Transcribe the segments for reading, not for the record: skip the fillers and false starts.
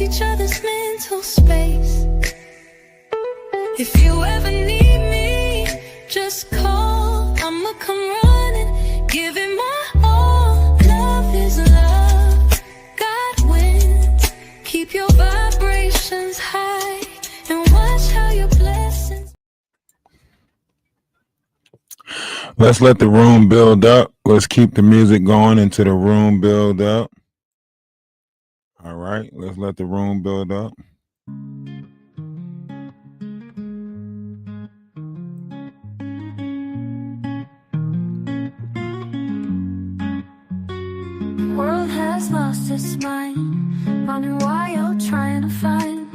each other's mental space. If you ever need me, just call. I'ma come running, give it my all. Love is love, God wins. Keep your vibrations high and watch how your blessings. Let's let the room build up. Let's keep the music going until the room build up. All right, let's let the room build up. The world has lost its mind, wondering why you're trying to find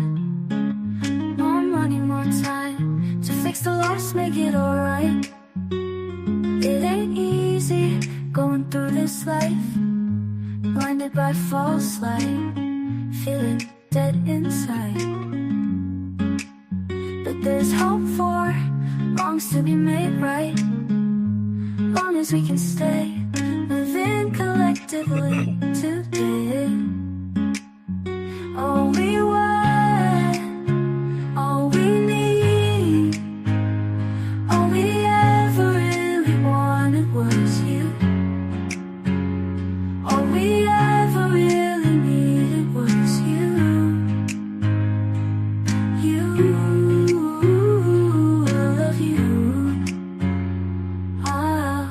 more money, more time to fix the loss, make it alright. It ain't easy going through this life, blinded by false light, feeling dead inside. But there's hope for wrongs to be made right, long as we can stay living collectively today. All we want, all we need, all we ever really wanted was you. All we ever really needed was you. You, I love you. Ah.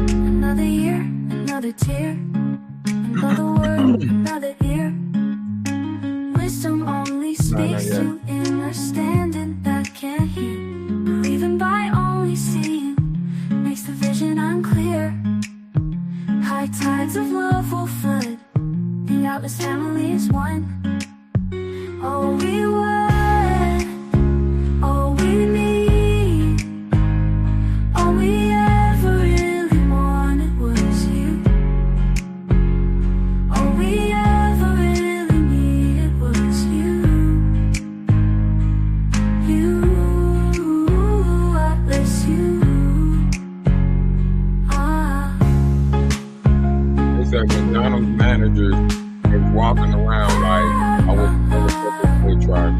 Another year, another tear, another word, another ear. Wisdom only speaks to understanding that can't hear. Believing by only seeing makes the vision unclear. High tides of love will flood, the Atlas family is one. All we want, all we need, all we ever really wanted was you. All we ever really needed was you. You, Atlas, you. Ah. They said McDonald's managers is walking around like I was such a tribe.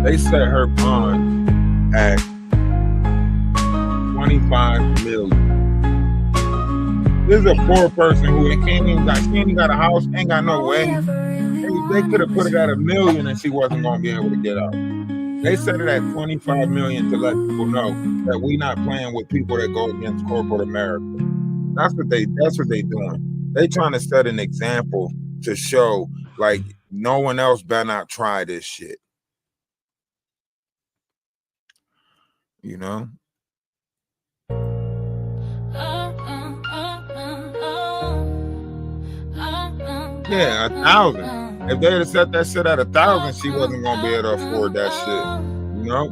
They set her bond at $25 million. This is a poor person who she ain't even got a house, ain't got no way. They could have put it at $1 million and she wasn't gonna be able to get out. They set it at $25 million to let people know that we not playing with people that go against corporate America. That's what they doing. They trying to set an example to show like no one else better not try this shit. You know? Yeah, 1,000. If they had set that shit at 1,000, she wasn't gonna be able to afford that shit. You know?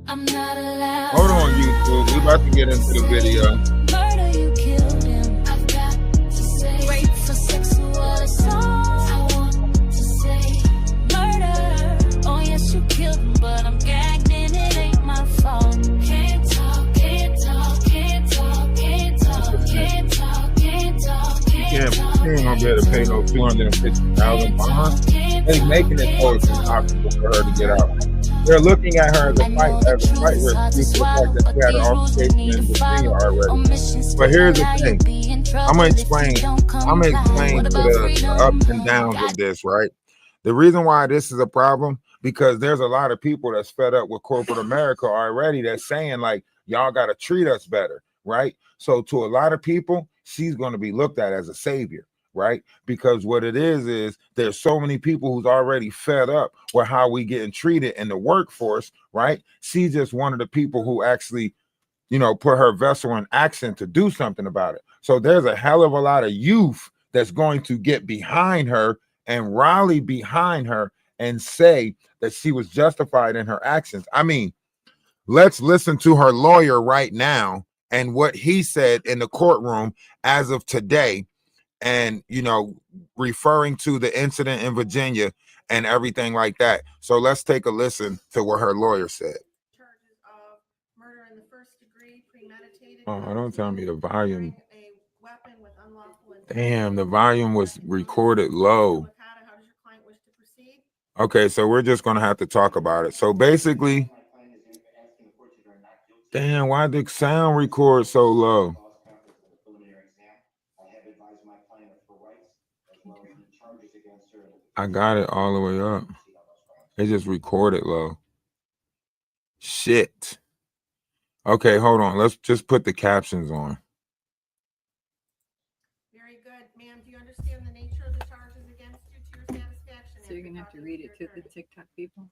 Hold on, YouTube. We about to get into the video. She ain't gonna be able to pay no $250,000 bond. They making it so it's impossible for her to get out. They're looking at her as a flight risk due to the fact that she had an altercation in Virginia already. But here's the thing. I'm gonna explain to the ups and downs of this, right? The reason why this is a problem, because there's a lot of people that's fed up with corporate America already that's saying like, y'all gotta treat us better, right? So to a lot of people, she's going to be looked at as a savior, right? Because what it is there's so many people who's already fed up with how we getting treated in the workforce, right? She's just one of the people who actually, you know, put her vessel in action to do something about it. So there's a hell of a lot of youth that's going to get behind her and rally behind her and say that she was justified in her actions. I mean, let's listen to her lawyer right now and what he said in the courtroom as of today and referring to the incident in Virginia and everything like that. So let's take a listen to what her lawyer said. Charges of murder in the first degree, premeditated. Oh, don't tell me the volume. A weapon with unlawful intent. Damn, the volume was recorded low. How does your client wish to proceed? Okay, so we're just gonna have to talk about it. So basically, damn, why did the sound record so low? I got it all the way up. It just recorded low. Shit. Okay, hold on. Let's just put the captions on. Very good, ma'am. Do you understand the nature of the charges against you to your satisfaction? So you're gonna have to read it to the TikTok people?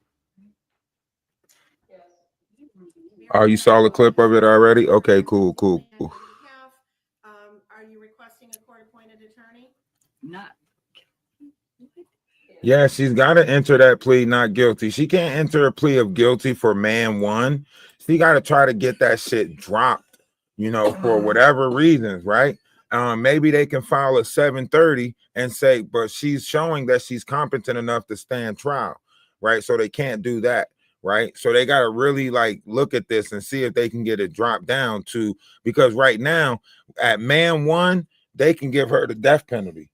Oh, you saw the clip of it already? Okay, cool. Are you requesting a court-appointed attorney? Not. Yeah, she's got to enter that plea not guilty. She can't enter a plea of guilty for man one. She got to try to get that shit dropped, for whatever reasons, right? Maybe they can file a 730 and say, but she's showing that she's competent enough to stand trial, right? So they can't do that, right? So they got to really look at this and see if they can get it dropped down to, because right now at man one, they can give her the death penalty.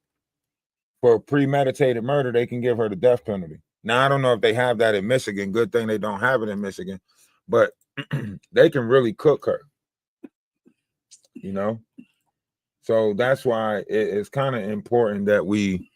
For premeditated murder, they can give her the death penalty. Now, I don't know if they have that in Michigan. Good thing they don't have it in Michigan. But they can really cook her. So that's why it's kind of important that we,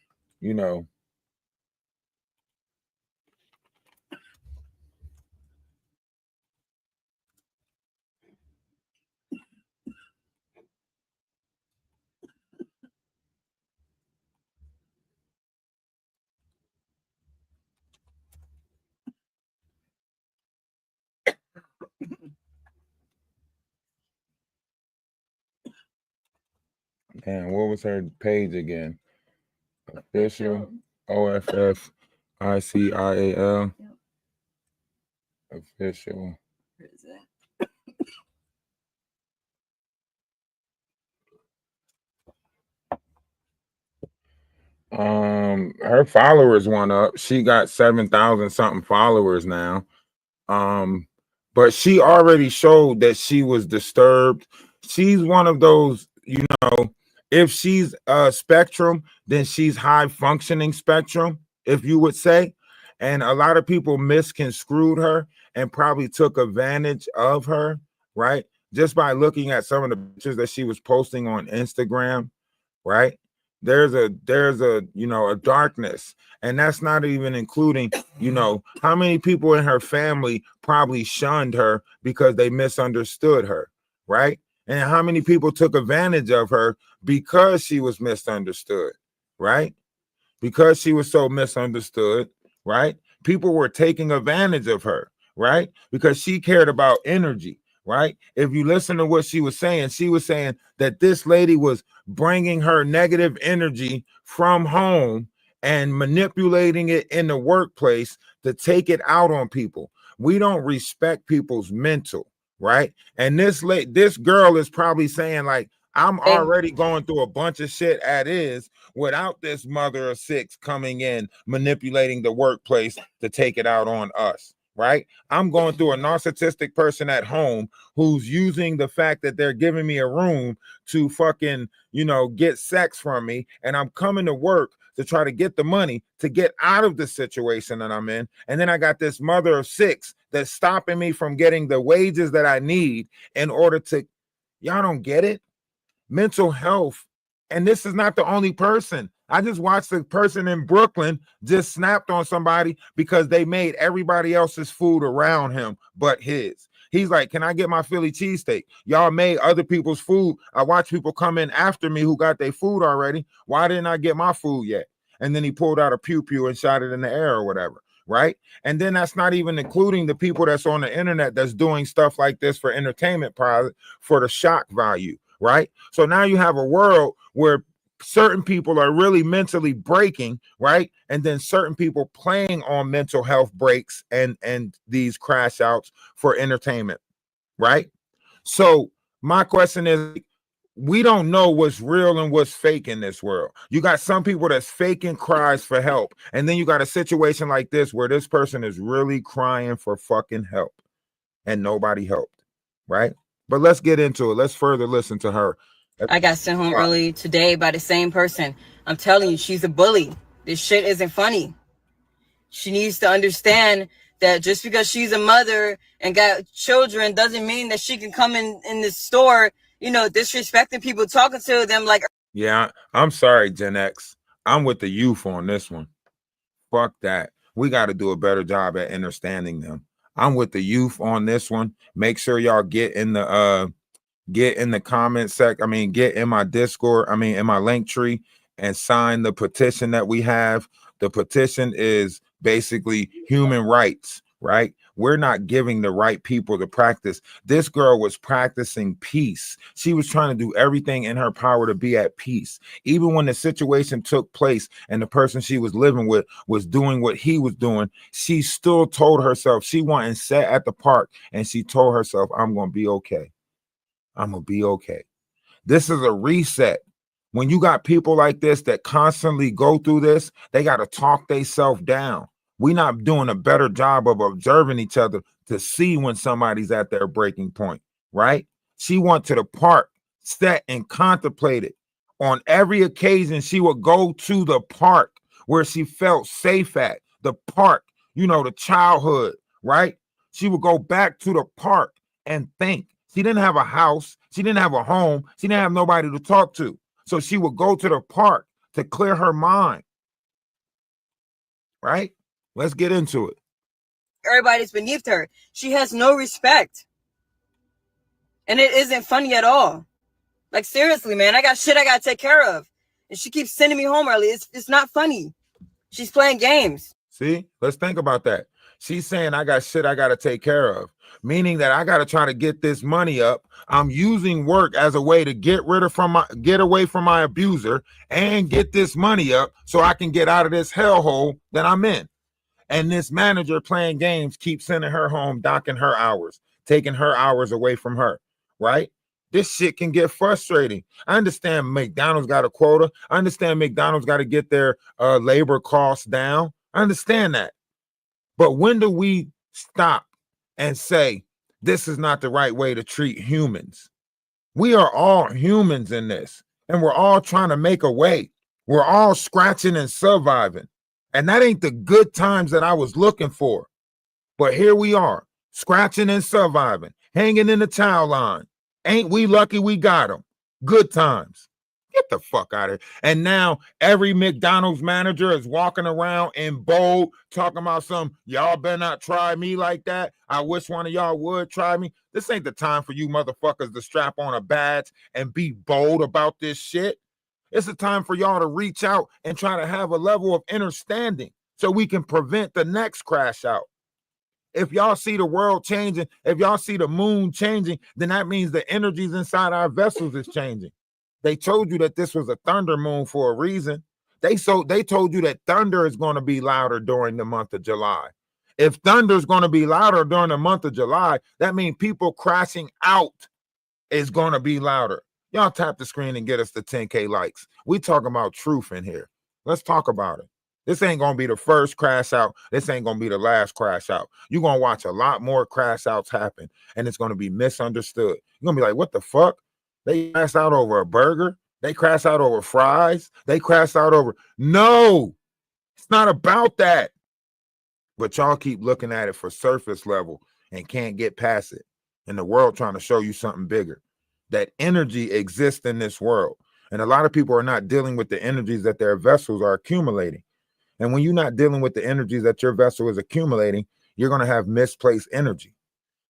Damn, what was her page again? Official OFF ICIAL. Yep. Official. Where is that? Her followers went up. She got 7,000 something followers now. But she already showed that she was disturbed. She's one of those, if she's spectrum, then she's high functioning spectrum, if you would say. And a lot of people misconstrued her and probably took advantage of her, right? Just by looking at some of the pictures that she was posting on Instagram, right? There's a a darkness, and that's not even including how many people in her family probably shunned her because they misunderstood her, right? And how many people took advantage of her because she was misunderstood, right? Because she was so misunderstood, right? People were taking advantage of her, right? Because she cared about energy, right? If you listen to what she was saying that this lady was bringing her negative energy from home and manipulating it in the workplace to take it out on people. We don't respect people's mental, right? And this girl is probably saying I'm already going through a bunch of shit as is without this mother of six coming in manipulating the workplace to take it out on us. Right? I'm going through a narcissistic person at home who's using the fact that they're giving me a room to fucking, get sex from me. And I'm coming to work to try to get the money to get out of the situation that I'm in. And then I got this mother of six that's stopping me from getting the wages that I need in order to, y'all don't get it? Mental health. And this is not the only person. I just watched a person in Brooklyn just snapped on somebody because they made everybody else's food around him but his. He's like, can I get my Philly cheesesteak? Y'all made other people's food. I watch people come in after me who got their food already. Why didn't I get my food yet? And then he pulled out a pew and shot it in the air or whatever, right? And then that's not even including the people that's on the internet that's doing stuff like this for entertainment for the shock value, right? So now you have a world where certain people are really mentally breaking, right? And then certain people playing on mental health breaks and these crash outs for entertainment, right? So my question is, we don't know what's real and what's fake in this world. You got some people that's faking cries for help, and then you got a situation like this where this person is really crying for fucking help and nobody helped, right? But let's get into it. Let's further listen to her. I got sent home early today by the same person. I'm telling you, she's a bully. This shit isn't funny. She needs to understand that just because she's a mother and got children doesn't mean that she can come in this store, you know, disrespecting people, talking to them like. Yeah, I'm sorry, Gen X. I'm with the youth on this one. Fuck that. We got to do a better job at understanding them. I'm with the youth on this one. Make sure y'all get in the comment sec. I mean, get in my Discord. I mean, in my link tree and sign the petition that we have. The petition is basically human rights, right? We're not giving the right people to practice. This girl was practicing peace. She was trying to do everything in her power to be at peace. Even when the situation took place and the person she was living with was doing what he was doing, she still told herself, she went and sat at the park and she told herself, I'm going to be okay. I'm going to be okay. This is a reset. When you got people like this that constantly go through this, they got to talk themselves down. We're not doing a better job of observing each other to see when somebody's at their breaking point, right? She went to the park, sat and contemplated. On every occasion, she would go to the park where she felt safe at, the park, you know, the childhood, right? She would go back to the park and think. She didn't have a house. She didn't have a home. She didn't have nobody to talk to. So she would go to the park to clear her mind, right? Let's get into it. Everybody's beneath her. She has no respect. And it isn't funny at all. Like, seriously, man, I got shit I got to take care of. And she keeps sending me home early. It's not funny. She's playing games. See, let's think about that. She's saying I got shit I got to take care of, meaning that I got to try to get this money up. I'm using work as a way to get away from my abuser and get this money up so I can get out of this hellhole that I'm in. And this manager playing games keeps sending her home, docking her hours, taking her hours away from her, right? This shit can get frustrating. I understand McDonald's got a quota. I understand McDonald's got to get their labor costs down. I understand that. But when do we stop and say, this is not the right way to treat humans? We are all humans in this, and we're all trying to make a way. We're all scratching and surviving. And that ain't the good times that I was looking for. But here we are, scratching and surviving, hanging in the towel line. Ain't we lucky we got them? Good times. Get the fuck out of here. And now every McDonald's manager is walking around in bold, talking about y'all better not try me like that. I wish one of y'all would try me. This ain't the time for you motherfuckers to strap on a badge and be bold about this shit. It's the time for y'all to reach out and try to have a level of understanding so we can prevent the next crash out. If y'all see the world changing, if y'all see the moon changing, then that means the energies inside our vessels is changing. They told you that this was a thunder moon for a reason. They told you that thunder is going to be louder during the month of July. If thunder is going to be louder during the month of July, that means people crashing out is going to be louder. Y'all tap the screen and get us the 10K likes. We talking about truth in here. Let's talk about it. This ain't going to be the first crash out. This ain't going to be the last crash out. You're going to watch a lot more crash outs happen, and it's going to be misunderstood. You're going to be like, what the fuck? They crashed out over a burger. They crashed out over fries. They crashed out over. No, it's not about that. But y'all keep looking at it for surface level and can't get past it. And the world trying to show you something bigger. That energy exists in this world. And a lot of people are not dealing with the energies that their vessels are accumulating. And when you're not dealing with the energies that your vessel is accumulating, you're going to have misplaced energy.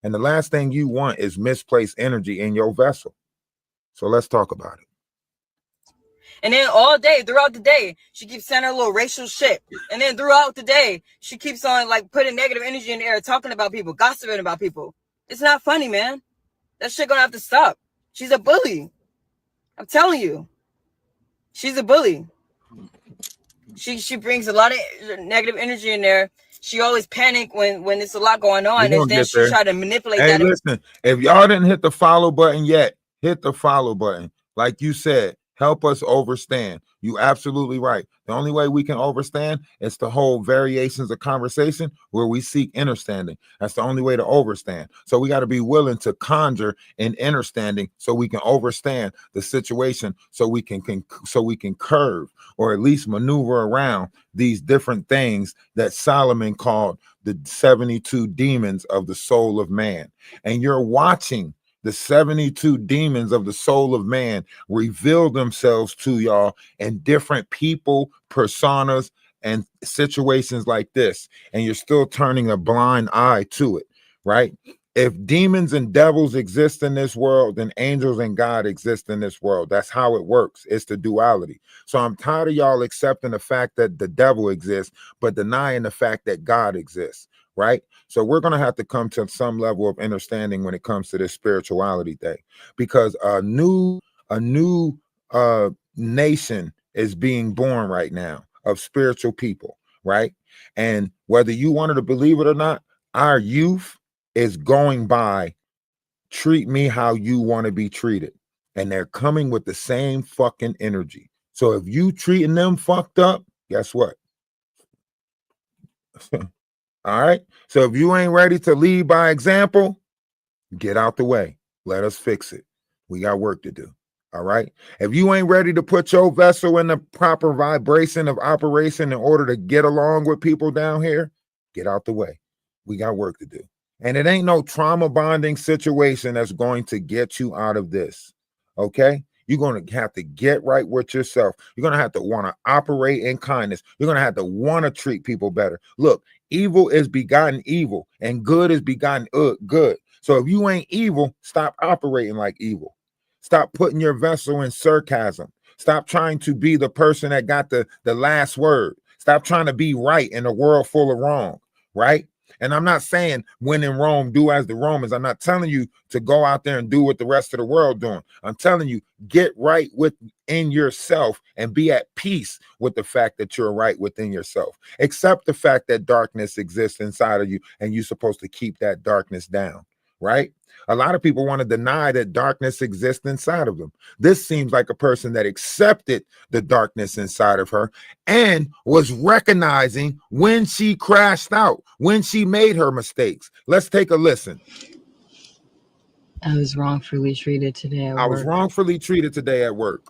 And the last thing you want is misplaced energy in your vessel. So let's talk about it. And then all day, throughout the day, she keeps saying her little racial shit. And then throughout the day, she keeps on like putting negative energy in the air, talking about people, gossiping about people. It's not funny, man. That shit gonna have to stop. She's a bully. I'm telling you. She's a bully. She brings a lot of negative energy in there. She always panic when there's a lot going on. And then she try to manipulate that. Hey, listen, if y'all didn't hit the follow button yet, hit the follow button. Like you said, help us overstand. You absolutely right. The only way we can overstand is to hold variations of conversation where we seek understanding. That's the only way to overstand. So we got to be willing to conjure an understanding so we can overstand the situation, so we can curve or at least maneuver around these different things that Solomon called the 72 demons of the soul of man. And you're watching the 72 demons of the soul of man reveal themselves to y'all in different people, personas, and situations like this. And you're still turning a blind eye to it, right? If demons and devils exist in this world, then angels and God exist in this world. That's how it works. It's the duality. So I'm tired of y'all accepting the fact that the devil exists, but denying the fact that God exists, right? So we're going to have to come to some level of understanding when it comes to this spirituality thing, because a new nation is being born right now of spiritual people, right? And whether you wanted to believe it or not, our youth is going by treat me how you want to be treated. And they're coming with the same fucking energy. So if you treating them fucked up, guess what? All right. So if you ain't ready to lead by example, get out the way. Let us fix it. We got work to do. All right. If you ain't ready to put your vessel in the proper vibration of operation in order to get along with people down here, get out the way. We got work to do. And it ain't no trauma bonding situation that's going to get you out of this. Okay. You're going to have to get right with yourself. You're going to have to want to operate in kindness. You're going to have to want to treat people better. Look, evil is begotten evil and good is begotten good. So if you ain't evil, stop operating like evil. Stop putting your vessel in sarcasm. Stop trying to be the person that got the last word. Stop trying to be right in a world full of wrong, right? And I'm not saying when in Rome, do as the Romans. I'm not telling you to go out there and do what the rest of the world doing. I'm telling you, get right within yourself and be at peace with the fact that you're right within yourself. Accept the fact that darkness exists inside of you and you're supposed to keep that darkness down, right? A lot of people want to deny that darkness exists inside of them. This seems like a person that accepted the darkness inside of her and was recognizing when she crashed out, when she made her mistakes. Let's take a listen. I was wrongfully treated today at work. I was wrongfully treated today at work.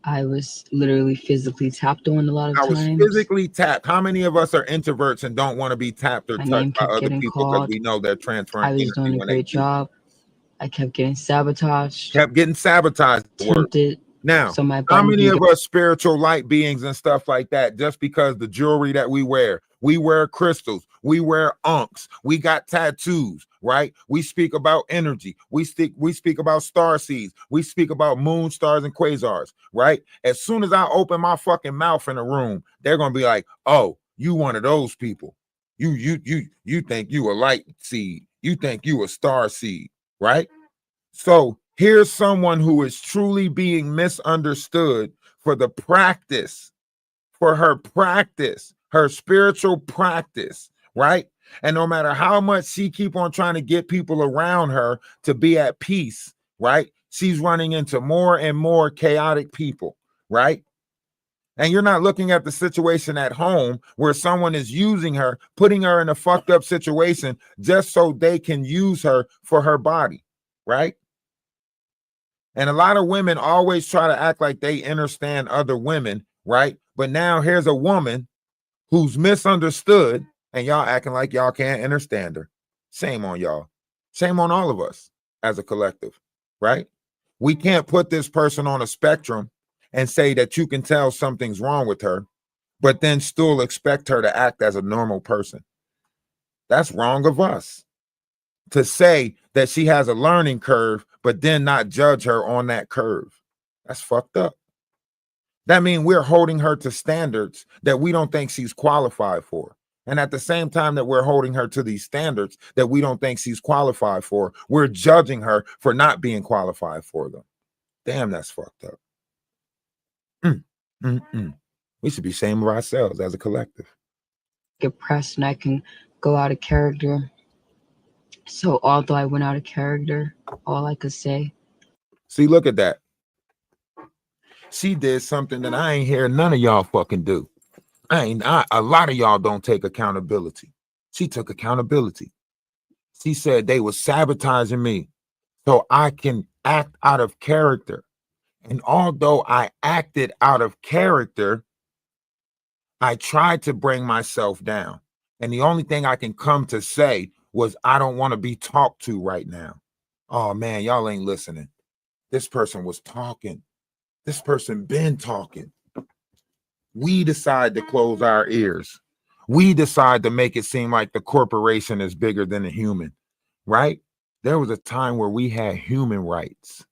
I was literally physically tapped on a lot of times. I was physically tapped. How many of us are introverts and don't want to be tapped or touched by other people because we know they're transferring? I was doing a great job. I kept getting sabotaged. Tempted. Now, so how many of us spiritual light beings and stuff like that, just because the jewelry that we wear crystals, we wear unks, we got tattoos, right? We speak about energy. We speak about star seeds. We speak about moon, stars, and quasars, right? As soon as I open my fucking mouth in a room, they're going to be like, oh, you one of those people. You think you a light seed. You think you a star seed. Right? So here's someone who is truly being misunderstood for the practice, for her spiritual practice, right? And no matter how much she keep on trying to get people around her to be at peace, right? She's running into more and more chaotic people, right? And you're not looking at the situation at home where someone is using her, putting her in a fucked up situation just so they can use her for her body, right? And a lot of women always try to act like they understand other women, right? But now here's a woman who's misunderstood and y'all acting like y'all can't understand her. Shame on y'all. Shame on all of us as a collective, right? We can't put this person on a spectrum and say that you can tell something's wrong with her, but then still expect her to act as a normal person. That's wrong of us. To say that she has a learning curve, but then not judge her on that curve. That's fucked up. That means we're holding her to standards that we don't think she's qualified for. And at the same time that we're holding her to these standards that we don't think she's qualified for, we're judging her for not being qualified for them. Damn, that's fucked up. We should be ashamed of ourselves as a collective. Get pressed and I can go out of character. So although I went out of character, all I could say. See, look at that. She did something that I ain't hear none of y'all fucking do. A lot of y'all don't take accountability. She took accountability. She said they were sabotaging me so I can act out of character. And although I acted out of character, I tried to bring myself down. And the only thing I can come to say was, I don't want to be talked to right now. Oh man, y'all ain't listening. This person was talking. This person been talking. We decide to close our ears. We decide to make it seem like the corporation is bigger than a human, right? There was a time where we had human rights.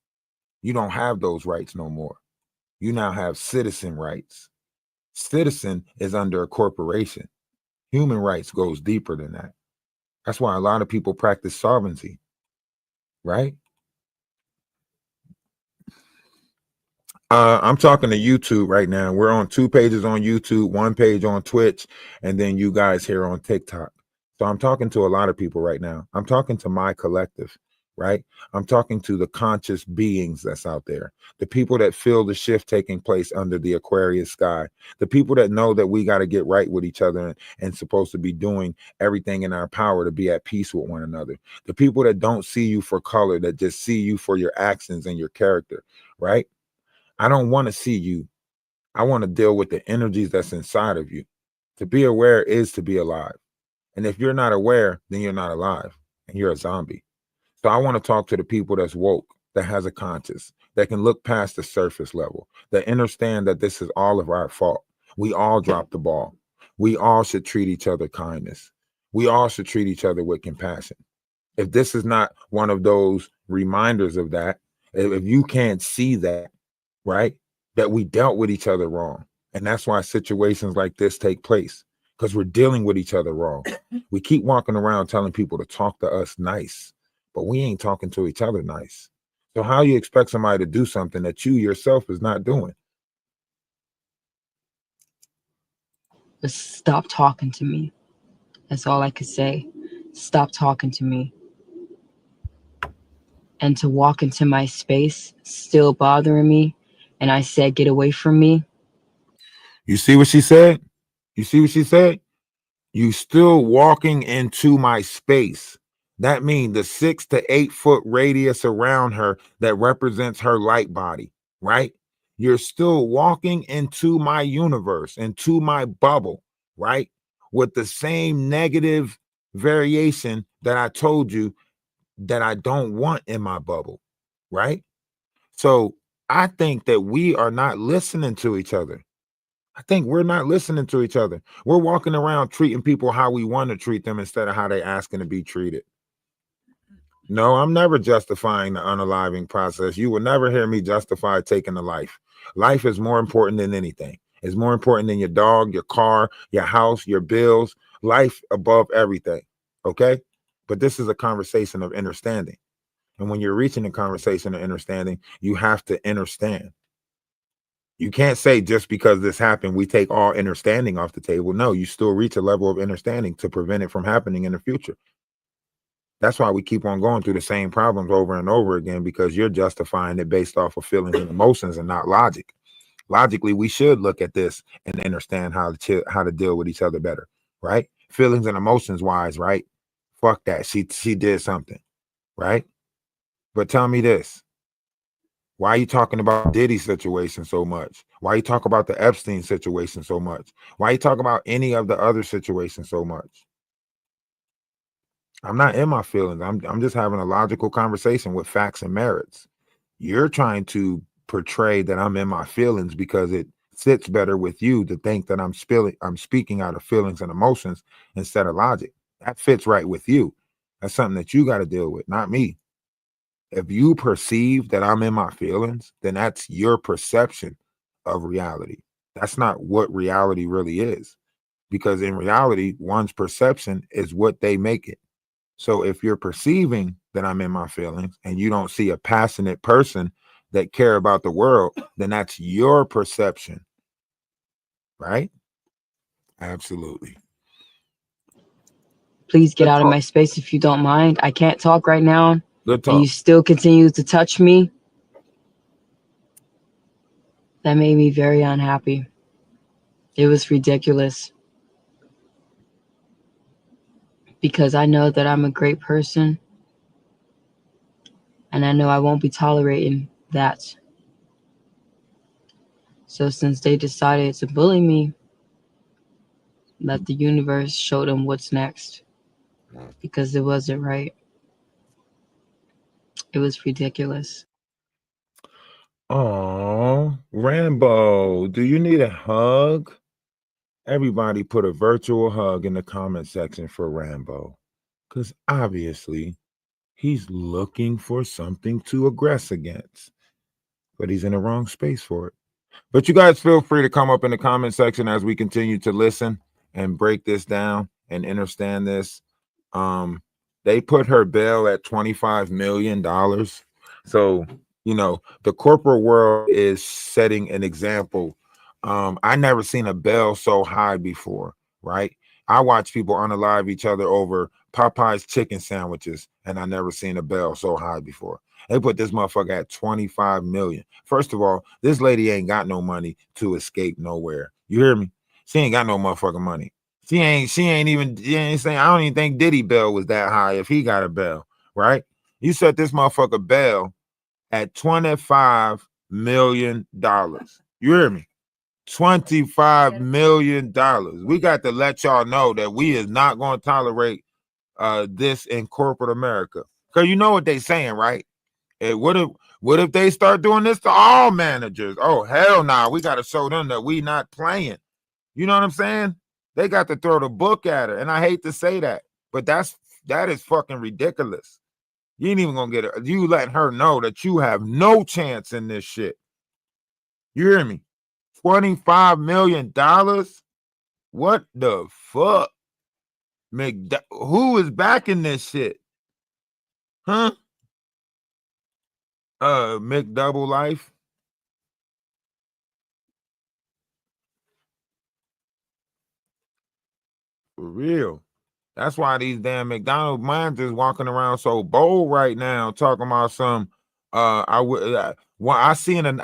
You don't have those rights no more. You now have citizen rights. Citizen is under a corporation. Human rights goes deeper than that. That's why a lot of people practice sovereignty, right? I'm talking to YouTube right now. We're on 2 pages on YouTube, 1 page on Twitch, and then you guys here on TikTok. So I'm talking to a lot of people right now. I'm talking to my collective, right? I'm talking to the conscious beings that's out there, the people that feel the shift taking place under the Aquarius sky, the people that know that we got to get right with each other and supposed to be doing everything in our power to be at peace with one another, the people that don't see you for color, that just see you for your actions and your character, right? I don't want to see you. I want to deal with the energies that's inside of you. To be aware is to be alive. And if you're not aware, then you're not alive and you're a zombie. So I want to talk to the people that's woke, that has a conscience, that can look past the surface level, that understand that this is all of our fault. We all dropped the ball. We all should treat each other kindness. We all should treat each other with compassion. If this is not one of those reminders of that, if you can't see that, right, that we dealt with each other wrong. And that's why situations like this take place, because we're dealing with each other wrong. We keep walking around telling people to talk to us nice, but we ain't talking to each other nice. So how you expect somebody to do something that you yourself is not doing? Just stop talking to me. That's all I could say. Stop talking to me. And to walk into my space still bothering me, and I said, get away from me. You see what she said? You see what she said? You still walking into my space. That means the 6 to 8 foot radius around her that represents her light body, right? You're still walking into my universe, into my bubble, right? With the same negative variation that I told you that I don't want in my bubble, right? So I think that we are not listening to each other. I think we're not listening to each other. We're walking around treating people how we want to treat them instead of how they're asking to be treated. No, I'm never justifying the unaliving process. You will never hear me justify taking a life. Life is more important than anything. It's more important than your dog, your car, your house, your bills. Life above everything. Okay? But this is a conversation of understanding. And when you're reaching a conversation of understanding, you have to understand. You can't say just because this happened, we take all understanding off the table. No, you still reach a level of understanding to prevent it from happening in the future. That's why we keep on going through the same problems over and over again, because you're justifying it based off of feelings and emotions and not logic. Logically, we should look at this and understand how to deal with each other better, right? Feelings and emotions wise, right? Fuck that. She did something, right? But tell me this. Why are you talking about Diddy's situation so much? Why you talk about the Epstein situation so much? Why you talk about any of the other situations so much? I'm not in my feelings. I'm just having a logical conversation with facts and merits. You're trying to portray that I'm in my feelings because it sits better with you to think that I'm speaking out of feelings and emotions instead of logic. That fits right with you. That's something that you got to deal with, not me. If you perceive that I'm in my feelings, then that's your perception of reality. That's not what reality really is. Because in reality, one's perception is what they make it. So if you're perceiving that I'm in my feelings and you don't see a passionate person that care about the world, then that's your perception. Right? Absolutely. Please get out of my space if you don't mind. I can't talk right now. Good talk. And you still continue to touch me. That made me very unhappy. It was ridiculous because I know that I'm a great person and I know I won't be tolerating that. So since they decided to bully me, let the universe show them what's next because it wasn't right. It was ridiculous. Oh, Rambo, do you need a hug? Everybody put a virtual hug in the comment section for Rambo. Because obviously, he's looking for something to aggress against. But he's in the wrong space for it. But you guys feel free to come up in the comment section as we continue to listen and break this down and understand this. They put her bail at $25 million. So, you know, the corporate world is setting an example. I never seen a bail so high before, right? I watch people unalive each other over Popeye's chicken sandwiches, and I never seen a bail so high before. They put this motherfucker at 25 million. First of all, this lady ain't got no money to escape nowhere. You hear me? She ain't got no motherfucking money. She ain't saying, I don't even think Diddy bail was that high if he got a bail, right? You set this motherfucker bail at $25 million. You hear me? $25 million. We got to let y'all know that we is not going to tolerate this in corporate America. Because you know what they saying, right? What if they start doing this to all managers? Oh, hell nah. We got to show them that we not playing. You know what I'm saying? They got to throw the book at her. And I hate to say that, but that is fucking ridiculous. You ain't even gonna get it. You letting her know that you have no chance in this shit. You hear me? $25 million? What the fuck? Who is backing this shit? Huh? McDouble Life. For real. That's why these damn McDonald's managers walking around so bold right now, talking about some. I seen an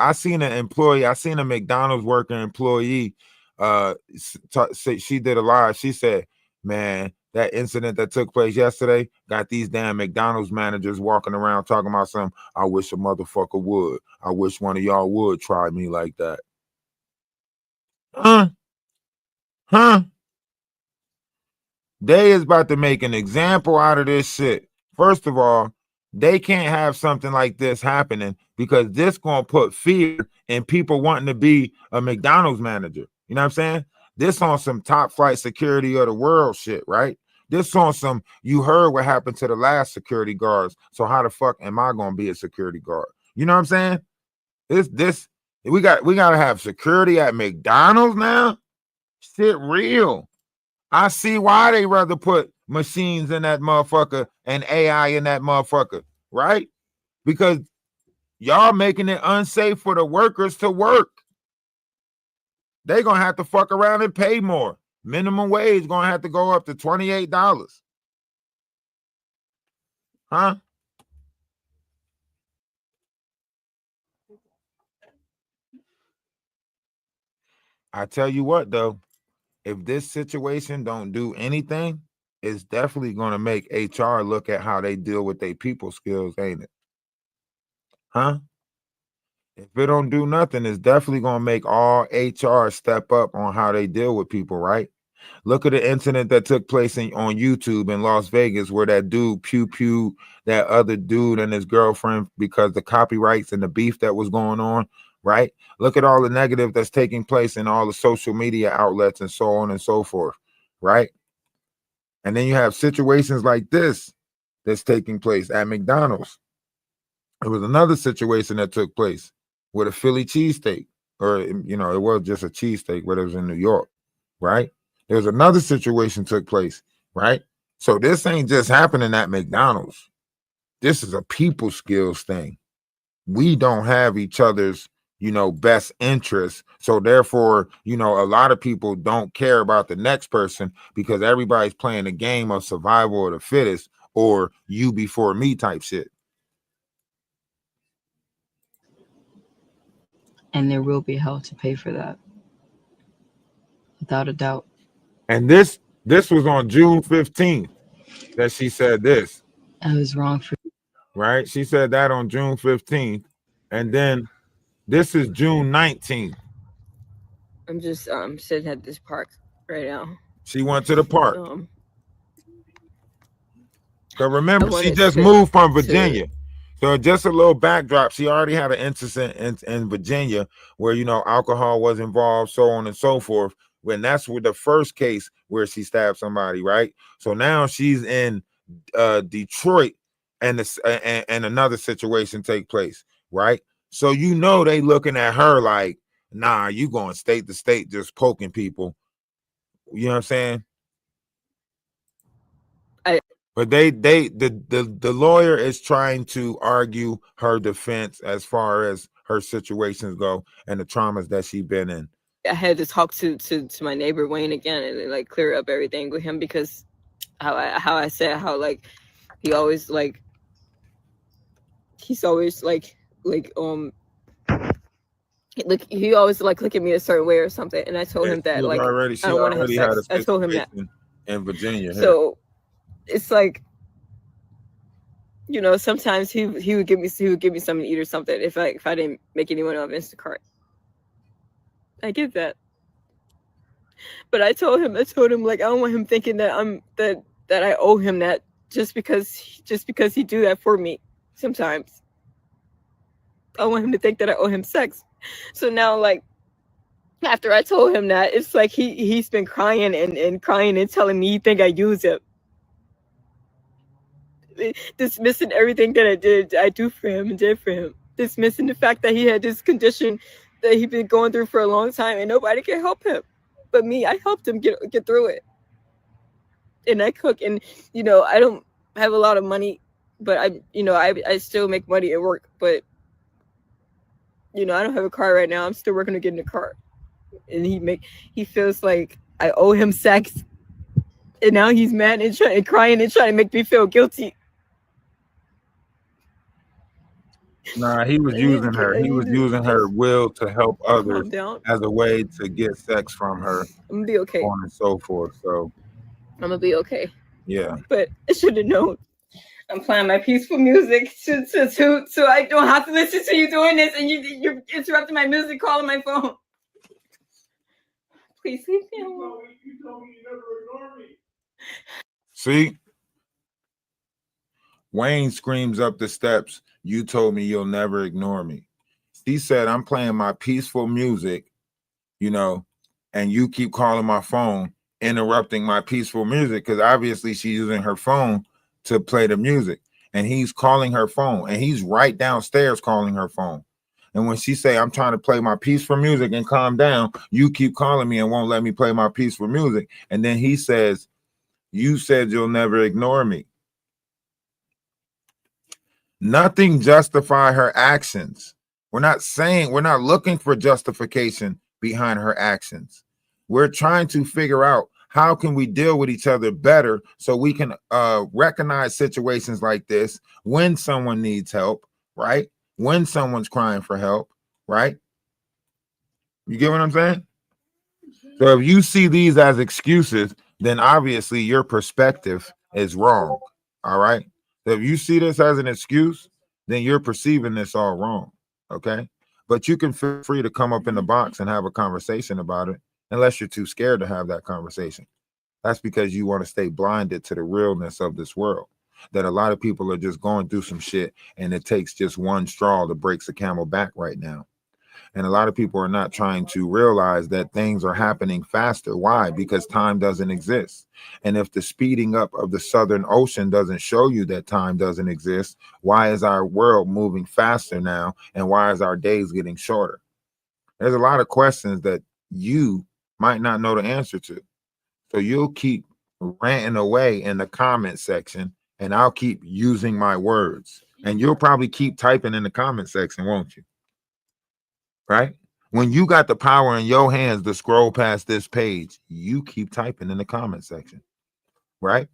employee. I seen a McDonald's worker employee. She did a live. She said, "Man, that incident that took place yesterday got these damn McDonald's managers walking around talking about some. I wish a motherfucker would. I wish one of y'all would try me like that." Huh? They is about to make an example out of this shit. First of all, they can't have something like this happening because this gonna put fear in people wanting to be a McDonald's manager. You know what I'm saying? This on some top flight security of the world shit, right? This on some, you heard what happened to the last security guards. So how the fuck am I gonna be a security guard? You know what I'm saying? We gotta have security at McDonald's now. Shit real. I see why they rather put machines in that motherfucker and AI in that motherfucker, right? Because y'all making it unsafe for the workers to work. They gonna have to fuck around and pay more. Minimum wage gonna have to go up to $28. Huh? I tell you what though, if this situation don't do anything, it's definitely gonna make HR look at how they deal with their people skills, ain't it? Huh? If it don't do nothing, it's definitely gonna make all HR step up on how they deal with people, right? Look at the incident that took place on YouTube in Las Vegas where that dude pew that other dude and his girlfriend because the copyrights and the beef that was going on, right? Look at all the negative that's taking place in all the social media outlets and so on and so forth, right? And then you have situations like this that's taking place at McDonald's. There was another situation that took place with a Philly cheesesteak, or it was just a cheesesteak, but it was in New York, right? There's another situation took place, right? So this ain't just happening at McDonald's. This is a people skills thing. We don't have each other's, best interests. So therefore, a lot of people don't care about the next person because everybody's playing a game of survival of the fittest or you before me type shit. And there will be hell to pay for that. Without a doubt. And this was on June 15th that she said this. I was wrong for Right? She said that on June 15th. And then this is June 19th. I'm just sitting at this park right now. She went to the park. So remember, I she wanted just to- moved from Virginia. So just a little backdrop. She already had an incident in Virginia where, you know, alcohol was involved, so on and so forth. When that's with the first case where she stabbed somebody, right? So now she's in Detroit, and another situation take place, right? So you know they looking at her like, nah, you going state to state just poking people. You know what I'm saying? But the lawyer is trying to argue her defense as far as her situations go and the traumas that she's been in. I had to talk to my neighbor Wayne again and like clear up everything with him, because how I said how like he always like he's always like he always like look at me a certain way or something, and I told him that like she I don't want to have already had sex. a I told him that. situation in Virginia. So it's like, you know, sometimes he would give me something to eat or something if I didn't make anyone on Instacart. I get that, but I told him like I don't want him thinking that that I owe him that just because he do that for me. Sometimes I want him to think that I owe him sex. So now, like, after I told him that, it's like he's been crying and crying and telling me he think I use him, dismissing everything that I do for him and did for him, dismissing the fact that he had this condition that he'd been going through for a long time and nobody can help him but me. I helped him get through it. And I cook, and you know, I don't have a lot of money, but I still make money at work, but you know, I don't have a car right now. I'm still working to get in a car. And he feels like I owe him sex. And now he's mad and crying and trying to make me feel guilty. Nah, he was using her. He was using her will to help others as a way to get sex from her. I'm gonna be okay. So on and so forth. So I'm gonna be okay. Yeah. But I should have known. I'm playing my peaceful music so I don't have to listen to you doing this, and you're interrupting my music, calling my phone. Please leave me alone. You told me you never ignore me. See? Wayne screams up the steps, "You told me you'll never ignore me." He said, "I'm playing my peaceful music, you know, and you keep calling my phone, interrupting my peaceful music," because obviously she's using her phone to play the music. And he's calling her phone, and he's right downstairs calling her phone. And when she say, "I'm trying to play my peaceful music and calm down, you keep calling me and won't let me play my peaceful music." And then he says, "You said you'll never ignore me." Nothing justify her actions. We're not looking for justification behind her actions. We're trying to figure out how can we deal with each other better so we can recognize situations like this when someone needs help, right? When someone's crying for help, right? You get what I'm saying? So if you see these as excuses, then obviously your perspective is wrong, all right? So if you see this as an excuse, then you're perceiving this all wrong, okay? But you can feel free to come up in the box and have a conversation about it, unless you're too scared to have that conversation. That's because you want to stay blinded to the realness of this world, that a lot of people are just going through some shit, and it takes just one straw to break the camel back right now. And a lot of people are not trying to realize that things are happening faster. Why? Because time doesn't exist. And if the speeding up of the Southern Ocean doesn't show you that time doesn't exist, why is our world moving faster now? And why is our days getting shorter? There's a lot of questions that you might not know the answer to. So you'll keep ranting away in the comment section, and I'll keep using my words. And you'll probably keep typing in the comment section, won't you? Right? When you got the power in your hands to scroll past this page, you keep typing in the comment section, right?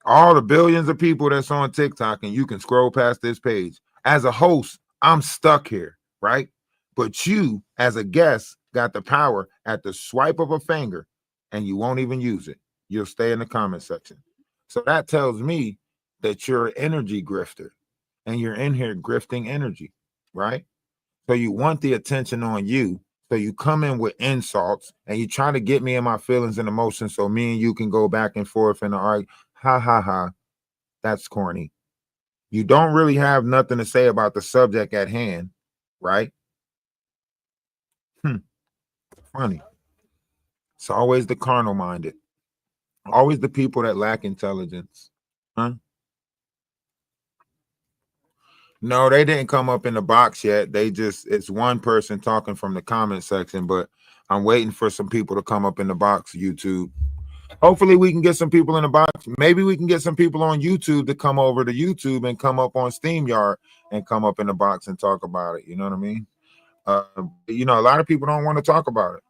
All the billions of people that's on TikTok, and you can scroll past this page. As a host, I'm stuck here, right? But you, as a guest, got the power at the swipe of a finger, and you won't even use it. You'll stay in the comment section. So that tells me that you're an energy grifter, and you're in here grifting energy, right? So you want the attention on you. So you come in with insults and you try to get me in my feelings and emotions so me and you can go back and forth and argue. Ha ha ha. That's corny. You don't really have nothing to say about the subject at hand, right? Funny. It's always the carnal minded. Always the people that lack intelligence. Huh? No, they didn't come up in the box yet. It's one person talking from the comment section, but I'm waiting for some people to come up in the box, YouTube. Hopefully we can get some people in the box. Maybe we can get some people on YouTube to come over to YouTube and come up on StreamYard and come up in the box and talk about it. You know what I mean? A lot of people don't want to talk about it.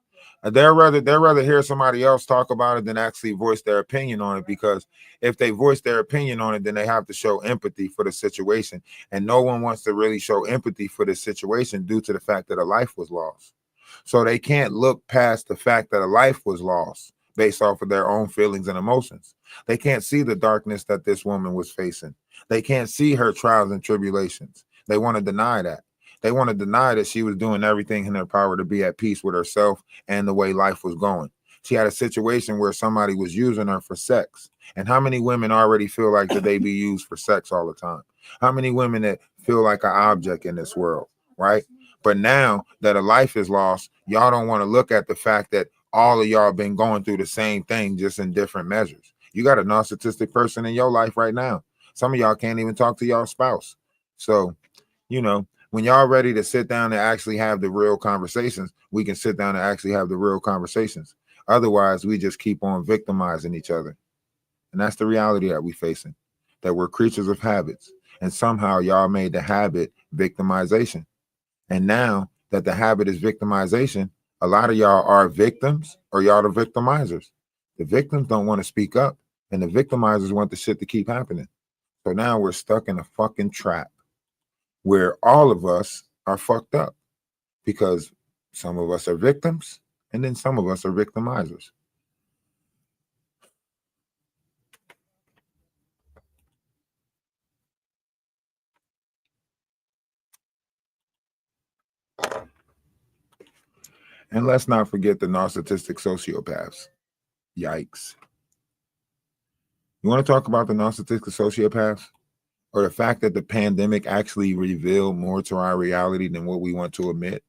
They'd rather hear somebody else talk about it than actually voice their opinion on it, because if they voice their opinion on it, then they have to show empathy for the situation. And no one wants to really show empathy for the situation due to the fact that a life was lost. So they can't look past the fact that a life was lost based off of their own feelings and emotions. They can't see the darkness that this woman was facing. They can't see her trials and tribulations. They want to deny that. They want to deny that she was doing everything in her power to be at peace with herself and the way life was going. She had a situation where somebody was using her for sex. And how many women already feel like that they be used for sex all the time? How many women that feel like an object in this world, right? But now that a life is lost, y'all don't want to look at the fact that all of y'all been going through the same thing, just in different measures. You got a narcissistic person in your life right now. Some of y'all can't even talk to y'all spouse. So, when y'all ready to sit down and actually have the real conversations, we can sit down and actually have the real conversations. Otherwise, we just keep on victimizing each other. And that's the reality that we're facing, that we're creatures of habits. And somehow y'all made the habit victimization. And now that the habit is victimization, a lot of y'all are victims, or y'all the victimizers. The victims don't want to speak up, and the victimizers want the shit to keep happening. So now we're stuck in a fucking trap where all of us are fucked up, because some of us are victims and then some of us are victimizers. And let's not forget the narcissistic sociopaths. Yikes. You want to talk about the narcissistic sociopaths? Or the fact that the pandemic actually revealed more to our reality than what we want to admit?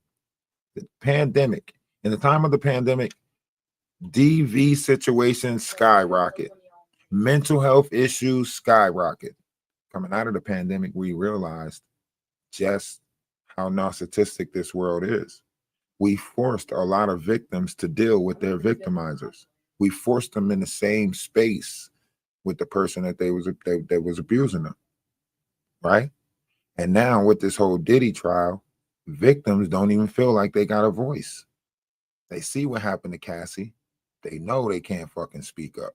The pandemic, in the time of the pandemic, DV situations skyrocket. Mental health issues skyrocket. Coming out of the pandemic, we realized just how narcissistic this world is. We forced a lot of victims to deal with their victimizers. We forced them in the same space with the person that was abusing them. Right? And now with this whole Diddy trial, victims don't even feel like they got a voice. They see what happened to Cassie. They know they can't fucking speak up.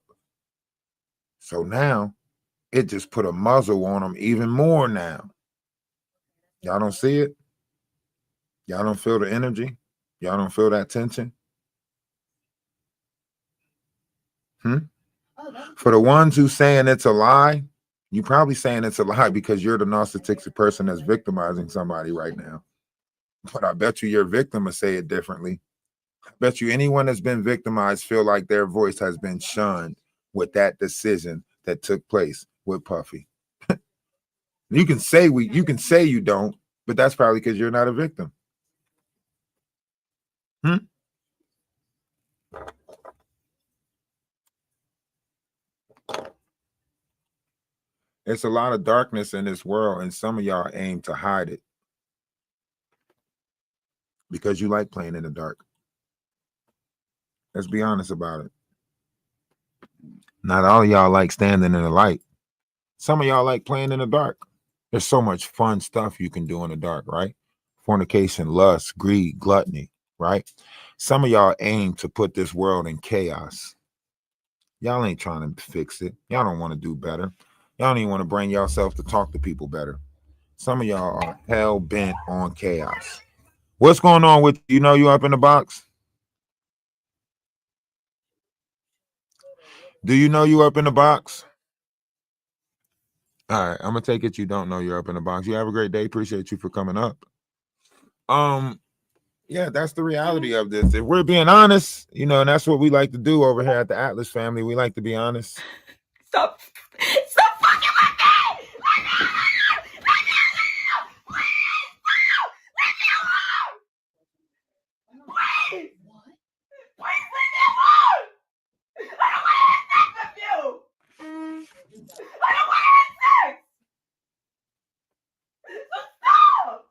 So now it just put a muzzle on them even more now. Y'all don't see it? Y'all don't feel the energy? Y'all don't feel that tension? For the ones who saying it's a lie, you're probably saying it's a lie because you're the narcissistic person that's victimizing somebody right now. But I bet you your victim will say it differently. I bet you anyone that's been victimized feel like their voice has been shunned with that decision that took place with Puffy. You can say you don't, but that's probably because you're not a victim. It's a lot of darkness in this world, and some of y'all aim to hide it because you like playing in the dark. Let's be honest about it. Not all of y'all like standing in the light. Some of y'all like playing in the dark. There's so much fun stuff you can do in the dark, right? Fornication, lust, greed, gluttony, right? Some of y'all aim to put this world in chaos. Y'all ain't trying to fix it. Y'all don't want to do better. Y'all don't even want to bring yourself to talk to people better. Some of y'all are hell bent on chaos. What's going on with you? Know you up in the box? Do you know you up in the box? All right, I'm gonna take it you don't know you're up in the box. You have a great day. Appreciate you for coming up. Yeah, that's the reality of this. If we're being honest, you know, and that's what we like to do over here at the Atlas family. We like to be honest. Stop fucking with me! Please! Please leave me alone! I don't want to have sex with you! I don't want to have sex! So stop!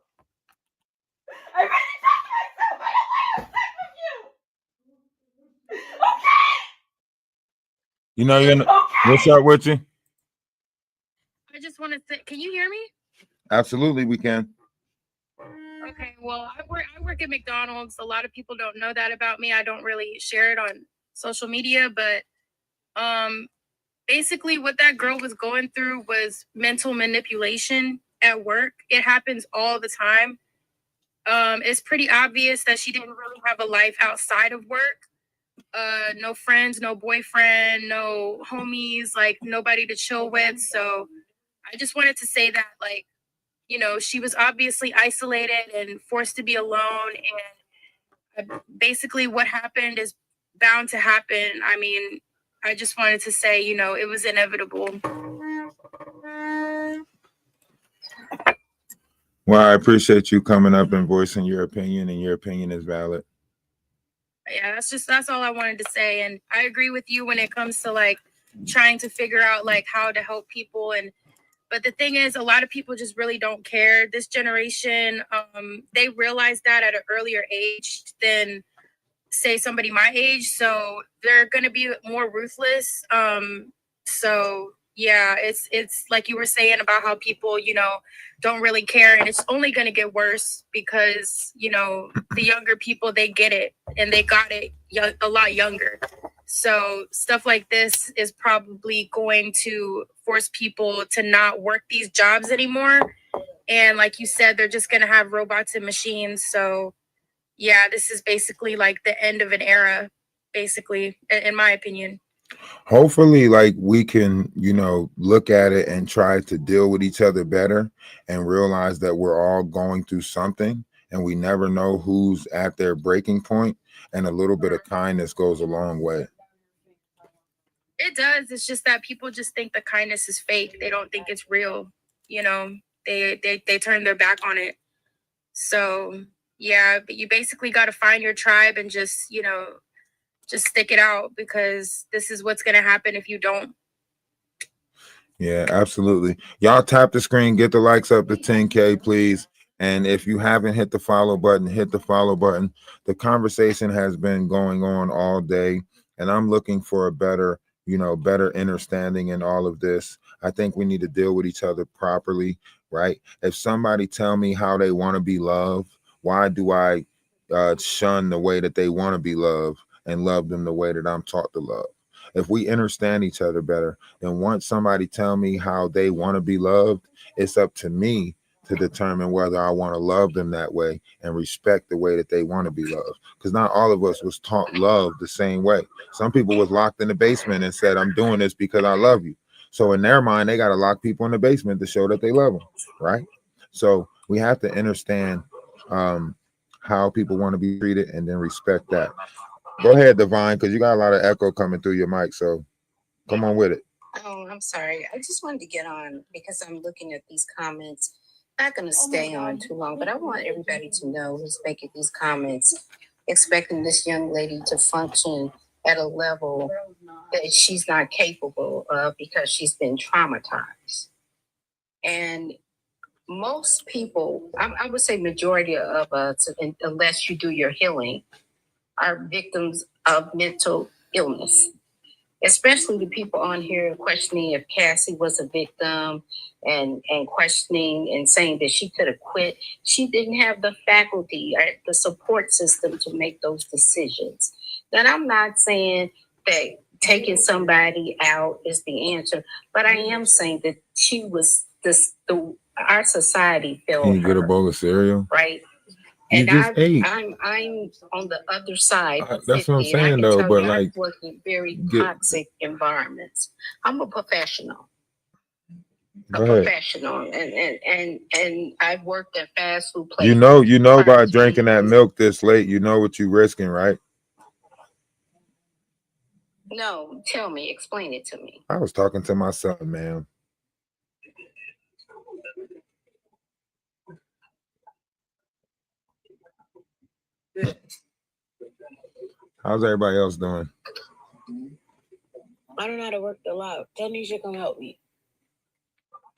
I really touched myself! I don't want to have sex with you! Okay? You know, you're in Okay! what's up with you? I just want to say, can you hear me? Absolutely, we can. Okay, well, I work at McDonald's. A lot of people don't know that about me. I don't really share it on social media, but basically what that girl was going through was mental manipulation at work. It happens all the time. It's pretty obvious that she didn't really have a life outside of work. No friends, no boyfriend, no homies, like nobody to chill with. So I just wanted to say that, like, you know, she was obviously isolated and forced to be alone. And basically what happened is bound to happen. I mean, I just wanted to say, you know, it was inevitable. Well, I appreciate you coming up and voicing your opinion, and your opinion is valid. Yeah, that's all I wanted to say. And I agree with you when it comes to like trying to figure out like how to help people. But the thing is, a lot of people just really don't care. This generation, they realize that at an earlier age than, say, somebody my age. So they're going to be more ruthless. So, yeah, it's like you were saying about how people, you know, don't really care. And it's only going to get worse because, you know, the younger people, they get it and they got it a lot younger. So stuff like this is probably going to force people to not work these jobs anymore. And like you said, they're just going to have robots and machines. So yeah, this is basically like the end of an era, basically, in my opinion. Hopefully, like, we can, you know, look at it and try to deal with each other better and realize that we're all going through something and we never know who's at their breaking point, and a little bit of kindness goes a long way. It does. It's just that people just think the kindness is fake. They don't think it's real. You know, they turn their back on it. So yeah, but you basically got to find your tribe and just, you know, just stick it out, because this is what's going to happen if you don't. Yeah, absolutely. Y'all tap the screen, get the likes up to 10K, please. And if you haven't hit the follow button, hit the follow button. The conversation has been going on all day, and I'm looking for a better, you know, better understanding in all of this. I think we need to deal with each other properly, right? If somebody tell me how they want to be loved, why do I shun the way that they want to be loved and love them the way that I'm taught to love? If we understand each other better, then once somebody tell me how they want to be loved, it's up to me to determine whether I want to love them that way and respect the way that they want to be loved. Because not all of us was taught love the same way. Some people was locked in the basement and said, I'm doing this because I love you. So in their mind, they got to lock people in the basement to show that they love them, right? So we have to understand how people want to be treated and then respect that. Go ahead, Divine, because you got a lot of echo coming through your mic, so come on with it. Oh, I'm sorry. I just wanted to get on because I'm looking at these comments. Not going to stay on too long, but I want everybody to know who's making these comments, expecting this young lady to function at a level that she's not capable of because she's been traumatized. And most people, I would say majority of us, unless you do your healing, are victims of mental illness. Especially the people on here questioning if Cassie was a victim and questioning and saying that she could have quit. She didn't have the faculty or the support system to make those decisions. And I'm not saying that taking somebody out is the answer, but I am saying that she was our society failed. Can you get a bowl of cereal? Right? You And just ate. I'm on the other side of That's what I'm 50, and I saying can though. tell But you like, I've worked in very get toxic environments. I'm a professional. go ahead. And I've worked at fast food You places. know by drinking that milk this late, you know what you risking, right? No, tell me, explain it to me. I was talking to my son, man. How's everybody else doing? I don't know how to work the loud. Tell Nisha come help me.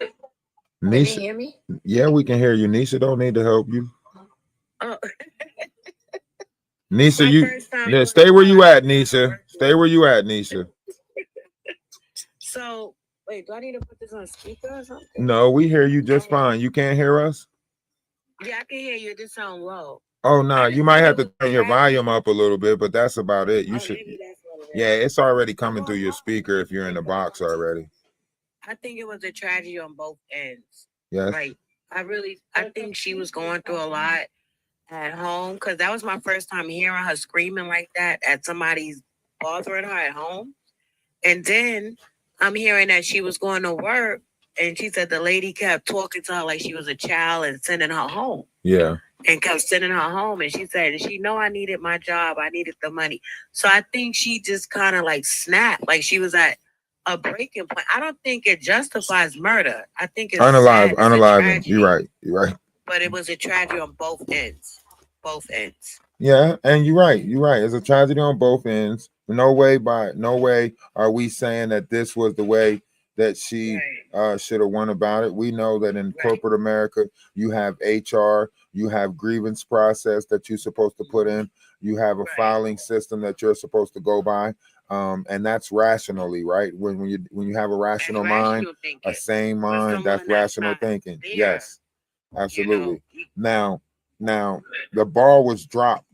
Can you Nisha, hear me? yeah, we can hear you. Nisha don't need to help you. Oh, Nisha, my you first time yeah, doing stay the where you live. at, Nisha. Stay where you at, Nisha. So, wait, do I need to put this on speaker or something? No, we hear you just fine. You can't hear us? Yeah, I can hear you. It just sound low. Oh no, I just you might think have it to was turn your tragic. volume up a little bit, but that's about it. You Oh, should, maybe that's what it is. yeah, it's already coming through your speaker if you're in the box already. I think it was a tragedy on both ends. Yes. Like, I think she was going through a lot at home because that was my first time hearing her screaming like that at somebody's bothering her at home. And then I'm hearing that she was going to work and she said the lady kept talking to her like she was a child and sending her home. Yeah. And kept sending her home. And she said, she know I needed my job. I needed the money. So I think she just kind of like snapped. Like she was at a breaking point. I don't think it justifies murder. I think it's sad. It's a Unalive. tragedy. You're right. But it was a tragedy on both ends. Both ends. Yeah, and you're right. It's a tragedy on both ends. No way are we saying that this was the way that she should have won about it. We know that in corporate America, you have HR, you have grievance process that you're supposed to put in, you have a filing system that you're supposed to go by. And that's rationally, right? When you have a rational mind, a sane mind, that's rational thinking. Yes, absolutely. Now the ball was dropped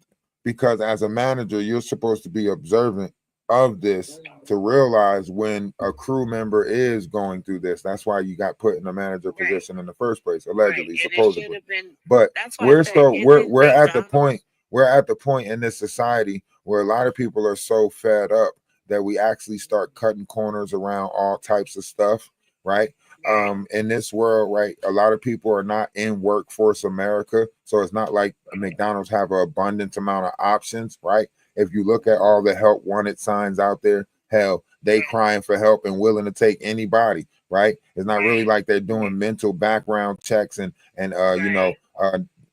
because as a manager, you're supposed to be observant of this to realize when a crew member is going through this. That's why you got put in a manager position in the first place, allegedly, supposedly. But we're at the point in this society where a lot of people are so fed up that we actually start cutting corners around all types of stuff, right? In this world, right, a lot of people are not in workforce America, so it's not like McDonald's have an abundant amount of options, right? If you look at all the help wanted signs out there, hell, they crying for help and willing to take anybody, right? It's not really like they're doing mental background checks and federal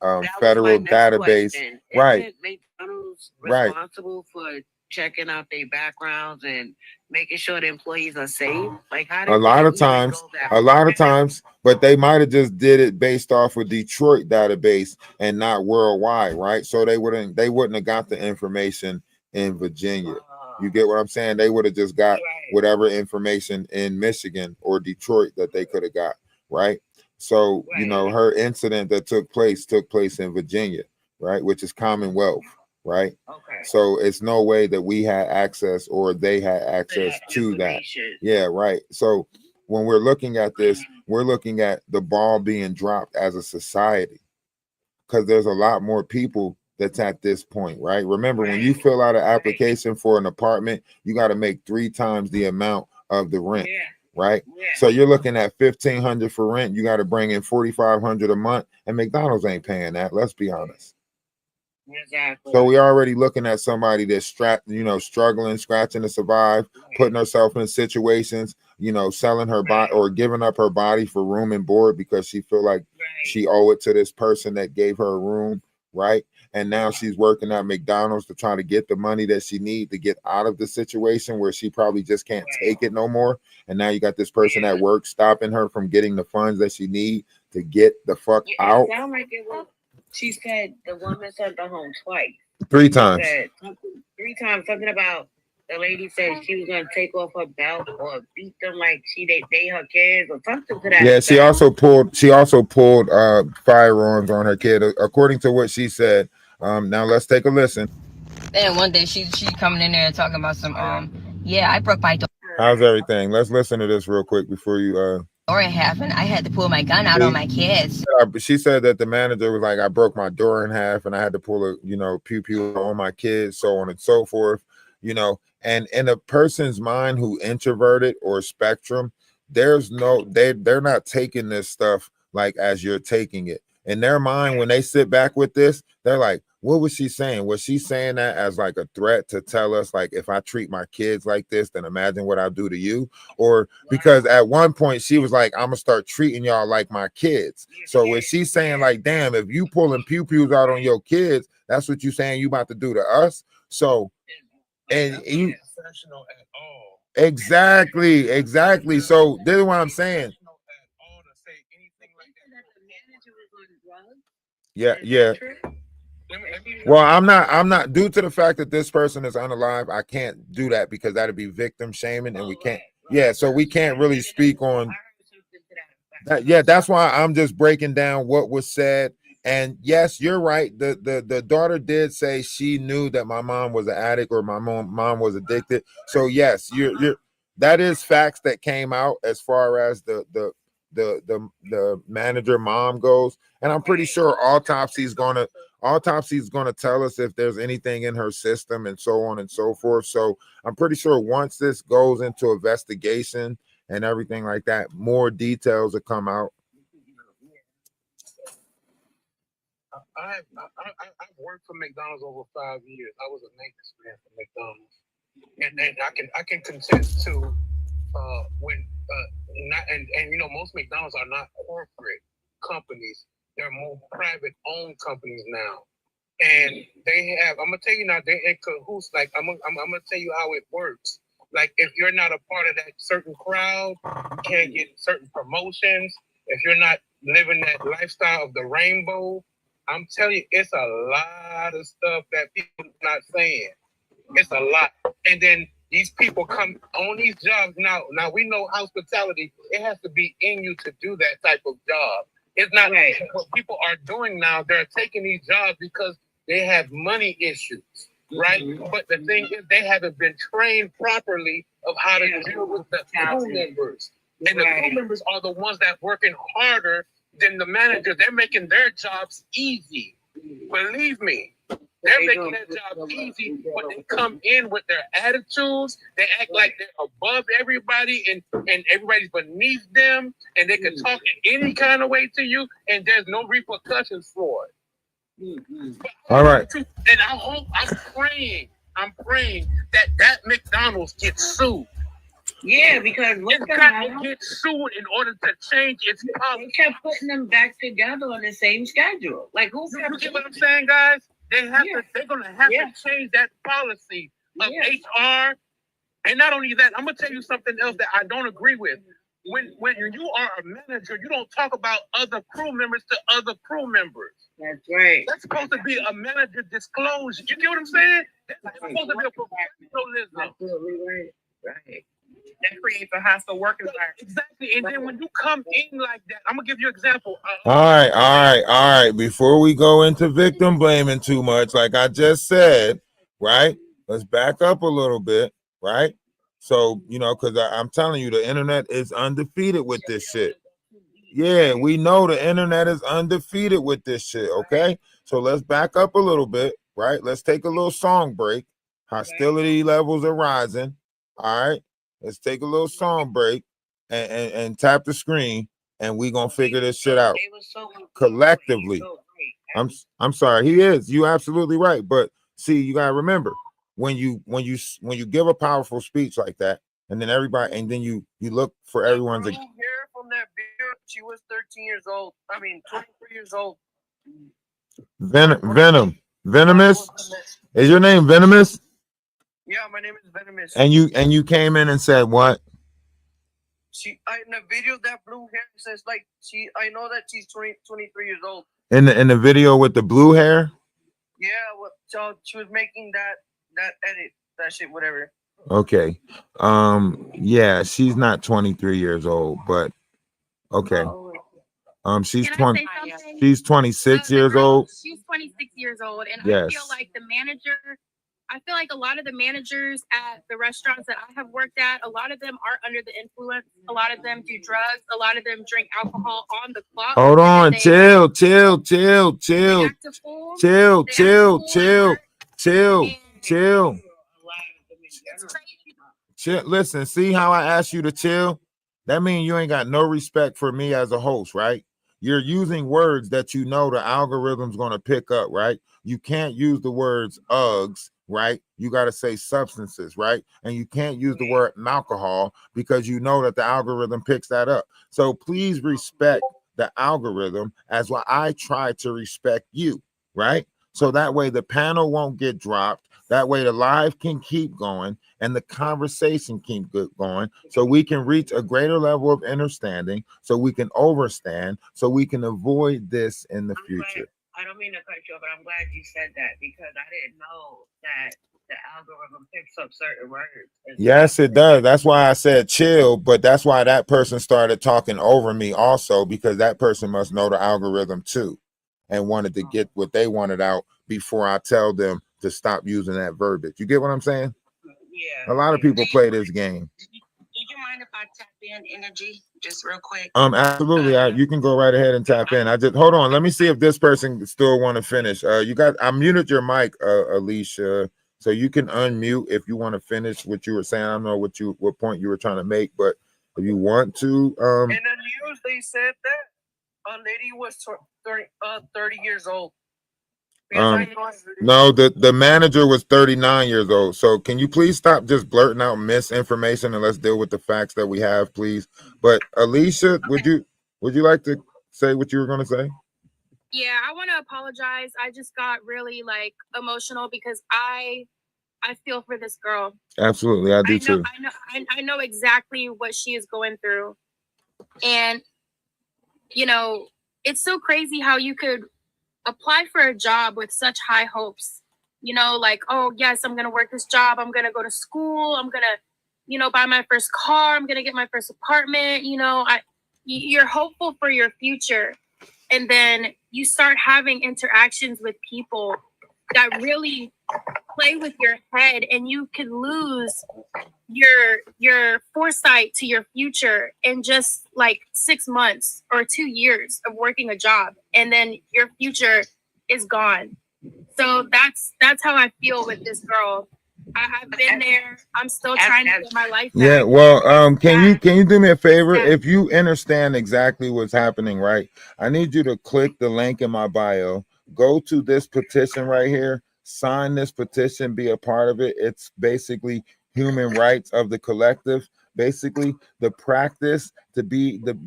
database, right? McDonald's responsible for checking out their backgrounds and making sure the employees are safe. Like how a lot of times, but they might have just did it based off of Detroit database and not worldwide, right? So they wouldn't have got the information in Virginia. You get what I'm saying? They would have just got whatever information in Michigan or Detroit that they could have got, right? So her incident that took place in Virginia, right, which is Commonwealth. Right. Okay. So it's no way that we had access or they had access to that. Yeah. Right. So when we're looking at this, we're looking at the ball being dropped as a society because there's a lot more people that's at this point. Right. Remember, when you fill out an application for an apartment, you got to make 3 times the amount of the rent. Yeah. Right. Yeah. So you're looking at $1,500 for rent. You got to bring in $4,500 a month, and McDonald's ain't paying that. Let's be honest. Exactly. So we're already looking at somebody that's struggling, scratching to survive, putting herself in situations, selling her body or giving up her body for room and board because she feel like she owe it to this person that gave her a room, right? And now she's working at McDonald's to try to get the money that she needs to get out of the situation where she probably just can't take it no more. And now you got this person at work stopping her from getting the funds that she need to get the fuck out. It sound like it was. She said the woman sent her home twice. 3 times. 3 times. Something about the lady said she was gonna take off her belt or beat them like they her kids or something to that. Yeah, she also pulled firearms on her kid, according to what she said. Now let's take a listen. Then one day she coming in there talking about some I broke my door. How's everything? Let's listen to this real quick before you door in half, and I had to pull my gun out on my kids. She said that the manager was like, I broke my door in half and I had to pull a, pew pew on my kids, so on and so forth, and in a person's mind who introverted or spectrum, they're not taking this stuff like as you're taking it. In their mind, when they sit back with this, they're like, what was she saying? Was she saying that as like a threat to tell us, like, if I treat my kids like this, then imagine what I'll do to you? Or because at one point she was like, I'm gonna start treating y'all like my kids. So when she's saying like, damn, if you pulling pew pews out on your kids, that's what you saying you about to do to us. So, and you exactly. So this is what I'm saying. Yeah. Well, I'm not due to the fact that this person is unalive. I can't do that because that'd be victim shaming, and we can't. Yeah, so we can't really speak on that. Yeah, that's why I'm just breaking down what was said. And yes, you're right. The daughter did say she knew that my mom was an addict or my mom was addicted. So yes, you're that is facts that came out as far as the manager mom goes. And I'm pretty sure autopsy is gonna tell us if there's anything in her system and so on and so forth. So I'm pretty sure once this goes into investigation and everything like that, more details will come out. I've worked for McDonald's over 5 years. I was a maintenance man for McDonald's, and I can contest to most McDonald's are not corporate companies. They're more private owned companies now, and they have. I'm gonna tell you now, they're in cahoots. Like I'm gonna tell you how it works. Like if you're not a part of that certain crowd, you can't get certain promotions. If you're not living that lifestyle of the rainbow, I'm telling you, it's a lot of stuff that people are not saying. It's a lot. And then these people come on these jobs. Now we know hospitality, it has to be in you to do that type of job. It's not what people are doing now. They're taking these jobs because they have money issues, right? But the thing is, they haven't been trained properly of how to deal with the crew members. And the crew members are the ones that working harder than the manager. They're making their jobs easy. Believe me, they're making their jobs easy, but they come in with their attitudes. They act like they're above everybody and everybody's beneath them, and they can talk in any kind of way to you, and there's no repercussions for it. All right. And I'm praying that McDonald's gets sued. Yeah, because what's It's gonna got to happen? get sued in order to change its policy. They kept putting them back together on the same schedule. Like who You kept get what I'm saying, guys? They're gonna have Yeah. to change that policy of HR. And not only that, I'm gonna tell you something else that I don't agree with. When you are a manager, you don't talk about other crew members to other crew members. That's right. That's supposed to be a manager disclosure. You get what I'm saying? That's supposed to be a professionalism. Absolutely right. Right. That creates a hostile work environment. Exactly. And then when you come in like that, I'm gonna give you an example. All right. Before we go into victim blaming too much, like I just said, right? Let's back up a little bit, right? So, because I'm telling you, the internet is undefeated with this shit. Yeah, we know the internet is undefeated with this shit, okay? So let's back up a little bit, right? Let's take a little song break. Hostility levels are rising, all right? Let's take a little song break and tap the screen, and we gonna figure this shit out collectively. I'm sorry, he is. You absolutely right. But see, you gotta remember when you give a powerful speech like that, and then you look for everyone's. From that video, she was 13 years old. 23 years old. Venomous. Is your name Venomous? Yeah, my name is Venomous. And you came in and said what? In the video, that blue hair says I know that she's 23 years old. In the video with the blue hair? Yeah, so she was making that edit, that shit, whatever. Okay. Yeah, she's not 23 years old, but okay. She's 20. She's 26 years old. She's 26 years old, and Yes. I feel like the manager I feel like a lot of the managers at the restaurants that I have worked at, a lot of them are under the influence. A lot of them do drugs. A lot of them drink alcohol on the clock. Hold on, They chill. act a fool. Chill. It's crazy. Chill. Listen, see how I asked you to chill? That means you ain't got no respect for me as a host, right? You're using words that you know the algorithm's going to pick up, right? You can't use the words Uggs, right? You got to say substances, right? And you can't use the word alcohol because you know that the algorithm picks that up. So please respect the algorithm as well. I try to respect you, right? So that way the panel won't get dropped. That way the live can keep going and the conversation keep going, so we can reach a greater level of understanding, so we can overstand, so we can avoid this in the future. I don't mean to cut you off, but I'm glad you said that because I didn't know that the algorithm picks up certain words. Yes, it does. That's why I said chill, but that's why that person started talking over me also, because that person must know the algorithm too and wanted to get what they wanted out before I tell them to stop using that verbiage. You get what I'm saying? Yeah. A lot of people play this game. Do you mind if I tap in energy just real quick? Absolutely. You can go right ahead and tap in. I just hold on. Let me see if this person still want to finish. I muted your mic, Alicia, so you can unmute if you want to finish what you were saying. I don't know what point you were trying to make, but if you want to, In the news, they said that a lady was 30 years old. No, the manager was 39 years old. So can you please stop just blurting out misinformation and let's deal with the facts that we have, please? But Alicia, would you like to say what you were going to say? Yeah, I want to apologize. I just got really emotional because I feel for this girl. Absolutely, I do too. I know exactly what she is going through, and it's so crazy how you could apply for a job with such high hopes, oh yes, I'm going to work this job. I'm going to go to school. I'm going to, buy my first car. I'm going to get my first apartment. You're hopeful for your future. And then you start having interactions with people that really play with your head, and you can lose your foresight to your future in just 6 months or 2 years of working a job, and then your future is gone. So that's how I feel with this girl. I've been there. I'm still trying to get my life back. Yeah, well, can you do me a favor? If you understand exactly what's happening, right? I need you to click the link in my bio, go to this petition right here, sign this petition, be a part of it. It's basically human rights of the collective. Basically, the practice to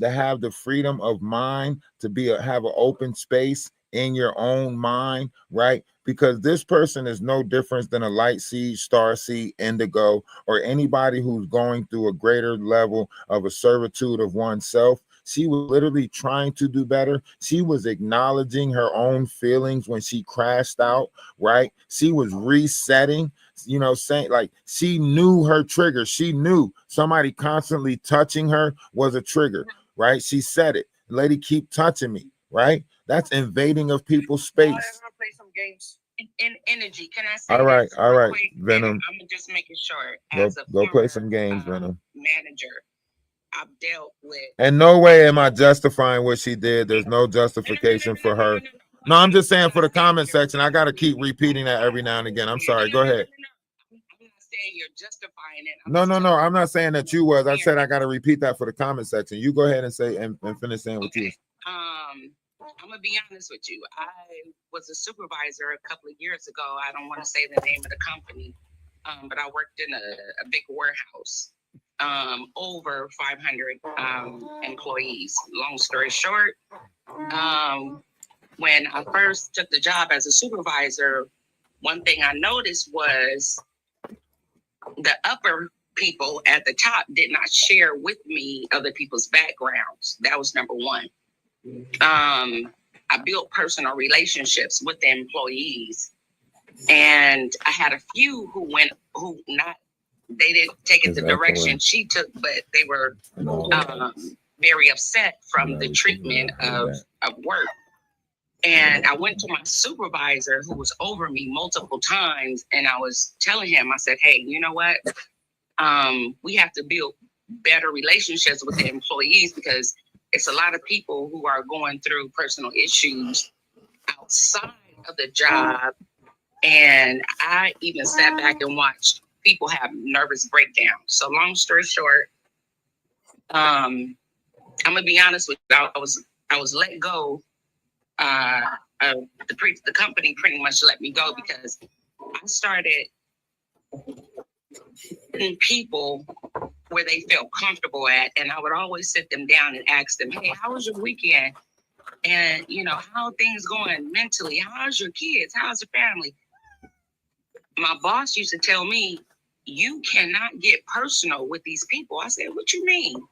have the freedom of mind, have an open space in your own mind, right? Because this person is no different than a light seed, star seed, indigo, or anybody who's going through a greater level of a servitude of oneself. She was literally trying to do better. She was acknowledging her own feelings when she crashed out, right? She was resetting, saying she knew her trigger. She knew somebody constantly touching her was a trigger, right? She said it. Lady, keep touching me, right? That's invading of people's space. Play some games in energy. Can I say? All right, quick? Venom. I'm just making sure. Go play some games, Venom. Manager, I've dealt with. And no way am I justifying what she did. There's no justification for her. No, I'm just saying for the comment section, I got to keep repeating that every now and again. I'm sorry. Go ahead. I'm not saying you're justifying it. No. I'm not saying that you was. I said I got to repeat that for the comment section. You go ahead and say and finish saying what you. I'm gonna be honest with you. I was a supervisor a couple of years ago. I don't want to say the name of the company, but I worked in a big warehouse, over 500 employees. Long story short, when I first took the job as a supervisor, one thing I noticed was the upper people at the top did not share with me other people's backgrounds. That was number one. I built personal relationships with the employees, and I had a few they didn't take it the direction she took, but they were very upset from the treatment of work. And I went to my supervisor who was over me multiple times, and I was telling him, I said, hey, you know what? We have to build better relationships with the employees because it's a lot of people who are going through personal issues outside of the job. And I even sat back and watched people have nervous breakdowns. So long story short, I'm gonna be honest with you. I was let go. The company pretty much let me go because I started putting people where they felt comfortable at, and I would always sit them down and ask them, "Hey, how was your weekend? And how are things going mentally? How's your kids? How's your family?" My boss used to tell me, "You cannot get personal with these people." I said, "What you mean?"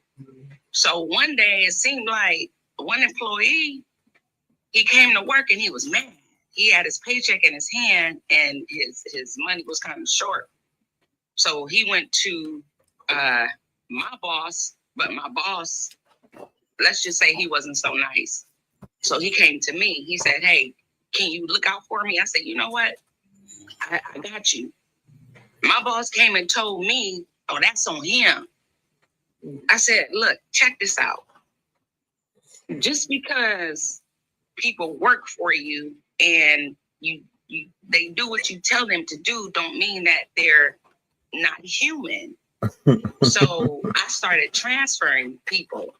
So one day it seemed like one employee, he came to work and he was mad. He had his paycheck in his hand and his money was kind of short. So he went to my boss, but my boss, let's just say he wasn't so nice. So he came to me. He said, "Hey, can you look out for me?" I said, "You know what? I got you." My boss came and told me, "Oh, that's on him." I said, "Look, check this out. Just because people work for you and they do what you tell them to do don't mean that they're not human." So I started transferring people.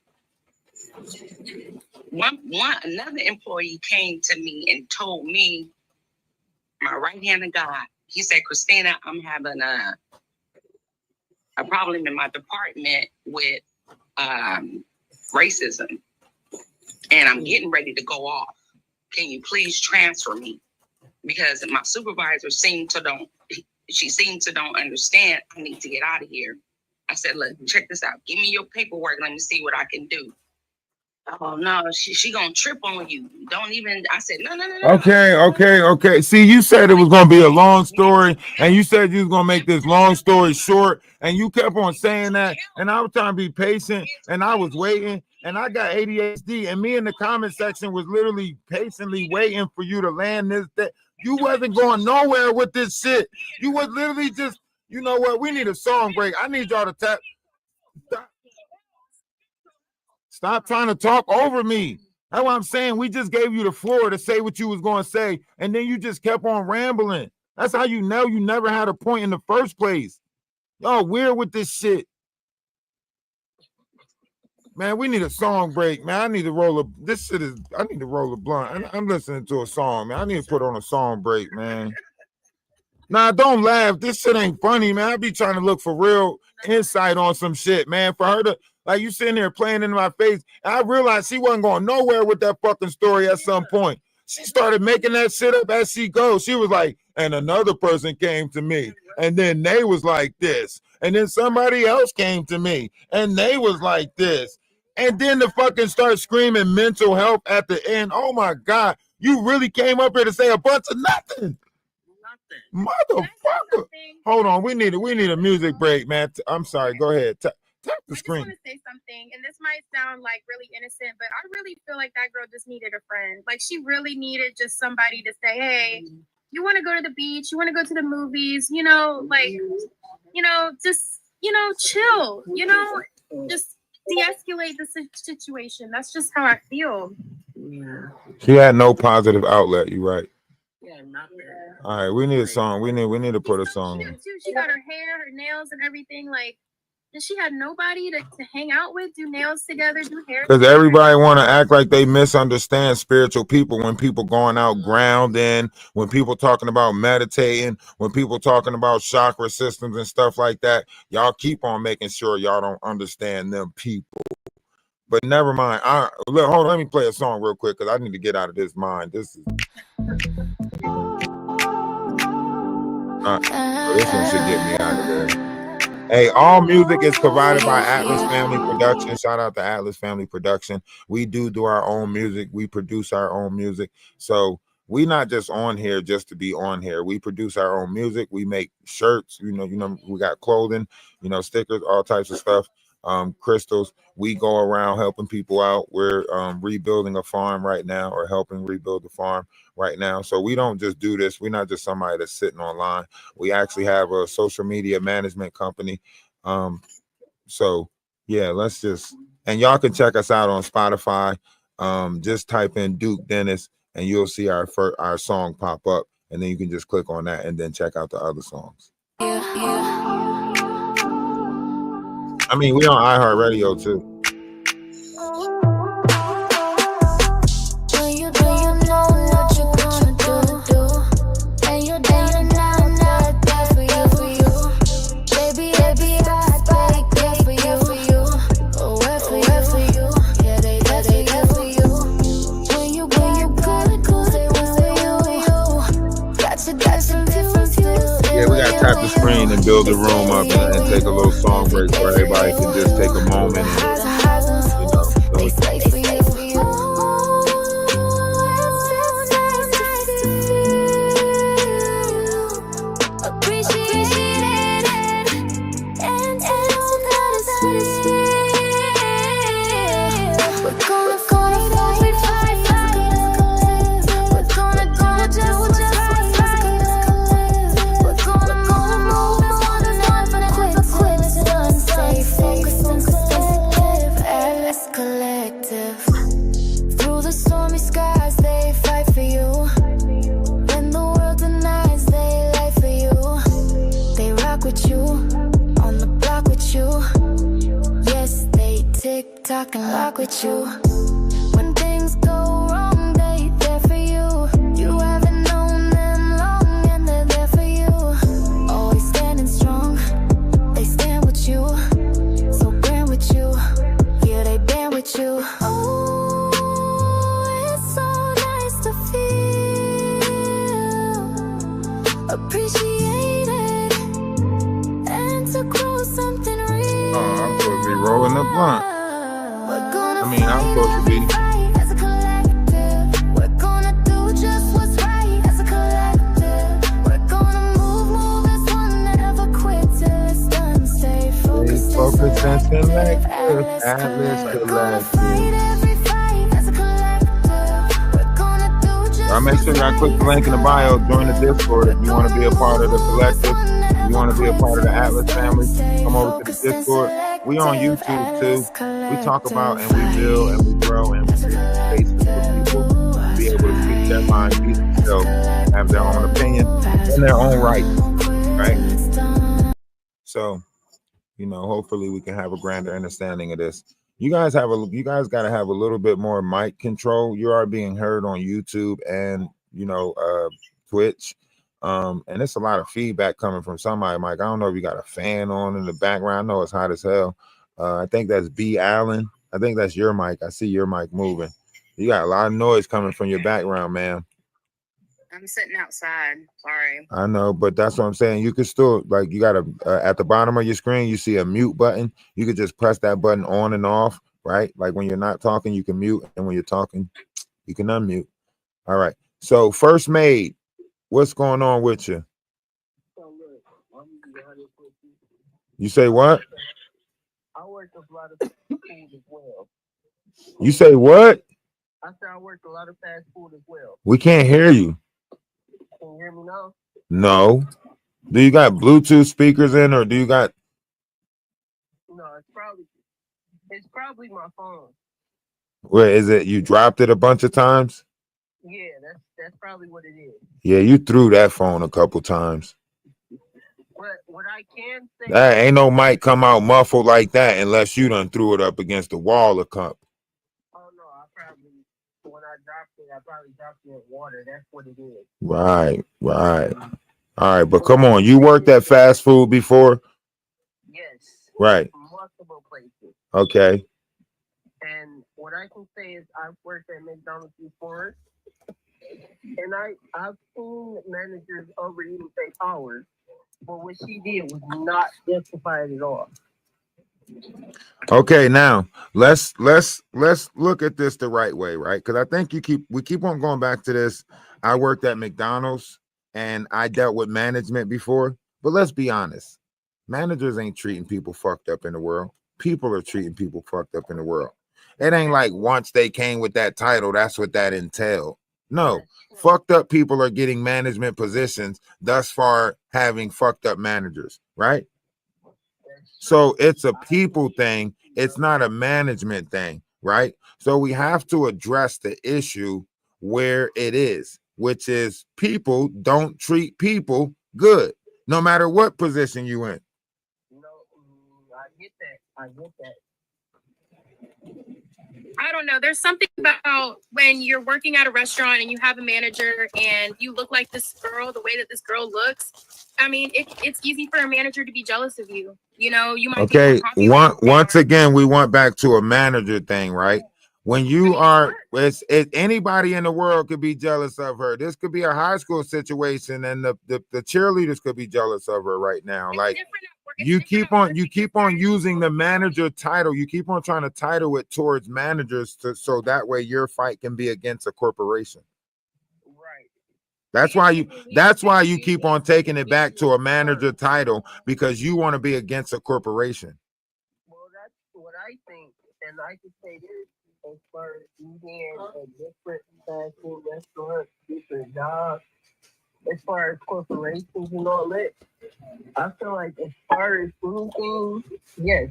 Another employee came to me and told me, my right hand of God, he said, "Christina, I'm having a problem in my department with racism, and I'm getting ready to go off. Can you please transfer me? Because my supervisor seemed to don't understand. I need to get out of here." I said, "Look, check this out. Give me your paperwork. Let me see what I can do." "Oh no, she gonna trip on you. Don't even." I said, no. Okay. See, you said it was gonna be a long story, and you said you was gonna make this long story short, and you kept on saying that, and I was trying to be patient, and I was waiting, and I got ADHD, and me in the comment section was literally patiently waiting for you to land this. That you wasn't going nowhere with this shit. You was literally just, you know what? We need a song break. I need y'all to tap. Stop trying to talk over me. That's what I'm saying. We just gave you the floor to say what you was going to say, and then you just kept on rambling. That's how you know you never had a point in the first place. Y'all weird with this shit. Man, we need a song break, man. I need to roll a blunt. I'm listening to a song, man. I need to put on a song break, man. Nah, don't laugh. This shit ain't funny, man. I be trying to look for real insight on some shit, man. For her to, like, you sitting there playing in my face, and I realized she wasn't going nowhere with that fucking story at some point. She started making that shit up as she goes. She was like, "And another person came to me, and then they was like this, and then somebody else came to me, and they was like this." And then the fucking start screaming mental health at the end. Oh my God, you really came up here to say a bunch of nothing. Motherfucker. Hold on, we need a music break, man. I'm sorry, go ahead. Tap the screen. I just want to say something, and this might sound like really innocent, but I really feel like that girl just needed a friend. Like, she really needed just somebody to say, "Hey, you want to go to the beach? You want to go to the movies? Just chill. Just de-escalate the situation." That's just how I feel. Yeah. She had no positive outlet. You right. Yeah, not there. All right, we need a song. We need to put a song in. She got her hair, her nails, and everything. Like, and she had nobody to hang out with, do nails together, do hair. Because everybody want to act like they misunderstand spiritual people when people going out grounding, when people talking about meditating, when people talking about chakra systems and stuff like that. Y'all keep on making sure y'all don't understand them people. But never mind. Hold on, let me play a song real quick because I need to get out of this mind. This is this one should get me out of there. Hey, all music is provided by Atlas Family Production. Shout out to Atlas Family Production. We do our own music. We produce our own music. So we not just on here just to be on here. We produce our own music. We make shirts. We got clothing, stickers, all types of stuff. Crystals, we go around helping people out. We're rebuilding a farm right now, or helping rebuild the farm right now. So we don't just do this. We're not just somebody that's sitting online. We actually have a social media management company. So yeah, let's just, and y'all can check us out on Spotify. Just type in Duke Dennis and you'll see our song pop up, and then you can just click on that and then check out the other songs. I mean, we on iHeartRadio too. Yeah, we gotta tap the screen and build the room up and take a little song break where everybody can just take a moment talk and rock with you. When things go wrong, they there for you. You haven't known them long and they're there for you. Always standing strong, they stand with you. So grand with you, yeah, they band with you. Oh, it's so nice to feel appreciated and to grow something real. Oh, I'm supposed to be rolling the blunt. I mean, I'm supposed to be. As a collective, we're gonna do just what's right. As a collective, we're gonna move as one, never quit till it's done. Stay focused and selective. Atlas Collective. Every fight as a collective, we're gonna do just I'll make sure I click the link in the bio. Join the Discord if you want to be a part of the collective. If you want to be a part of the Atlas family, come over to the Discord. We on YouTube too. We talk about and we build and we grow and we create spaces for people to be able to speak their mind, be themselves, have their own opinion in their own right, right? So, you know, hopefully we can have a grander understanding of this. You guys got to have a little bit more mic control. You are being heard on YouTube and, you know, Twitch. And it's a lot of feedback coming from somebody, Mike. I don't know if you got a fan on in the background. I know it's hot as hell. I think that's B. Allen. I think that's your mic. I see your mic moving. You got a lot of noise coming from your background, man. I'm sitting outside. Sorry. I know, but that's what I'm saying. You could still, like, you got a at the bottom of your screen, you see a mute button. You could just press that button on and off, right? Like when you're not talking, you can mute, and when you're talking, you can unmute. All right. So, First Maid, what's going on with you? You say what? I work a lot of fast food as well. You say what? I said I work a lot of fast food as well. We can't hear you. Can you hear me now? No. Do you got Bluetooth speakers in, or do you got? No, it's probably my phone. Where is it? You dropped it a bunch of times? Yeah, that's probably what it is. Yeah, you threw that phone a couple times. But what I can say, That ain't no mic come out muffled like that unless you done threw it up against the wall or cup. oh no, when I dropped it, I probably dropped it in water. That's what it is. Right. All right, but come on, you worked at fast food before? Yes. Right. Multiple places. Okay. And what I can say is I've worked at McDonald's before, and I've seen managers overeating their hours, but what she did was not justified at all. Okay, now let's look at this the right way, right? Because I think we keep on going back to this. I worked at McDonald's and I dealt with management before, but let's be honest, managers ain't treating people fucked up in the world. People are treating people fucked up in the world. It ain't like once they came with that title, that's what that entailed. No, fucked up people are getting management positions, thus far having fucked up managers, right? So it's a people thing. It's not a management thing, right? So we have to address the issue where it is, which is people don't treat people good, no matter what position you in. I get that. I get that. I don't know. There's something about when you're working at a restaurant and you have a manager and you look like this girl, the way that this girl looks. I mean, it's easy for a manager to be jealous of you. You know, you might be Okay, more popular. once again, we went back to a manager thing, right? When you are, anybody in the world could be jealous of her. This could be a high school situation, and the cheerleaders could be jealous of her right now. Like you keep on using the manager title. You keep on trying to title it towards managers so that way your fight can be against a corporation. Right. That's why you keep on taking it back to a manager title, because you want to be against a corporation. Well, that's what I think, and I can say this as far as being a different fast food restaurant, different jobs, as far as corporations and all that. I feel like as far as anything, yes,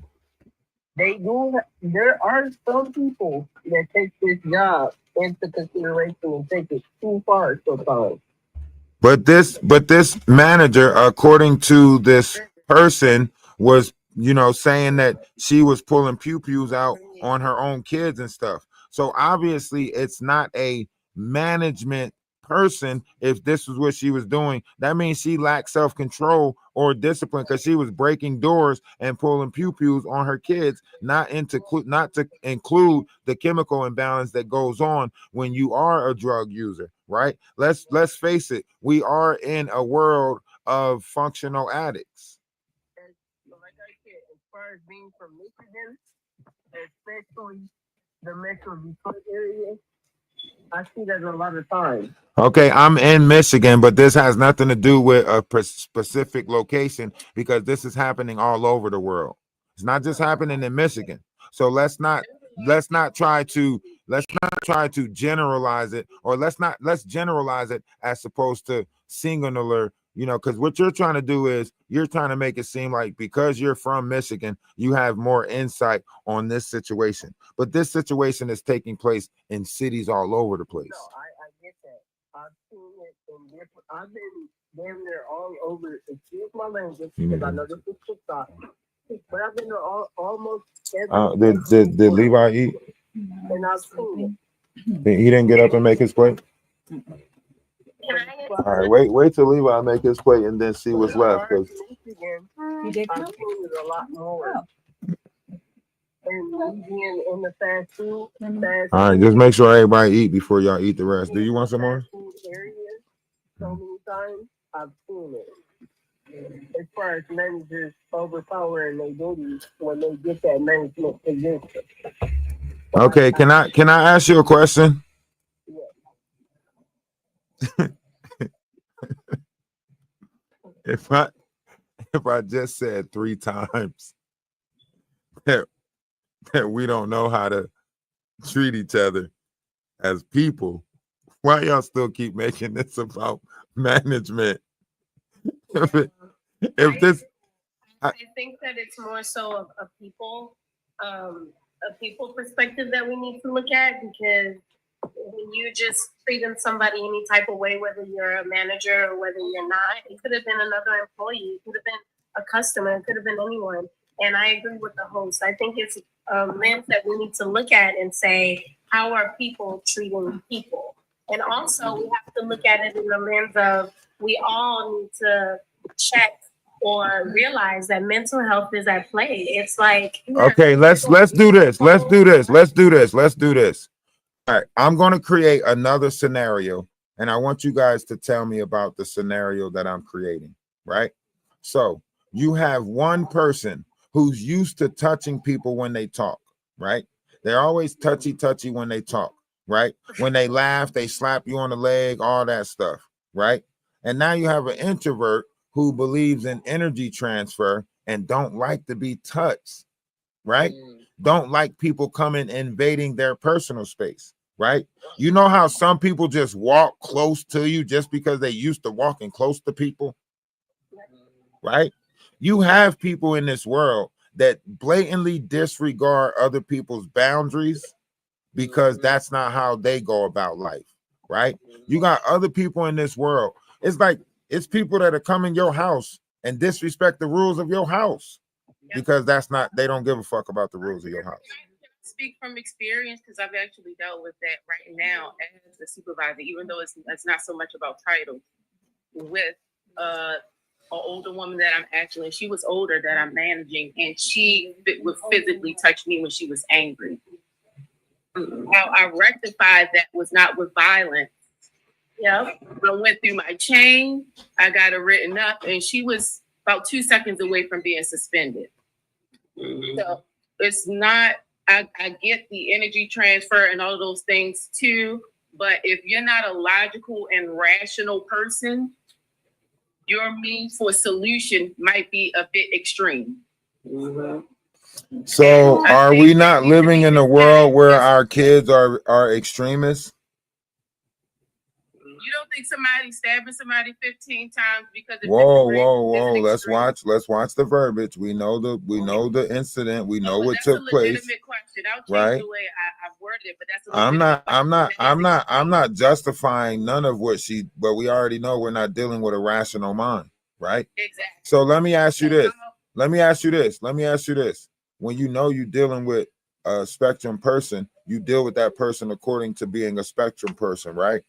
they do. There are some people that take this job into consideration and take it too far sometimes. But this manager, according to this person, was, saying that she was pulling pew-pews out on her own kids and stuff. So obviously it's not a management person. If this was what she was doing, that means she lacked self-control or discipline, because she was breaking doors and pulling pew-pews on her kids, not to include the chemical imbalance that goes on when you are a drug user, right? Let's face it, we are in a world of functional addicts. And like I said, as far as being from Michigan, especially the Metro Detroit area, I see that a lot of times. Okay, I'm in Michigan, but this has nothing to do with a specific location, because this is happening all over the world. It's not just happening in Michigan. So let's not try to generalize it, or let's generalize it as opposed to singular, because what you're trying to do is you're trying to make it seem like because you're from Michigan, you have more insight on this situation. But this situation is taking place in cities all over the place. No, I get that. I've seen it in different. I've been damn near all over. Excuse my language, because I know this is TikTok, but I've been to almost every. Did Levi eat? And I've seen He didn't get up and make his plate. All right, wait till Levi make his plate and then see what's left. Because I've seen it a lot more. And being in the fast food. All right, just make sure everybody eat before y'all eat the rest. Do you want some more? Areas, so many times I've seen it. As far as managers overpowering their duties when they get that management position. Okay, can I ask you a question? If I just said 3 times that we don't know how to treat each other as people, why y'all still keep making this about management? I think that it's more so of a people perspective that we need to look at, because when you just treating somebody any type of way, whether you're a manager or whether you're not, it could have been another employee, it could have been a customer, it could have been anyone. And I agree with the host. I think it's a lens that we need to look at and say, how are people treating people? And also we have to look at it in the lens of, we all need to check or realize that mental health is at play. It's like, okay, let's do this. Let's do this. All right, I'm going to create another scenario, and I want you guys to tell me about the scenario that I'm creating, right? So you have one person who's used to touching people when they talk, right? They're always touchy when they talk, right? When they laugh, they slap you on the leg, all that stuff, right? And now you have an introvert who believes in energy transfer and don't like to be touched, right? Don't like people coming invading their personal space, right? You know how some people just walk close to you just because they used to walking close to people, right? You have people in this world that blatantly disregard other people's boundaries because that's not how they go about life, right? You got other people in this world. It's like it's people that are come in your house and disrespect the rules of your house because that's not, they don't give a fuck about the rules of your house. Speak from experience because I've actually dealt with that right now as a supervisor, even though it's not so much about title. With an older woman that I'm actually, she was older that I'm managing, and she would physically touch me when she was angry. How I rectified that was not with violence. Yeah, I went through my chain, I got it written up, and she was about 2 seconds away from being suspended. So it's not, I get the energy transfer and all of those things too, but if you're not a logical and rational person, your means for solution might be a bit extreme. So are we not living in a world where our kids are extremists? You don't think somebody stabbing somebody 15 times because of Whoa. Let's watch the verbiage. We know the incident. We know what took place. Right? The way I've worded it, but that's I'm not justifying none of what but we already know we're not dealing with a rational mind, right? Exactly. So let me ask you this. When you know you're dealing with a spectrum person, you deal with that person according to being a spectrum person, right?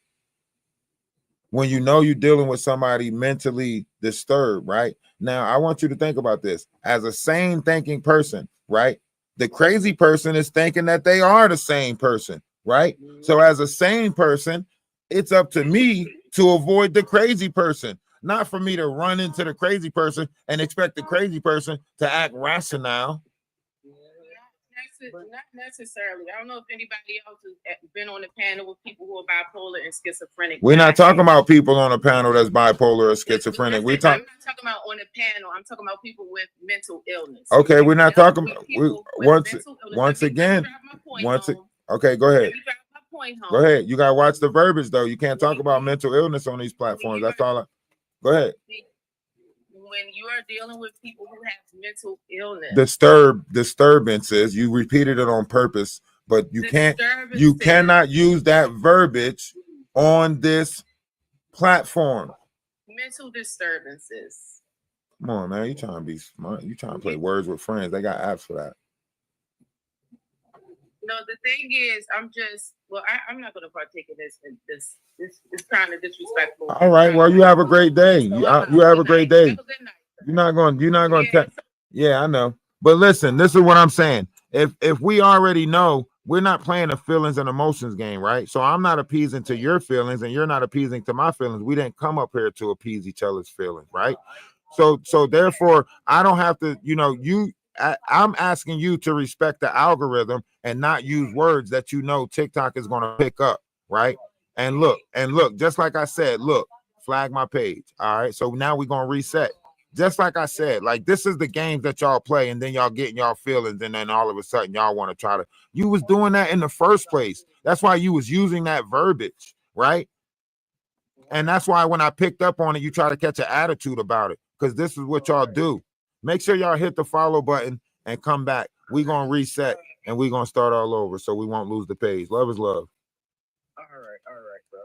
When you know you're dealing with somebody mentally disturbed, right? Now, I want you to think about this. As a sane thinking person, right? The crazy person is thinking that they are the same person, right? So as a sane person, it's up to me to avoid the crazy person, not for me to run into the crazy person and expect the crazy person to act rational. Not necessarily. I don't know if anybody else has been on the panel with people who are bipolar and schizophrenic. We're not talking about people on a panel that's bipolar or schizophrenic. I'm not talking about on a panel. I'm talking about people with mental illness. Okay, we're not talking about once again. Okay, go ahead. Go ahead. You gotta watch the verbiage though. You can't talk about mental illness on these platforms. That's all. Go ahead. When you are dealing with people who have mental illness, disturbances, you repeated it on purpose, but you cannot use that verbiage on this platform. Mental disturbances. Come on, man. You trying to be smart. You trying to play words with friends. They got apps for that. No, the thing is, I'm not going to partake in this. This kind of disrespectful. All right. Well, you have a great day. You have a great day. You're not going to. Yeah, I know. But listen, this is what I'm saying. If we already know, we're not playing a feelings and emotions game, right? So I'm not appeasing to your feelings and you're not appeasing to my feelings. We didn't come up here to appease each other's feelings, right? So therefore, I don't have to, I'm asking you to respect the algorithm and not use words that TikTok is going to pick up, right? And look, just like I said, flag my page. All right. So now we're going to reset. Just like I said, like this is the games that y'all play, and then y'all get in y'all feelings, and then all of a sudden y'all want to you was doing that in the first place. That's why you was using that verbiage, right? And that's why when I picked up on it, you try to catch an attitude about it, because this is what y'all do. Make sure y'all hit the follow button and come back. We're going to reset and we're going to start all over so we won't lose the page. Love is love. All right, bro.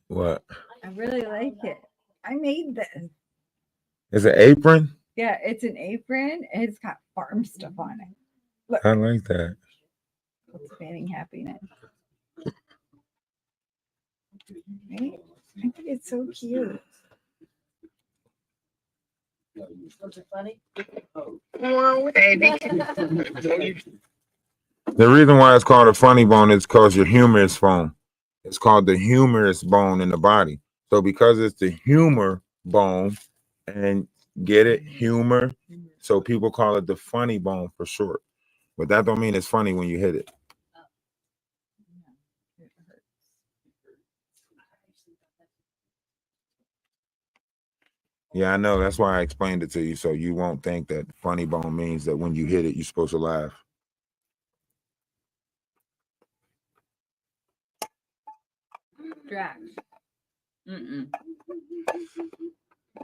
What? I really like it. I made this. It's an apron? Yeah, it's an apron. And it's got farm stuff on it. Look. I like that. It's fanning happiness. Right? I think it's so cute. Funny? The reason why it's called a funny bone is because your humerus bone. It's called the humerus bone in the body. So because it's the humor bone, and get it, humor, so people call it the funny bone for short. But that don't mean it's funny when you hit it. Yeah, I know. That's why I explained it to you, so you won't think that funny bone means that when you hit it, you're supposed to laugh. Drax. Mm-mm.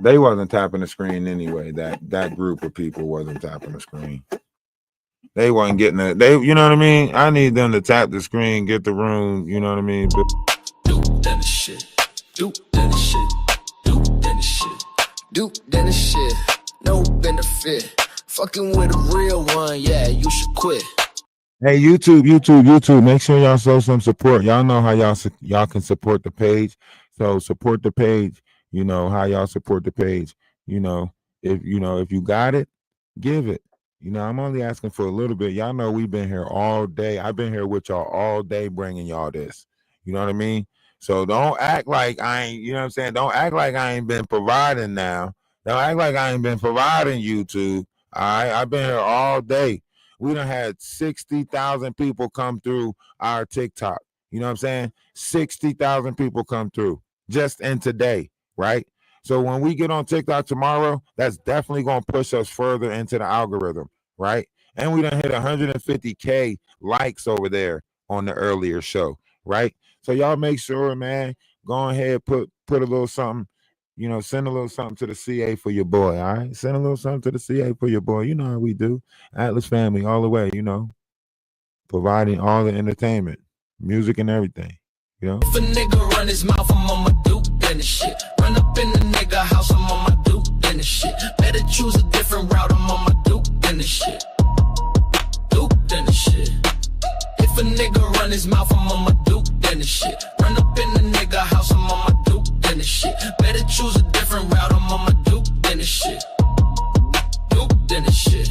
They wasn't tapping the screen anyway. That group of people wasn't tapping the screen. They wasn't getting it. They, you know what I mean? I need them to tap the screen, get the room, you know what I mean? But Duke, then the shit. Duke, then the shit. Duke, then the shit. Duke, then the shit. No benefit. Fucking with a real one, yeah, you should quit. hey, YouTube, make sure y'all show some support. Y'all know how y'all can support the page. So support the page. You know how y'all support the page. If you got it, give it. I'm only asking for a little bit. Y'all know we've been here all day. I've been here with y'all all day bringing y'all this. You know what I mean? So don't act like I ain't, you know what I'm saying? Don't act like I ain't been providing now. Don't act like I ain't been providing YouTube. All right, I've been here all day. We done had 60,000 people come through our TikTok. You know what I'm saying? 60,000 people come through just in today, right? So when we get on TikTok tomorrow, that's definitely going to push us further into the algorithm, right? And we done hit 150K likes over there on the earlier show, right? So y'all make sure, man, go ahead, put a little something, send a little something to the CA for your boy, all right? Send a little something to the CA for your boy. You know how we do. Atlas family all the way, providing all the entertainment, music and everything, If a nigga run his mouth, I'm on my Duke, then the shit. Run up in the nigga house, I'm on my Duke, then the shit. Better choose a different route, I'm on my Duke, then the shit. Duke, then the shit. If a nigga run his mouth, I'm on my Duke, then the shit. Run up in the nigga house, I'm on my Duke, then the shit. Better choose a different route, I'm on my Duke, then the shit. Duke, then the shit.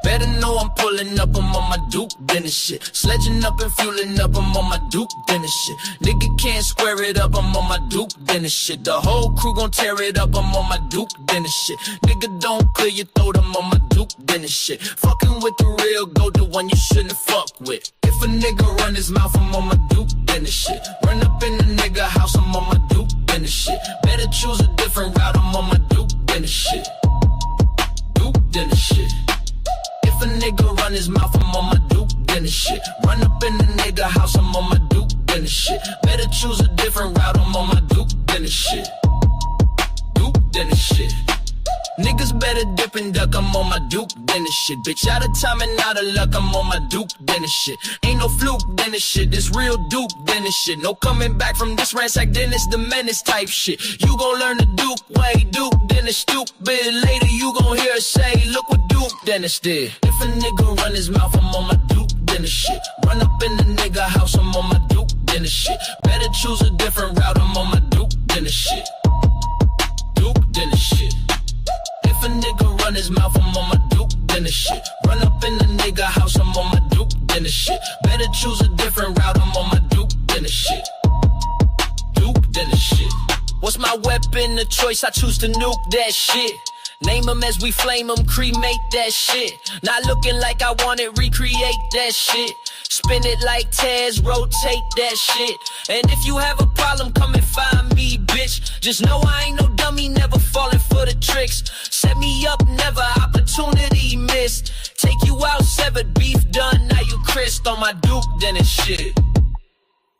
Better know I'm pulling up, I'm on my Duke, then the shit. Sledging up and fueling up, I'm on my Duke, then the shit. Nigga can't square it up, I'm on my Duke, then the shit. The whole crew gon' tear it up, I'm on my Duke, then the shit. Nigga don't clear your throat, I'm on my Duke, then the shit. Fucking with the real goat, the one you shouldn't fuck with. If a nigga run his mouth, I'm on my Duke, then the shit. Run up in the nigga house, I'm on my Duke, then the shit. Better choose a different route, I'm on my Duke, then the shit. Duke, then the shit. If a nigga run his mouth, I'm on my Duke, then the shit. Run up in the nigga house, I'm on my Duke, then the shit. Better choose a different route, I'm on my Duke, then the shit. Duke, then the shit. Niggas better dip and duck, I'm on my Duke, then the shit. Bitch, out of time and out of luck, I'm on my Duke, then the shit. Ain't no fluke, then the shit. This real Duke, then the shit. No coming back from this ransack, then it's the menace type shit. You gon' learn the Duke way, Duke, then the stupid. Later you gon' hear us say, look what Duke, then it's did. If a nigga run his mouth, I'm on my Duke, then the shit. Run up in the nigga house, I'm on my Duke, then the shit. Better choose a different route, I'm on my Duke, then the shit. Duke, then the shit. If a nigga run his mouth, I'm on my Duke, then the shit. Run up in the nigga house, I'm on my Duke, then the shit. Better choose a different route, I'm on my Duke, then the shit. Duke, then the shit. What's my weapon of choice? I choose to nuke that shit. Name them as we flame them, cremate that shit. Not looking like I want it, recreate that shit. Spin it like Tez, rotate that shit. And if you have a problem, come and find me, bitch. Just know I ain't no dummy, never falling for the tricks. Set me up, never opportunity missed. Take you out, severed beef done, now you crisp on my Duke, then it's shit.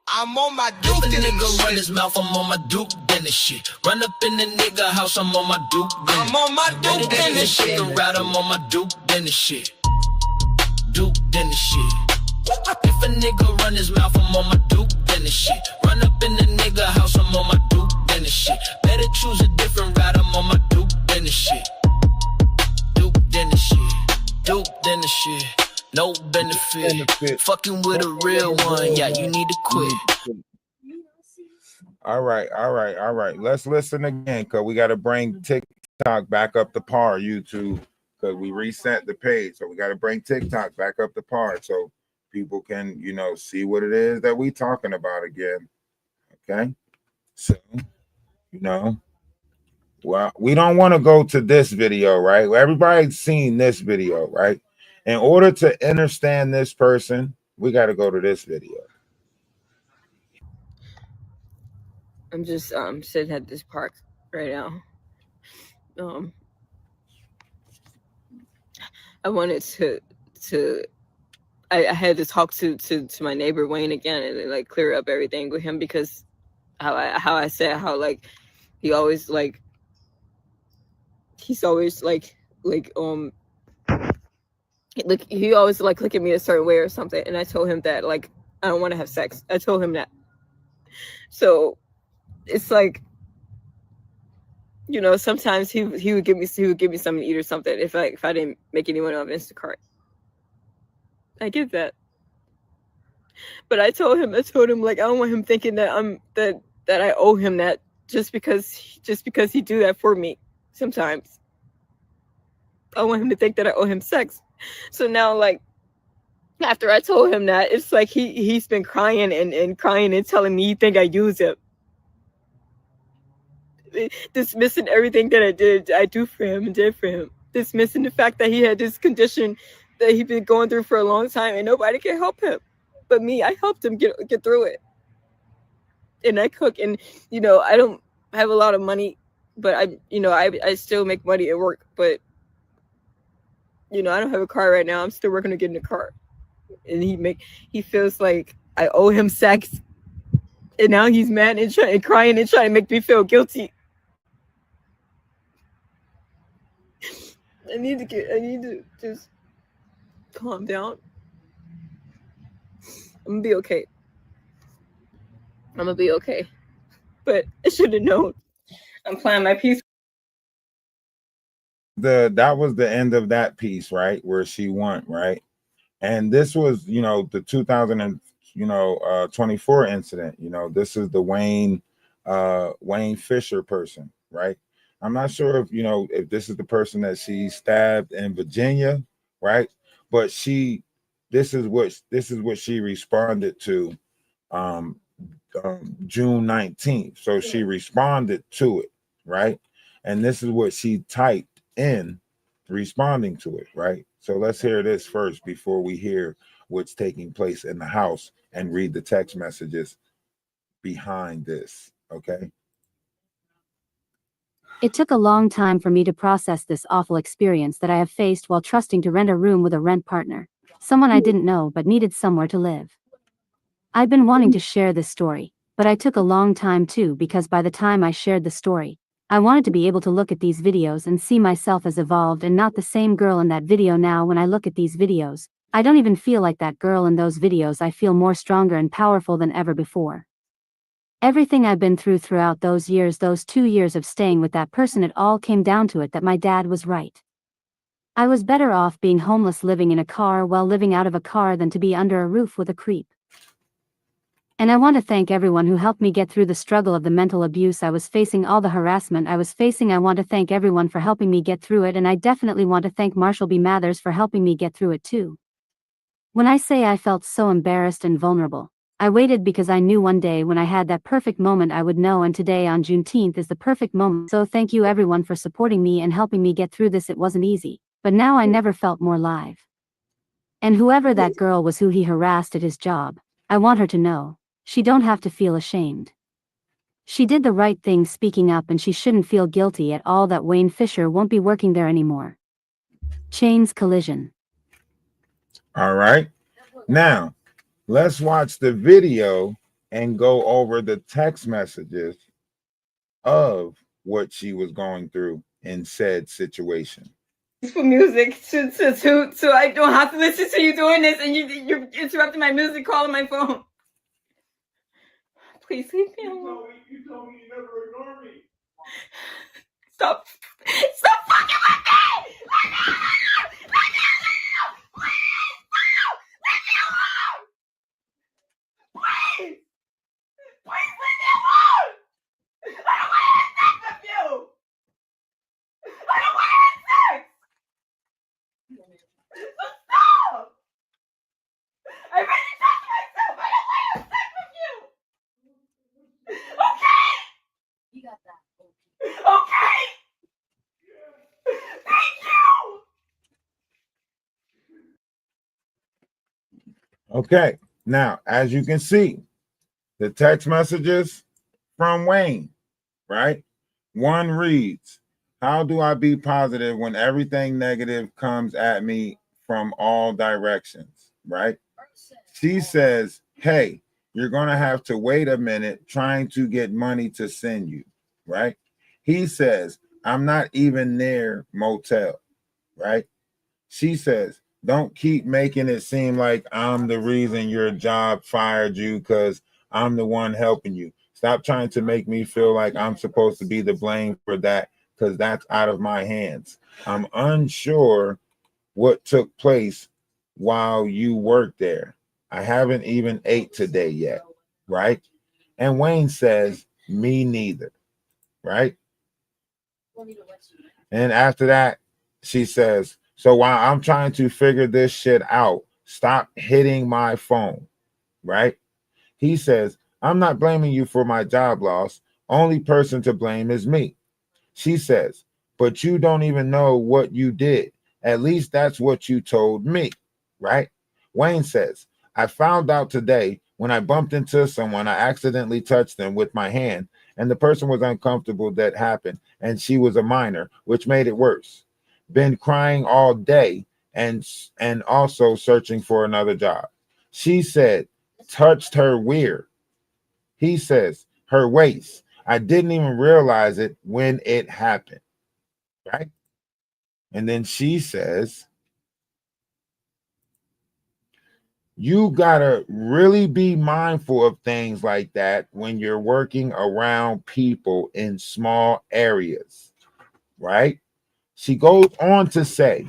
I'm on my Duke, then nigga run his mouth, I'm on my Duke, then the shit. Run up in the nigga house, I'm on my Duke, then I'm on my Duke, then the shit. The route, I'm on my Duke, then the shit. Duke, then the shit. If a nigga run his mouth, I'm on my Duke, then the shit. Run up in the nigga house, I'm on my Duke, then the shit. Better choose a different route, I'm on my Duke, then the shit. Duke, then the shit. Duke, then the shit. No benefit. Fucking with a real one, yeah, you need to quit. All right. Let's listen again, because we got to bring TikTok back up to par, YouTube, because we reset the page. So we got to bring TikTok back up to par so people can, see what it is that we talking about again. Okay? So, well, we don't want to go to this video, right? Everybody's seen this video, right? In order to understand this person, we got to go to this video. I'm just sitting at this park right now. I wanted to I had to talk to my neighbor Wayne again and like clear up everything with him, because how I said how like he's always like he always like look at me a certain way or something, and I told him that like I don't want to have sex. I told him that. So it's like, you know, sometimes he would give me something to eat or something if I didn't make anyone on Instacart. I get that. But I told him like I don't want him thinking that that I owe him that just because he do that for me sometimes. I want him to think that I owe him sex. So now, like, after I told him that, it's like he's been crying and crying and telling me he think I use him. Dismissing everything that I do for him and did for him. Dismissing the fact that he had this condition that he'd been going through for a long time and nobody can help him. But me, I helped him get through it. And I cook, and you know, I don't have a lot of money, but I still make money at work. But you know, I don't have a car right now. I'm still working to get in a car. And he feels like I owe him sex. And now he's mad and crying and trying to make me feel guilty. I need to just calm down. I'm gonna be okay. But I should have known. I'm playing my piece. That was the end of that piece, right? Where she went, right? And this was, you know, the 2024 incident. You know, this is the Wayne Fisher person, right? I'm not sure if, you know, if this is the person that she stabbed in Virginia, right? But this is what she responded to June 19th. So she responded to it, right? And this is what she typed in responding to it, right? So let's hear this first before we hear what's taking place in the house and read the text messages behind this, okay? It took a long time for me to process this awful experience that I have faced while trusting to rent a room with a rent partner, someone I didn't know but needed somewhere to live. I've been wanting to share this story, but I took a long time too, because by the time I shared the story, I wanted to be able to look at these videos and see myself as evolved and not the same girl in that video. Now when I look at these videos, I don't even feel like that girl in those videos. I feel more stronger and powerful than ever before. Everything I've been through throughout those years, those 2 years of staying with that person, it all came down to it that my dad was right. I was better off being homeless, living in a car while living out of a car, than to be under a roof with a creep. And I want to thank everyone who helped me get through the struggle of the mental abuse I was facing, all the harassment I was facing. I want to thank everyone for helping me get through it, and I definitely want to thank Marshall B. Mathers for helping me get through it too. When I say I felt so embarrassed and vulnerable, I waited because I knew one day when I had that perfect moment I would know, and today on Juneteenth is the perfect moment. So thank you everyone for supporting me and helping me get through this. It wasn't easy, but now I never felt more alive. And whoever that girl was who he harassed at his job, I want her to know, she don't have to feel ashamed. She did the right thing speaking up, and she shouldn't feel guilty at all that Wayne Fisher won't be working there anymore. Chains collision. All right. Now, let's watch the video and go over the text messages of what she was going through in said situation. For music, so I don't have to listen to you doing this, and you're interrupting my music call on my phone. Please leave me alone. You told me you never ignore me. Stop fucking with me! Leave me alone! Leave me alone! Please! Please leave me alone! I don't want to have sex with you! I don't want to have sex! So stop! I already touched myself! I don't want to have sex with you! Okay? You got that. Okay? Thank you! Okay. Now, as you can see, the text messages from Wayne, right? One reads, how do I be positive when everything negative comes at me from all directions, right? She says, hey, you're going to have to wait a minute trying to get money to send you, right? He says, I'm not even near motel, right? She says, don't keep making it seem like I'm the reason your job fired you because I'm the one helping you. Stop trying to make me feel like I'm supposed to be the blame for that because that's out of my hands. I'm unsure what took place while you worked there. I haven't even ate today yet, right? And Wayne says, me neither, right? And after that, she says, so while I'm trying to figure this shit out, stop hitting my phone, right? He says, I'm not blaming you for my job loss. Only person to blame is me. She says, but you don't even know what you did. At least that's what you told me, right? Wayne says, I found out today when I bumped into someone, I accidentally touched them with my hand, and the person was uncomfortable that happened, and she was a minor, which made it worse. Been crying all day and also searching for another job. She said, touched her weird. He says, her waist. I didn't even realize it when it happened, right? And then she says, you gotta really be mindful of things like that when you're working around people in small areas, right? She goes on to say,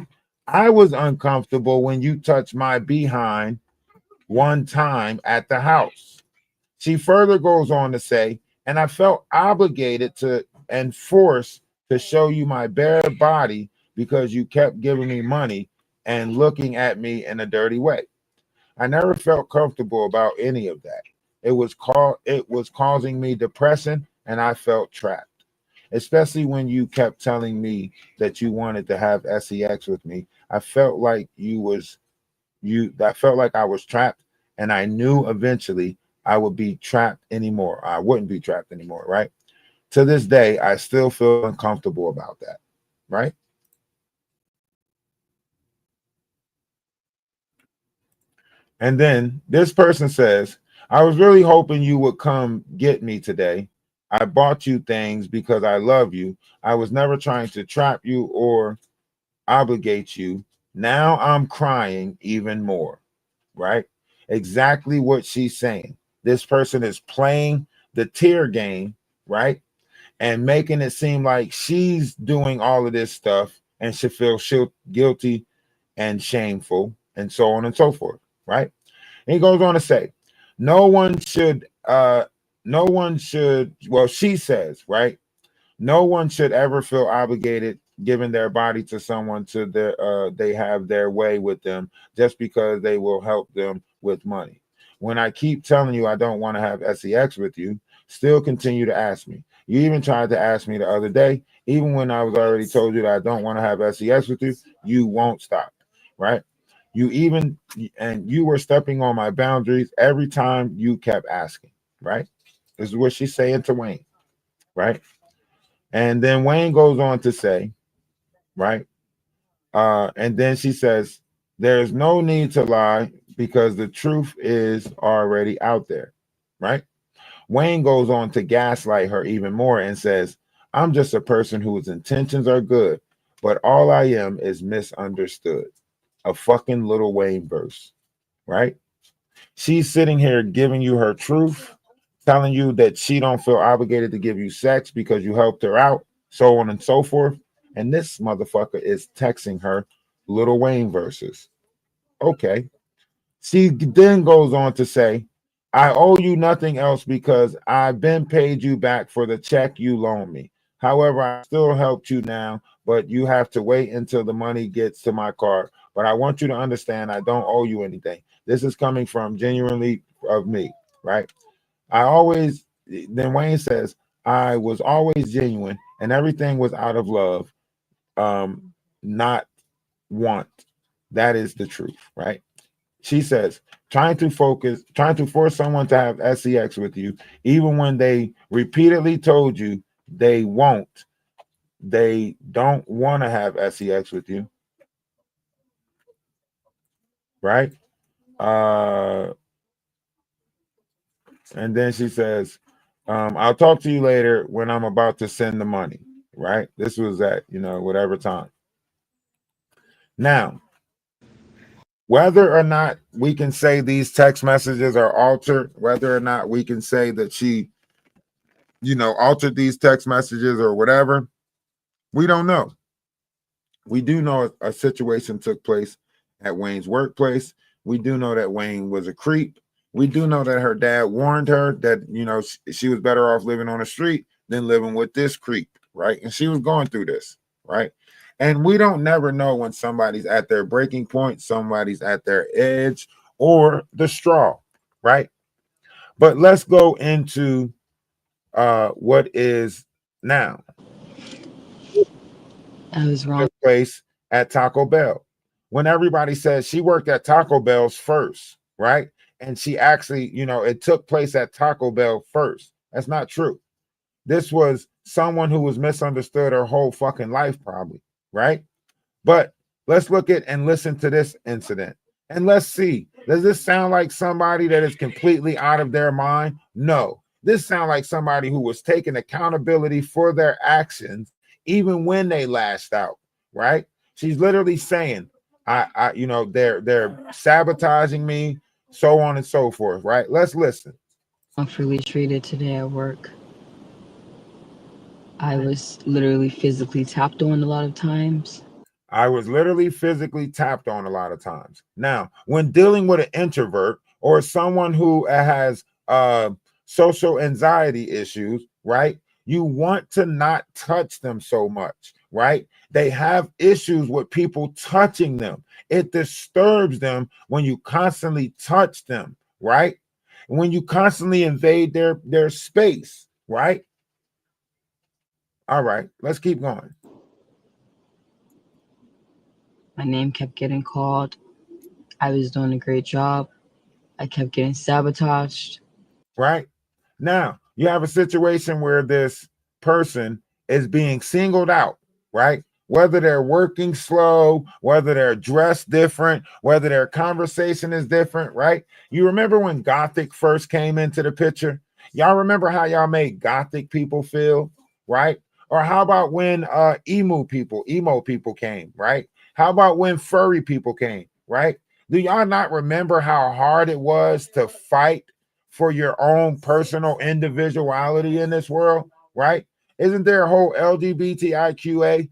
I was uncomfortable when you touched my behind one time at the house. She further goes on to say, and I felt obligated to and forced to show you my bare body because you kept giving me money and looking at me in a dirty way. I never felt comfortable about any of that. It was causing me depression and I felt trapped. Especially when you kept telling me that you wanted to have sex with me. I felt like I felt like I was trapped, and I knew eventually I would be trapped anymore. I wouldn't be trapped anymore, right? To this day, I still feel uncomfortable about that, right? And then this person says, I was really hoping you would come get me today. I bought you things because I love you. I was never trying to trap you or obligate you. Now I'm crying even more, right? Exactly what she's saying. This person is playing the tear game, right? And making it seem like she's doing all of this stuff and she feels guilty and shameful and so on and so forth, right? And he goes on to say, no one should, well, she says, right? No one should ever feel obligated giving their body to someone to they have their way with them just because they will help them with money. When I keep telling you I don't want to have sex with you, still continue to ask me. You even tried to ask me the other day, even when I was already told you that I don't want to have sex with you, you won't stop, right? You were stepping on my boundaries every time you kept asking, right? This is what she's saying to Wayne, right? And then Wayne goes on to say, right? And then she says, there's no need to lie because the truth is already out there, right? Wayne goes on to gaslight her even more and says, I'm just a person whose intentions are good, but all I am is misunderstood. A fucking Lil Wayne verse, right? She's sitting here giving you her truth, telling you that she don't feel obligated to give you sex because you helped her out, so on and so forth. And this motherfucker is texting her Lil Wayne verses. Okay. She then goes on to say, I owe you nothing else because I've been paid you back for the check you loaned me. However, I still helped you now, but you have to wait until the money gets to my card. But I want you to understand I don't owe you anything. This is coming from genuinely of me, right? Then Wayne says, I was always genuine and everything was out of love, not want. That is the truth, right? She says, trying to force someone to have sex with you, even when they repeatedly told you they won't. They don't want to have sex with you, right? And then she says, I'll talk to you later when I'm about to send the money, right? This was at, whatever time. Now, whether or not we can say these text messages are altered, whether or not we can say that she, altered these text messages or whatever, we don't know. We do know a situation took place at Wayne's workplace. We do know that Wayne was a creep. We do know that her dad warned her that, she was better off living on the street than living with this creep, right? And she was going through this, right? And we don't never know when somebody's at their breaking point, somebody's at their edge or the straw, right? But let's go into what is now. I was wrong. Place at Taco Bell. When everybody says she worked at Taco Bell's first, right? And she actually, it took place at Taco Bell first. That's not true. This was someone who was misunderstood her whole fucking life, probably, right? But let's look at and listen to this incident. And let's see, does this sound like somebody that is completely out of their mind? No. This sounds like somebody who was taking accountability for their actions, even when they lashed out, right? She's literally saying, they're sabotaging me, so on and so forth, right? Let's listen. Unfairly treated today at work. I was literally physically tapped on a lot of times. I was literally physically tapped on a lot of times. Now, when dealing with an introvert or someone who has social anxiety issues, right? You want to not touch them so much, right? They have issues with people touching them. It disturbs them when you constantly touch them, right? When you constantly invade their space, right? All right, let's keep going. My name kept getting called. I was doing a great job. I kept getting sabotaged. Right? Now, you have a situation where this person is being singled out, right? Whether they're working slow, whether they're dressed different, whether their conversation is different, right? You remember when Gothic first came into the picture? Y'all remember how y'all made Gothic people feel, right? Or how about when emo people came, right? How about when furry people came, right? Do y'all not remember how hard it was to fight for your own personal individuality in this world, right? Isn't there a whole LGBTIQA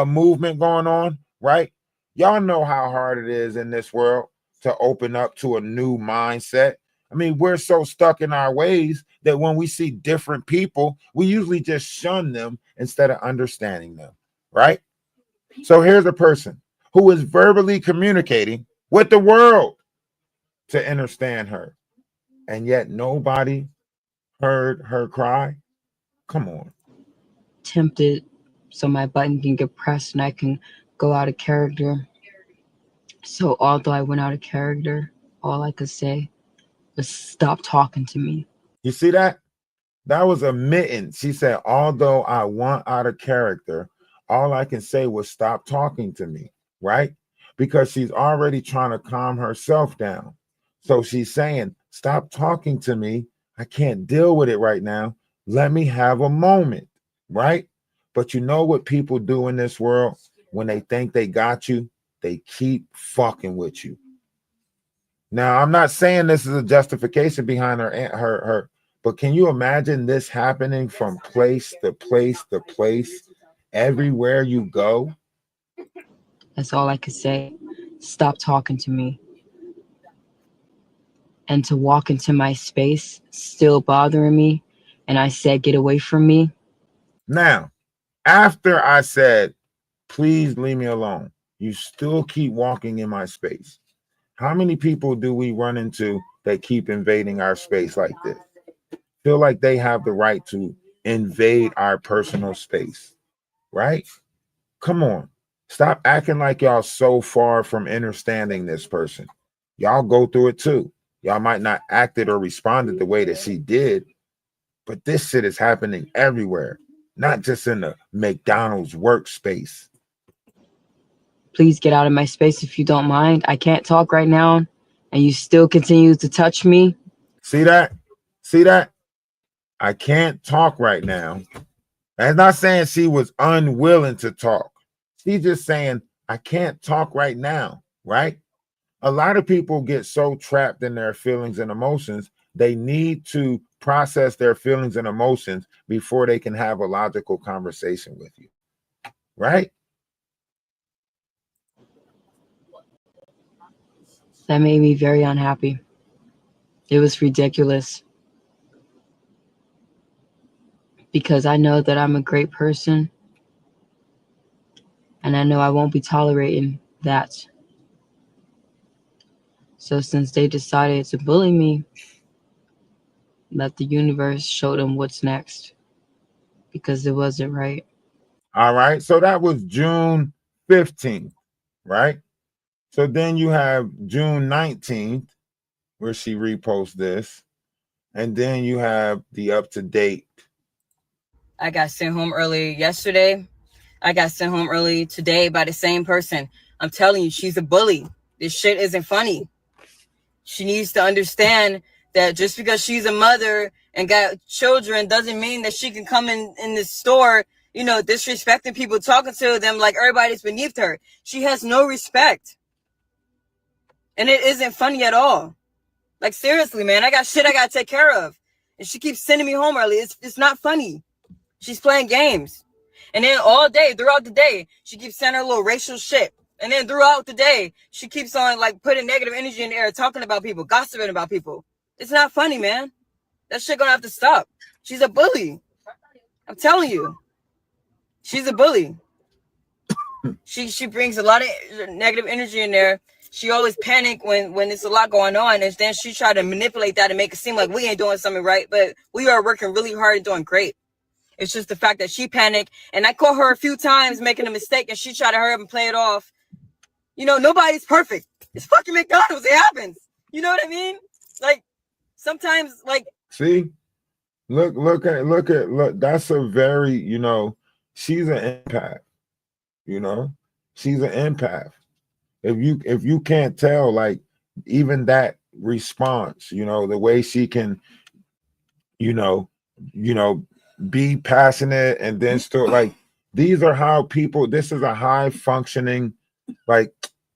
movement going on, right? Y'all know how hard it is in this world to open up to a new mindset. I mean, we're so stuck in our ways that when we see different people, we usually just shun them instead of understanding them, right? So here's a person who is verbally communicating with the world to understand her, and yet nobody heard her cry. Come on. Tempted so my button can get pressed and I can go out of character. So although I went out of character, all I could say was stop talking to me. You see that? That was a mitten. She said, although I want out of character, all I can say was stop talking to me, right? Because she's already trying to calm herself down. So she's saying, stop talking to me. I can't deal with it right now. Let me have a moment, right? But you know what people do in this world? When they think they got you, they keep fucking with you. Now, I'm not saying this is a justification behind her, but can you imagine this happening from place to place to place, everywhere you go? That's all I could say. Stop talking to me. And to walk into my space, still bothering me, and I said, get away from me. Now, after I said, please leave me alone, you still keep walking in my space. How many people do we run into that keep invading our space like this? Feel like they have the right to invade our personal space, right? Come on. Stop acting like y'all so far from understanding this person. Y'all go through it too. Y'all might not acted or responded the way that she did, but this shit is happening everywhere, not just in the McDonald's workspace. Please get out of my space if you don't mind. I can't talk right now, and you still continue to touch me. See that? See that? I can't talk right now. That's not saying she was unwilling to talk. She's just saying, I can't talk right now, right? A lot of people get so trapped in their feelings and emotions, they need to process their feelings and emotions before they can have a logical conversation with you, right? That made me very unhappy. It was ridiculous. Because I know that I'm a great person. And I know I won't be tolerating that. So since they decided to bully me, let the universe show them what's next. Because it wasn't right. All right. So that was June 15th, right? So then you have June 19th, where she reposts this. And then you have the up-to-date. I got sent home early yesterday. I got sent home early today by the same person. I'm telling you, she's a bully. This shit isn't funny. She needs to understand that just because she's a mother and got children doesn't mean that she can come in this store, you know, disrespecting people, talking to them like everybody's beneath her. She has no respect. And it isn't funny at all. Like, seriously, man, I got shit I got to take care of. And she keeps sending me home early. It's not funny. She's playing games. And then all day, throughout the day, she keeps sending her little racial shit. And then throughout the day, she keeps on like putting negative energy in the air, talking about people, gossiping about people. It's not funny, man. That shit gonna have to stop. She's a bully. I'm telling you. She's a bully. She brings a lot of negative energy in there. She always panic when there's a lot going on, and then she try to manipulate that and make it seem like we ain't doing something right, but we are working really hard and doing great. It's just the fact that she panicked, and I caught her a few times making a mistake, and she tried to hurry up and play it off. You know, nobody's perfect. It's fucking McDonald's. It happens. You know what I mean? Like, sometimes, like... See? Look. That's a very, you know, she's an empath. You know? She's an empath. If you can't tell, like, even that response, you know, the way she can, you know, be passionate and then still, like, these are how people, this is a high functioning, like,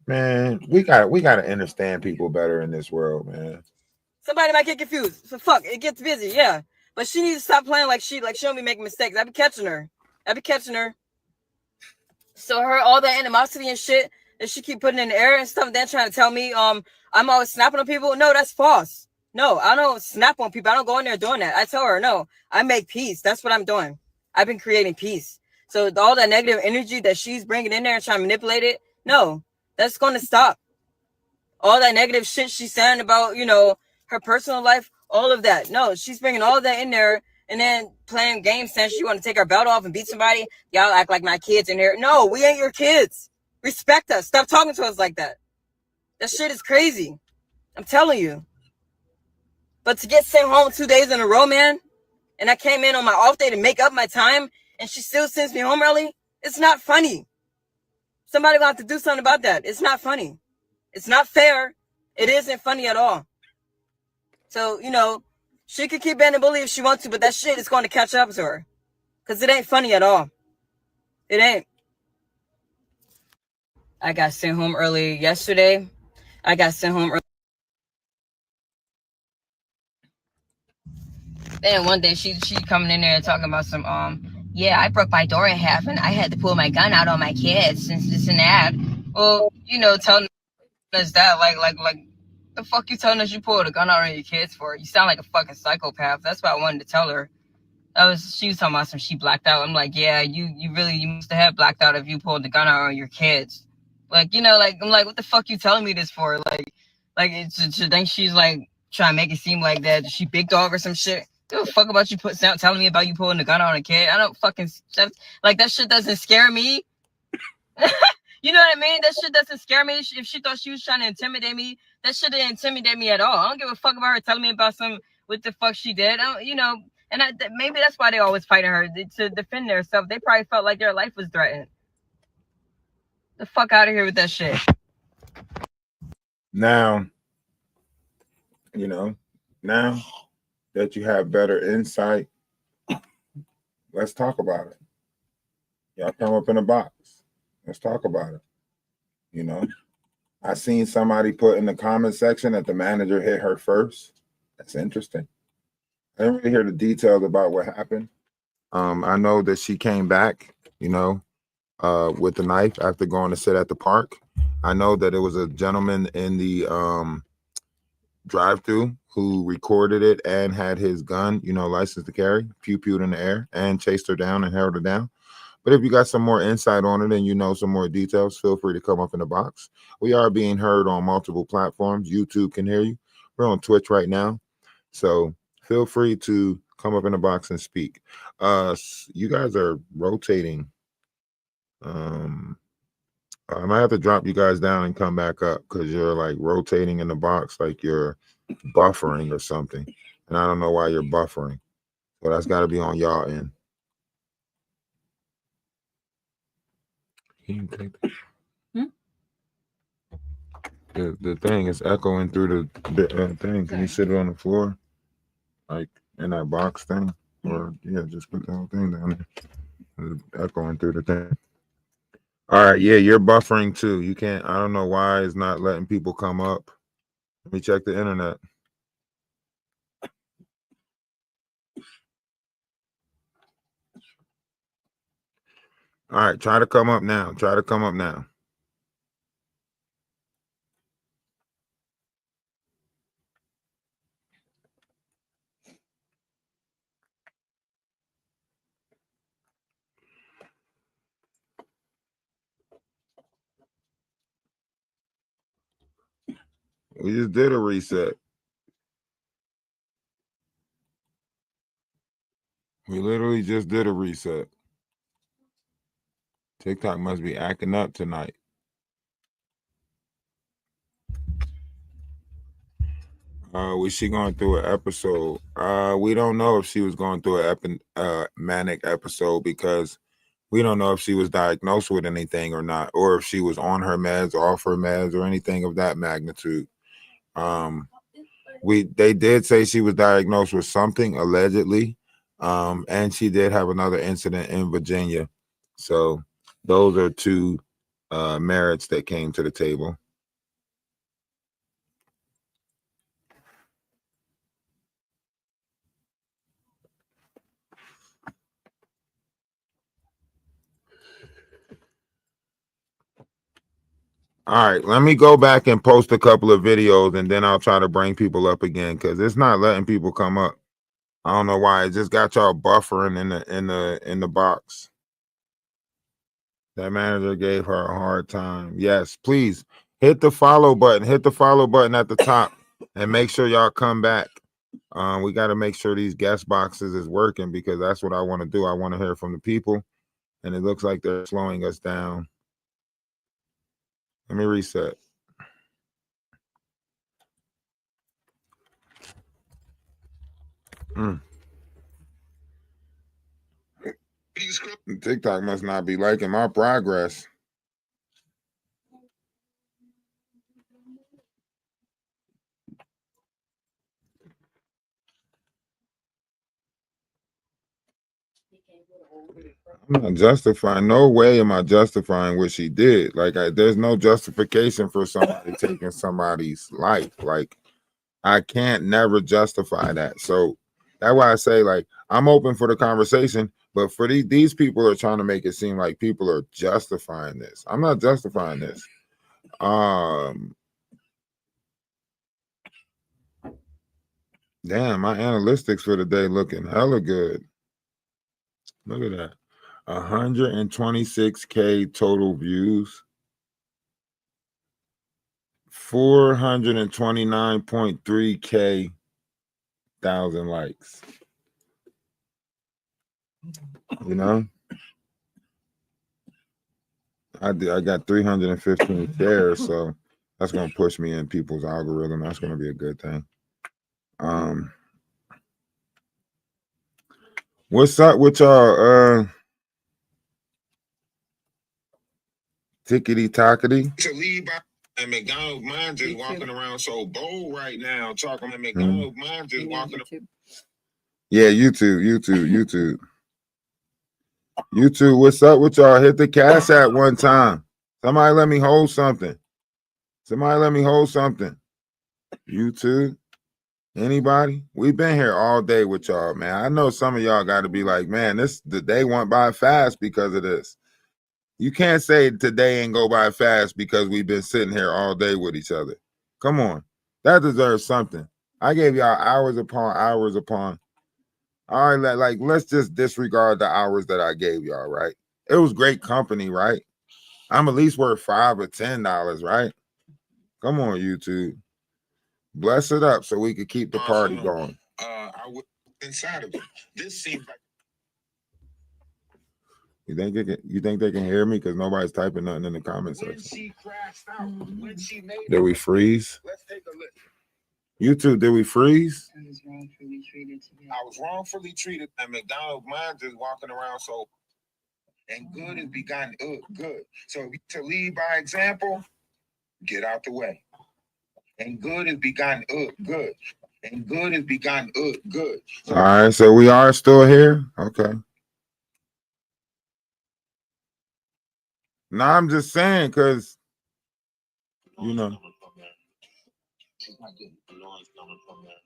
man, we gotta understand people better in this world, man. Somebody might get confused. So fuck, it gets busy, yeah. But she needs to stop playing like she don't be making mistakes. I be catching her. So her, all that animosity and shit that she keep putting in the air and stuff, then trying to tell me I'm always snapping on people. No, that's false. No, I don't snap on people. I don't go in there doing that. I tell her, no, I make peace. That's what I'm doing. I've been creating peace. So all that negative energy that she's bringing in there and trying to manipulate it, no, that's going to stop. All that negative shit she's saying about, you know, her personal life, all of that. No, she's bringing all that in there and then playing games saying she want to take her belt off and beat somebody. Y'all act like my kids in here. No, we ain't your kids. Respect us. Stop talking to us like that. That shit is crazy. I'm telling you. But to get sent home 2 days in a row, man, and I came in on my off day to make up my time, and she still sends me home early, it's not funny. Somebody will have to do something about that. It's not funny. It's not fair. It isn't funny at all. So, you know, she could keep being a bully if she wants to, but that shit is going to catch up to her. Because it ain't funny at all. It ain't. I got sent home early yesterday. Then one day she coming in there talking about some yeah, I broke my door in half and I had to pull my gun out on my kids since this and that. Well, you know, telling us that like the fuck you telling us you pulled a gun out on your kids for? You sound like a fucking psychopath. That's what I wanted to tell her. She was talking about some she blacked out. I'm like, yeah, you must have blacked out if you pulled the gun out on your kids. Like, you know, like I'm like, what the fuck you telling me this for? Like she think she's like trying to make it seem like that she big dog or some shit. Give a fuck about you telling me about you pulling the gun on a kid. I don't fucking like that shit doesn't scare me. You know what I mean? That shit doesn't scare me. If she thought she was trying to intimidate me That shit didn't intimidate me at all. I don't give a fuck about her telling me about what the fuck she did. You know, and maybe that's why they always fighting her to defend themselves. They probably felt like their life was threatened. The fuck out of here with that shit. Now, you know, now that you have better insight, let's talk about it. Y'all come up in a box. Let's talk about it. You know, I seen somebody put in the comment section that the manager hit her first. That's interesting. I didn't really hear the details about what happened. I know that she came back, you know, with the knife after going to sit at the park. I know that it was a gentleman in the drive-through who recorded it and had his gun, you know, license to carry, pew-pewed in the air and chased her down and held her down. But if you got some more insight on it and you know some more details, feel free to come up in the box. We are being heard on multiple platforms. YouTube can hear you. We're on Twitch right now. So feel free to come up in the box and speak. You guys are rotating. I might have to drop you guys down and come back up because you're like rotating in the box like you're buffering or something. And I don't know why you're buffering. So that's got to be on y'all end. Can you take that? The thing is echoing through the thing. Can you sit it on the floor? Like in that box thing? Or yeah, just put the whole thing down there. It's echoing through the thing. All right, yeah, you're buffering too. You can't, I don't know why it's not letting people come up. Let me check the internet. All right, try to come up now. Try to come up now. We just did a reset. We literally just did a reset. TikTok must be acting up tonight. Was she going through an episode? We don't know if she was going through a manic episode because we don't know if she was diagnosed with anything or not, or if she was on her meds, off her meds, or anything of that magnitude. They did say she was diagnosed with something allegedly, and she did have another incident in Virginia. So those are two merits that came to the table. All right, let me go back and post a couple of videos and then I'll try to bring people up again because it's not letting people come up. I don't know why. It just got y'all buffering in the box. That manager gave her a hard time. Yes, please hit the follow button. Hit the follow button at the top and make sure y'all come back. We got to make sure these guest boxes is working because that's what I want to do. I want to hear from the people, and it looks like they're slowing us down. Let me reset. TikTok must not be liking my progress. I'm not justifying. No way am I justifying what she did. Like, there's no justification for somebody taking somebody's life. Like, I can't never justify that. So that's why I say, like, I'm open for the conversation, but for these people are trying to make it seem like people are justifying this. I'm not justifying this. Damn, my analytics for the day looking hella good. Look at that. 126K total views. 429.3K thousand likes. You know, I got 315 shares, so That's gonna push me in people's algorithm. That's gonna be a good thing. What's up with y'all? Tickety tockety. To leave by and McDonald's mine just walking around so bold right now, talking about McDonald's mine just walking around. Yeah, YouTube. What's up with y'all? Hit the cash at one time. Somebody let me hold something. YouTube. Anybody? We've been here all day with y'all, man. I know some of y'all got to be like, man, the day went by fast because of this. You can't say today ain't go by fast because we've been sitting here all day with each other. Come on. That deserves something. I gave y'all hours upon hours upon. All right, like let's just disregard the hours that I gave y'all, right? It was great company, right? I'm at least worth $5 or $10, right? Come on, YouTube. Bless it up so we could keep the party going. I was inside of it. This seems like You think they can hear me? Because nobody's typing nothing in the comment when section. she crashed out, when she made Did we freeze? Let's take a look. YouTube, did we freeze? I was wrongfully treated, and McDonald's mine just walking around so. And good has begun good. So to lead by example, get out the way. And good has begun good. And good has begun good. All right, so we are still here? Okay. No, I'm just saying, because, you know. She's not getting the noise coming from that.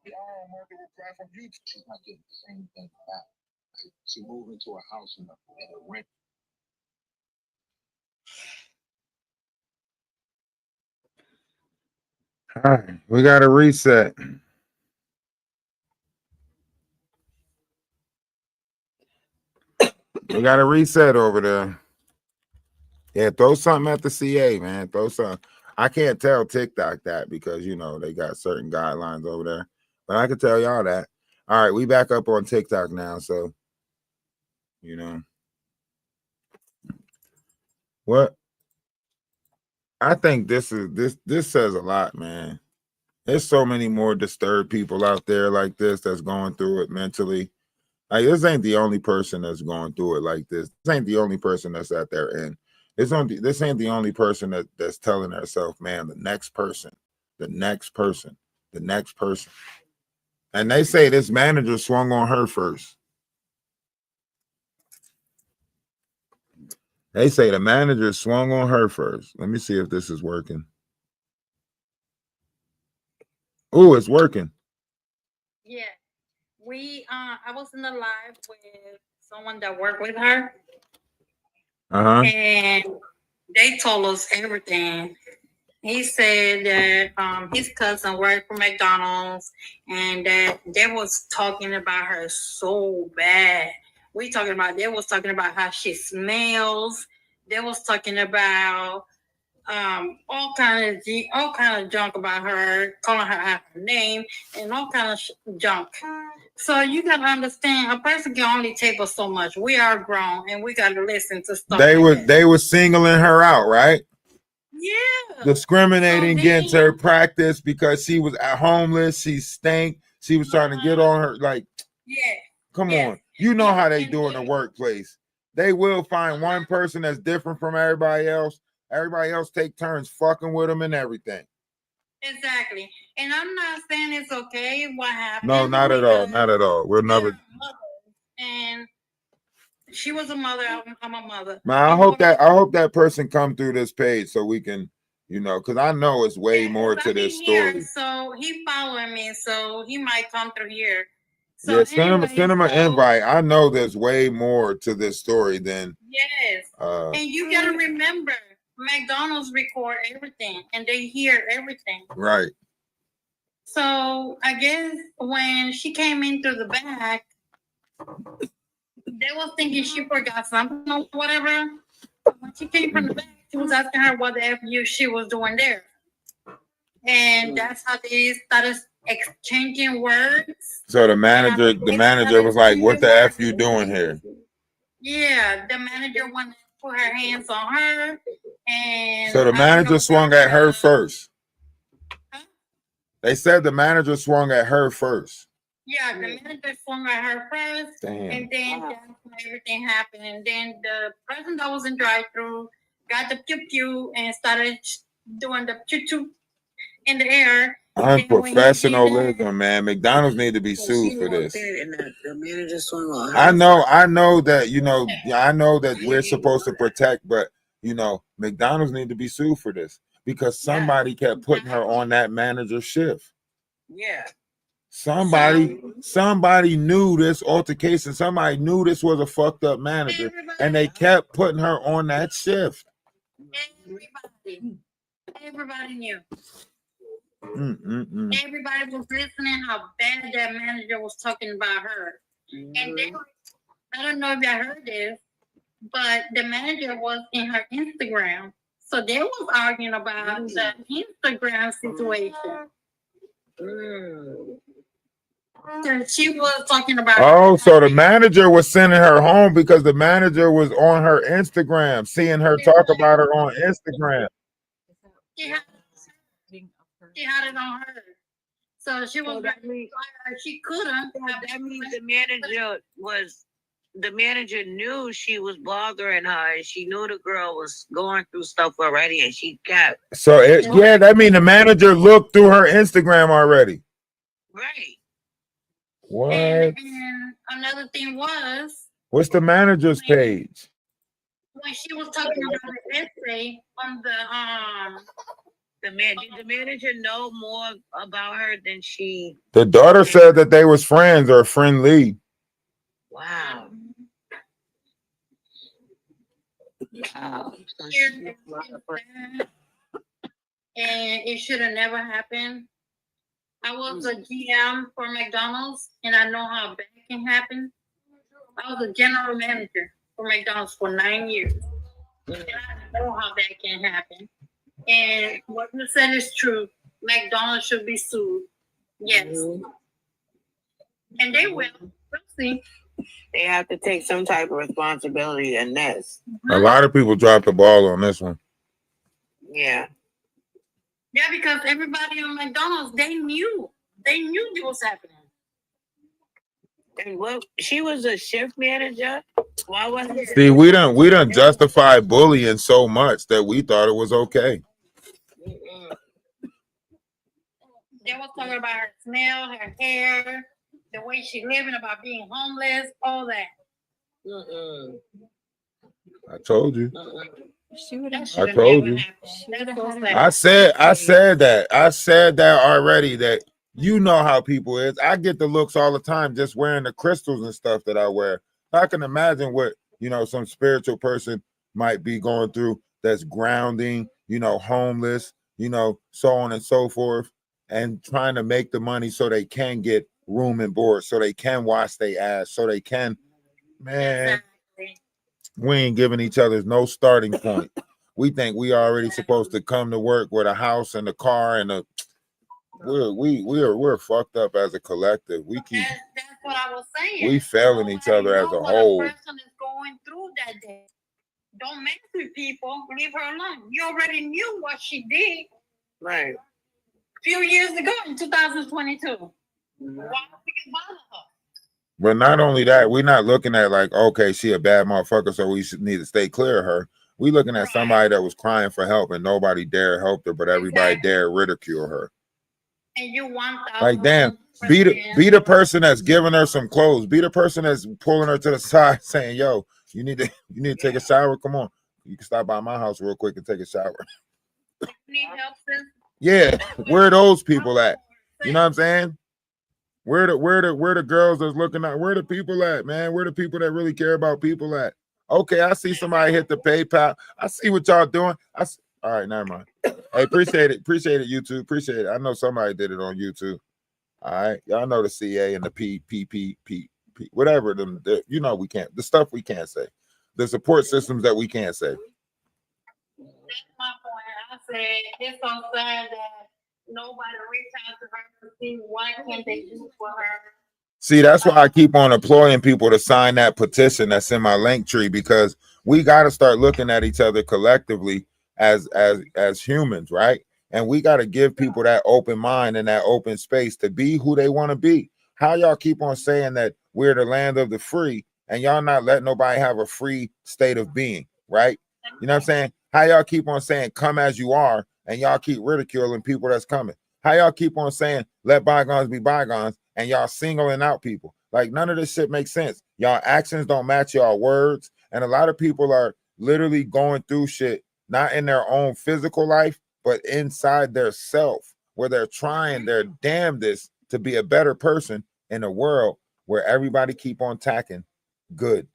The multiple platform YouTube. She's not getting the same thing back. She moved into a house in a rent. All right, we got to reset. We got to reset over there. Yeah, throw something at the CA, man. Throw something. I can't tell TikTok that because, you know, they got certain guidelines over there. But I can tell y'all that. All right, we back up on TikTok now. So, you know. What? I think this says a lot, man. There's so many more disturbed people out there like this that's going through it mentally. Like, this ain't the only person that's going through it like this. This ain't the only person that's at their end. This ain't the only person that's telling herself, man, the next person. And they say this manager swung on her first. They say the manager swung on her first. Let me see if this is working. Oh, it's working. Yeah. I was in the live with someone that worked with her. And they told us everything. He said that his cousin worked for McDonald's and that they was talking about her so bad. They was talking about how she smells. They was talking about all kind of junk about her, calling her out her name and all kind of junk. So you gotta understand, a person can only take us so much. We are grown and we gotta listen to stuff. They were singling her out, right? Yeah. Discriminating against her practice because she was homeless, she stank, she was trying to get on her, like, yeah. Come on. You know how they do in the workplace. They will find one person that's different from everybody else. Everybody else take turns fucking with them and everything. Exactly. And I'm not saying it's okay what happened. No, not at all. Not at all. We'll never. And she was a mother. I'm a mother. Man, I hope that person come through this page so we can, you know, because I know it's way more to this story. Here, so he following me, so he might come through here. So yeah, send him an invite. I know there's way more to this story than. Yes. And you gotta remember, McDonald's record everything and they hear everything. Right. So I guess when she came in through the back, they was thinking she forgot something or whatever. When she came from the back, she was asking her what the F she was doing there. And that's how they started exchanging words. So the manager was like, "What the F you doing here?" Yeah, the manager wanted to put her hands on her, And So the I don't manager know swung about at her first. They said the manager swung at her first. Yeah, the manager swung at her first, Damn. and then that's when everything happened. And then the person that was in drive-through got the pew and started doing the choo in the air. Unprofessionalism, man. McDonald's need to be sued for this. The manager swung on her. I know that, I know that we're supposed to protect, but McDonald's need to be sued for this because somebody kept putting her on that manager shift. Yeah. Somebody knew this altercation. Somebody knew this was a fucked up manager, and they kept putting her on that shift. Everybody knew. Mm-mm-mm. Everybody was listening how bad that manager was talking about her. And then, I don't know if y'all heard this, but the manager was in her Instagram. So they was arguing about the Instagram situation. So she was talking about. Oh, so the manager was sending her home because the manager was on her Instagram, seeing her talk about her on Instagram. She had it on her. So she was she couldn't. That means the manager knew she was bothering her, and she knew the girl was going through stuff already, and she kept. So that means the manager looked through her Instagram already. Right. What? And another thing was What's the manager's page? when she was talking about the essay on did the manager know more about her than she? The daughter said that they was friends or friendly. Wow. and it should have never happened. I was a GM for McDonald's, and I know how bad it can happen. I was a general manager for McDonald's for 9 years, and I know how that can happen. And what you said is true. McDonald's should be sued. Yes, and they will. We'll see. They have to take some type of responsibility in this. A lot of people dropped the ball on this one. Yeah. Yeah, because everybody on McDonald's, they knew it was happening. And what, she was a shift manager? Why wasn't it? See, we done justify bullying so much that we thought it was okay. They was talking about her smell, her hair, the way she living, about being homeless, all that. I told you. I told you. I said that already, that you know how people is. I get the looks all the time just wearing the crystals and stuff that I wear. I can imagine what, some spiritual person might be going through that's grounding, homeless, so on and so forth, and trying to make the money so they can get room and board, so they can wash their ass, so they can, man. We ain't giving each other no starting point. We think we already supposed to come to work with a house and a car and we're fucked up as a collective. That's what I was saying. We failing each other as a whole. Person is going through that day. Don't mess with people. Leave her alone. You already knew what she did. Right. A few years ago in 2022. Why would we bother her? But not only that, we're not looking at like, okay, she a bad motherfucker, so we should need to stay clear of her. We looking at somebody that was crying for help and nobody dare help her, but everybody dare ridicule her. And you want like, damn, be the person that's giving her some clothes. Be the person that's pulling her to the side, saying, "Yo, you need to take a shower. Come on, you can stop by my house real quick and take a shower." Need help, sis? Yeah, where are those people at? You know what I'm saying? Where the girls that's looking at? Where the people at, man? Where the people that really care about people at? Okay, I see somebody hit the PayPal. I see what y'all doing. All right, never mind. Hey, appreciate it, YouTube. Appreciate it. I know somebody did it on YouTube. All right, y'all know the CA and the PPP, whatever them. We can't. The stuff we can't say. The support systems that we can't say. That's my point. I said it's so sad that nobody reached out to her to see what can they do for her. See, that's why I keep on employing people to sign that petition that's in my link tree, because we got to start looking at each other collectively as humans, right? And we got to give people that open mind and that open space to be who they want to be. How y'all keep on saying that we're the land of the free and y'all not letting nobody have a free state of being, right? You know what I'm saying? How y'all keep on saying come as you are and y'all keep ridiculing people that's coming? How y'all keep on saying let bygones be bygones and y'all singling out people? Like none of this shit makes sense. Y'all actions don't match y'all words. And a lot of people are literally going through shit, not in their own physical life, but inside their self, where they're trying their damnedest to be a better person in a world where everybody keep on tacking good.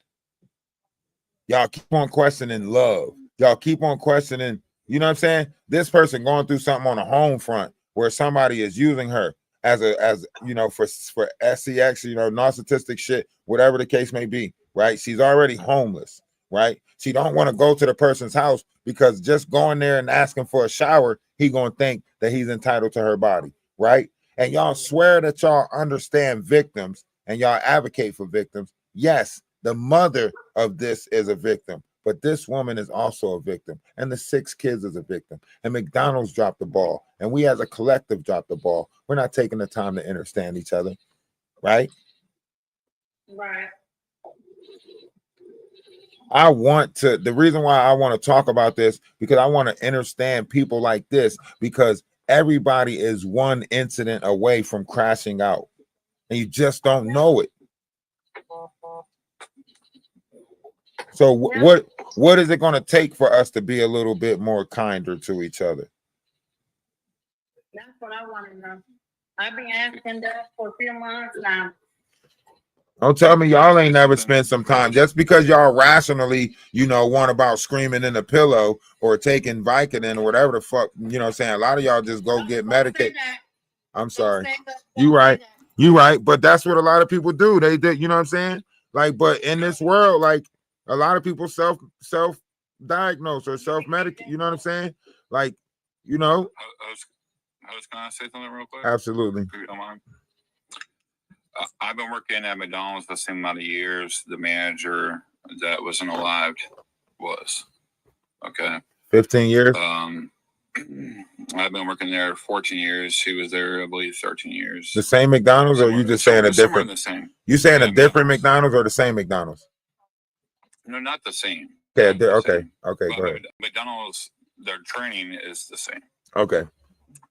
Y'all keep on questioning love. Y'all keep on questioning, you know what I'm saying? This person going through something on a home front where somebody is using her as you know, for SCX, you know, narcissistic shit, whatever the case may be, right? She's already homeless, right? She don't want to go to the person's house because just going there and asking for a shower, he gonna think that he's entitled to her body, right? And y'all swear that y'all understand victims and y'all advocate for victims. Yes, the mother of this is a victim, but this woman is also a victim, and the 6 kids is a victim. And McDonald's dropped the ball, and we as a collective dropped the ball. We're not taking the time to understand each other, right? Right. The reason why I want to talk about this, because I want to understand people like this, because everybody is one incident away from crashing out, and you just don't know it. So what is it going to take for us to be a little bit more kinder to each other? That's what I want to know. I've been asking that for a few months now. Don't tell me y'all ain't never spent some time. Just because y'all rationally, you know, want about screaming in a pillow or taking Vicodin or whatever the fuck, you know what I'm saying? A lot of y'all just go get medicated. I'm sorry. You right. But that's what a lot of people do. They did, you know what I'm saying? Like, but in this world, like a lot of people self diagnose or self-medicate, you know what I'm saying? Like, you know. I was gonna say something real quick. Absolutely. If you don't mind. I've been working at McDonald's the same amount of years the manager that wasn't alive was. Okay. 15 years. I've been working there 14 years. He was there, I believe, 13 years. The same McDonald's, or you just saying a different? The same. You saying a different McDonald's or the same McDonald's? No, not the same. Okay. Okay. Okay. Go ahead. McDonald's, their training is the same. Okay.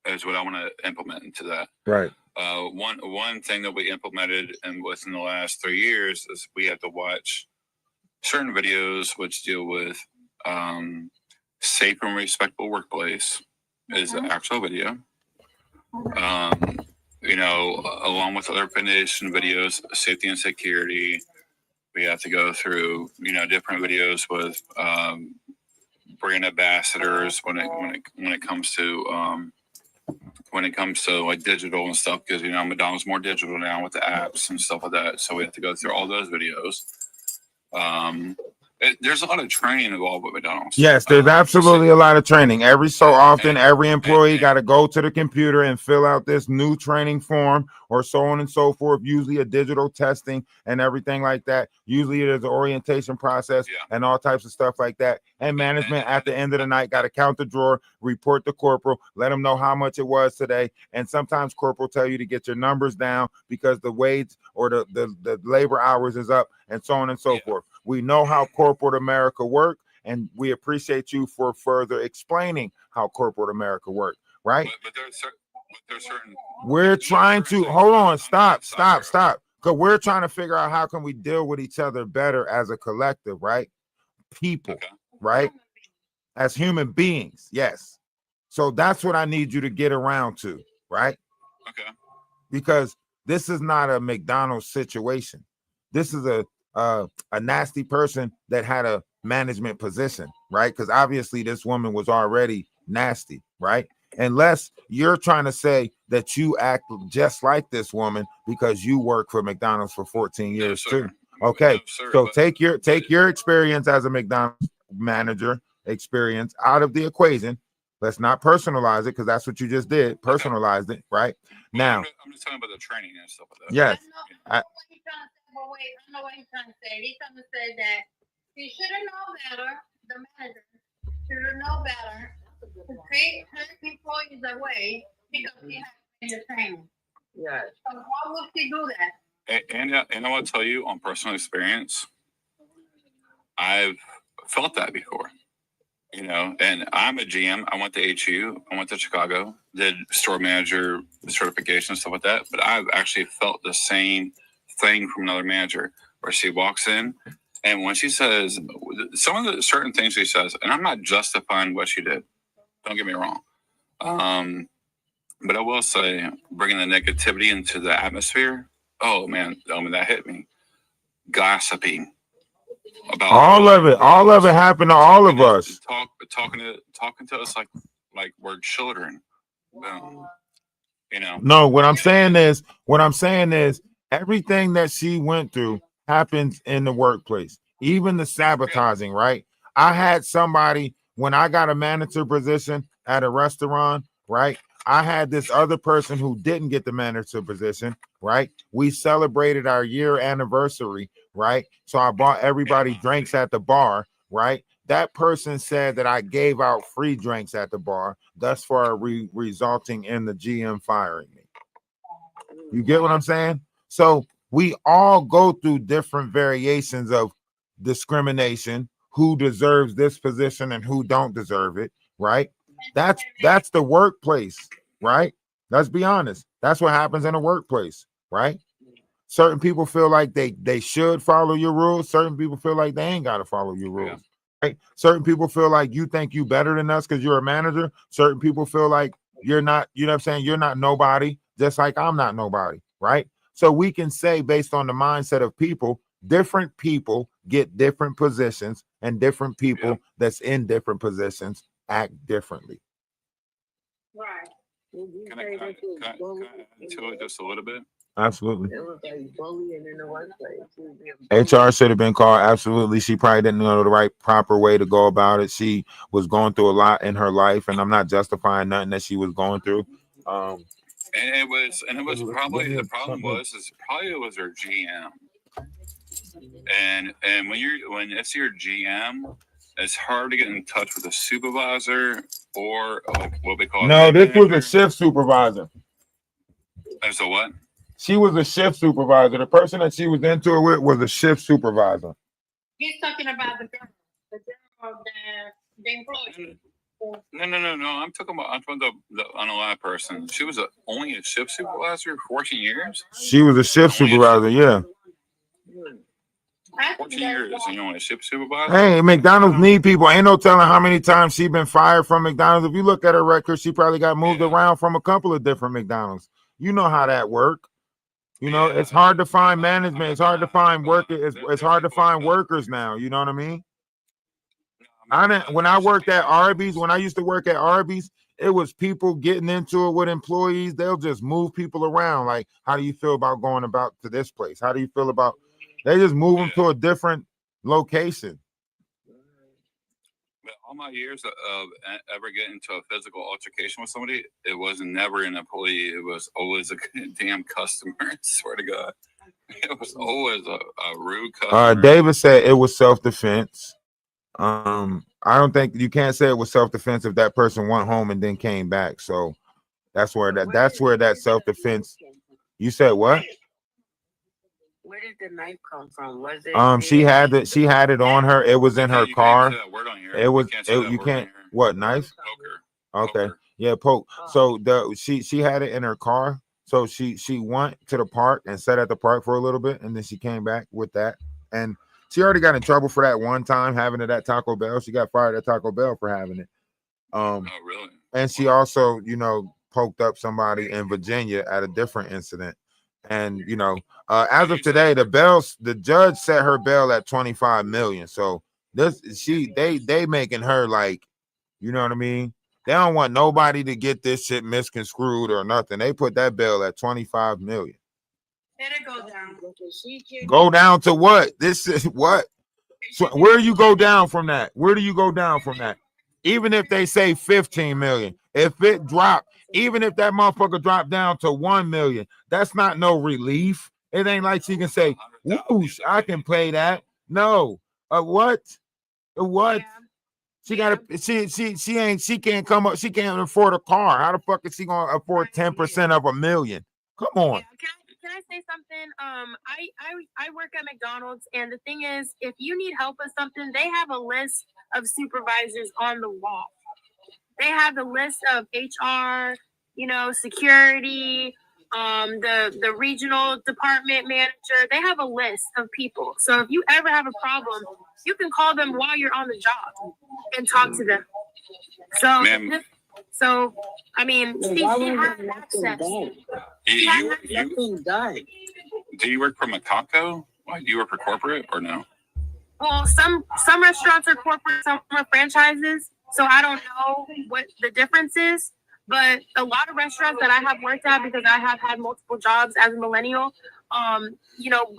Is what I want to implement into that. Right. One thing that we implemented and within the last 3 years is we have to watch certain videos which deal with safe and respectful workplace is the actual video. You know, along with other foundation videos, safety and security, we have to go through, you know, different videos with brand ambassadors when it comes to like digital and stuff, because you know McDonald's more digital now with the apps and stuff like that, so we have to go through all those videos. There's a lot of training involved with McDonald's. Yes, there's absolutely a lot of training. Every so often, every employee got to go to the computer and fill out this new training form or so on and so forth, usually a digital testing and everything like that. Usually there's an orientation process and all types of stuff like that. And management at the end of the night got to count the drawer, report to corporal, let them know how much it was today. And sometimes corporal tell you to get your numbers down because the wage or the labor hours is up and so on and so forth. We know how corporate America work, and we appreciate you for further explaining how corporate America work, right? But there's certain. We're trying to hold on, stop. Because we're trying to figure out how can we deal with each other better as a collective, right? People, right? As human beings, yes. So that's what I need you to get around to, right? Okay. Because this is not a McDonald's situation. This is a nasty person that had a management position, right? Because obviously this woman was already nasty, right? Unless you're trying to say that you act just like this woman because you work for McDonald's for 14 years too. Okay, so take your experience as a McDonald's manager experience out of the equation. Let's not personalize it, because that's what you just did. Personalized it, right? Now, I'm just talking about the training and stuff like that. yes. I know what he's trying to say. He's trying to say that he should have known better. The manager should should know better to take her employees away because she has been training. Yeah. So why would she do that? And I want to tell you on personal experience, I've felt that before. You know, and I'm a GM. I went to HU. I went to Chicago, did store manager certification, stuff like that. But I've actually felt the same thing from another manager where she walks in and when she says some of the certain things she says, and I'm not justifying what she did. Don't get me wrong. But I will say bringing the negativity into the atmosphere. Oh man, that hit me. Gossiping. About all of it happened to all of us. Talking to us like we're children. You know. No, what I'm saying is everything that she went through happens in the workplace. Even the sabotaging, right? I had somebody when I got a manager position at a restaurant, right? I had this other person who didn't get the manager position, right? We celebrated our year anniversary, right? So I bought everybody drinks at the bar, right? That person said that I gave out free drinks at the bar, thus far resulting in the GM firing me. You get what I'm saying? So we all go through different variations of discrimination, who deserves this position and who don't deserve it, right? That's the workplace, right? Let's be honest. That's what happens in a workplace, right? Certain people feel like they should follow your rules. Certain people feel like they ain't got to follow your rules. Right? Certain people feel like you think you better than us because you're a manager. Certain people feel like you're not, you know what I'm saying? You're not nobody, just like I'm not nobody, right? So we can say based on the mindset of people, different people get different positions and different people that's in different positions act differently. Right. Can I add to it just a little bit? Absolutely. It was like bullying in the workplace. HR should have been called. Absolutely. She probably didn't know the right proper way to go about it. She was going through a lot in her life, and I'm not justifying nothing that she was going through. And it was probably the problem was it was her GM. And when it's your GM, it's hard to get in touch with a supervisor or like what we call. No, this was a shift supervisor. As a what? She was a shift supervisor. The person that she was into it with was a shift supervisor. He's talking about the girl the employee. No. I'm talking about the unalive person. She was only a shift supervisor 14 years. She was a shift supervisor, yeah. 14 years, and you're only a shift supervisor. Hey, McDonald's need people. Ain't no telling how many times she been fired from McDonald's. If you look at her record, she probably got moved around from a couple of different McDonald's. You know how that work. You know, it's hard to find management. It's hard to find workers. It's hard to find workers now. You know what I mean? When I worked at Arby's, when I used to work at Arby's, it was people getting into it with employees. They'll just move people around. Like, how do you feel about going about to this place? How do you feel about? They just move them to a different location. All my years of ever getting into a physical altercation with somebody, it was never an employee. It was always a damn customer. I swear to God. It was always a rude customer. David said it was self-defense. I don't think you can't say it was self-defense if that person went home and then came back. So that's where that self-defense. You said what? Where did the knife come from? Was it? She had it on her. It was in her car. It was. You can't. What knife? Poker. Okay. Yeah, poke. So she had it in her car. So she went to the park and sat at the park for a little bit, and then she came back with that. And she already got in trouble for that one time having it at Taco Bell. She got fired at Taco Bell for having it. Oh, really? And she also, poked up somebody in Virginia at a different incident. And as of today, the judge set her bail at 25 million. So they making her like, you know what I mean? They don't want nobody to get this shit misconstrued or nothing. They put that bail at 25 million. Let it go down. Go down to what? This is what? So where do you go down from that? Where do you go down from that? Even if they say 15 million, if it dropped, even if that motherfucker dropped down to 1 million, that's not no relief. It ain't like she can say, whoosh, I can pay that. No. What? She gotta she can't come up, she can't afford a car. How the fuck is she gonna afford 10% of $1 million? Come on. Can I say something? I work at McDonald's, and the thing is, if you need help with something, they have a list of supervisors on the wall. They have a list of HR, security, the regional department manager. They have a list of people. So if you ever have a problem, you can call them while you're on the job and talk to them. So I mean, she has access. Do you work for Macaco? Like, do you work for corporate or no? Well, some restaurants are corporate, some are franchises. So I don't know what the difference is. But a lot of restaurants that I have worked at, because I have had multiple jobs as a millennial,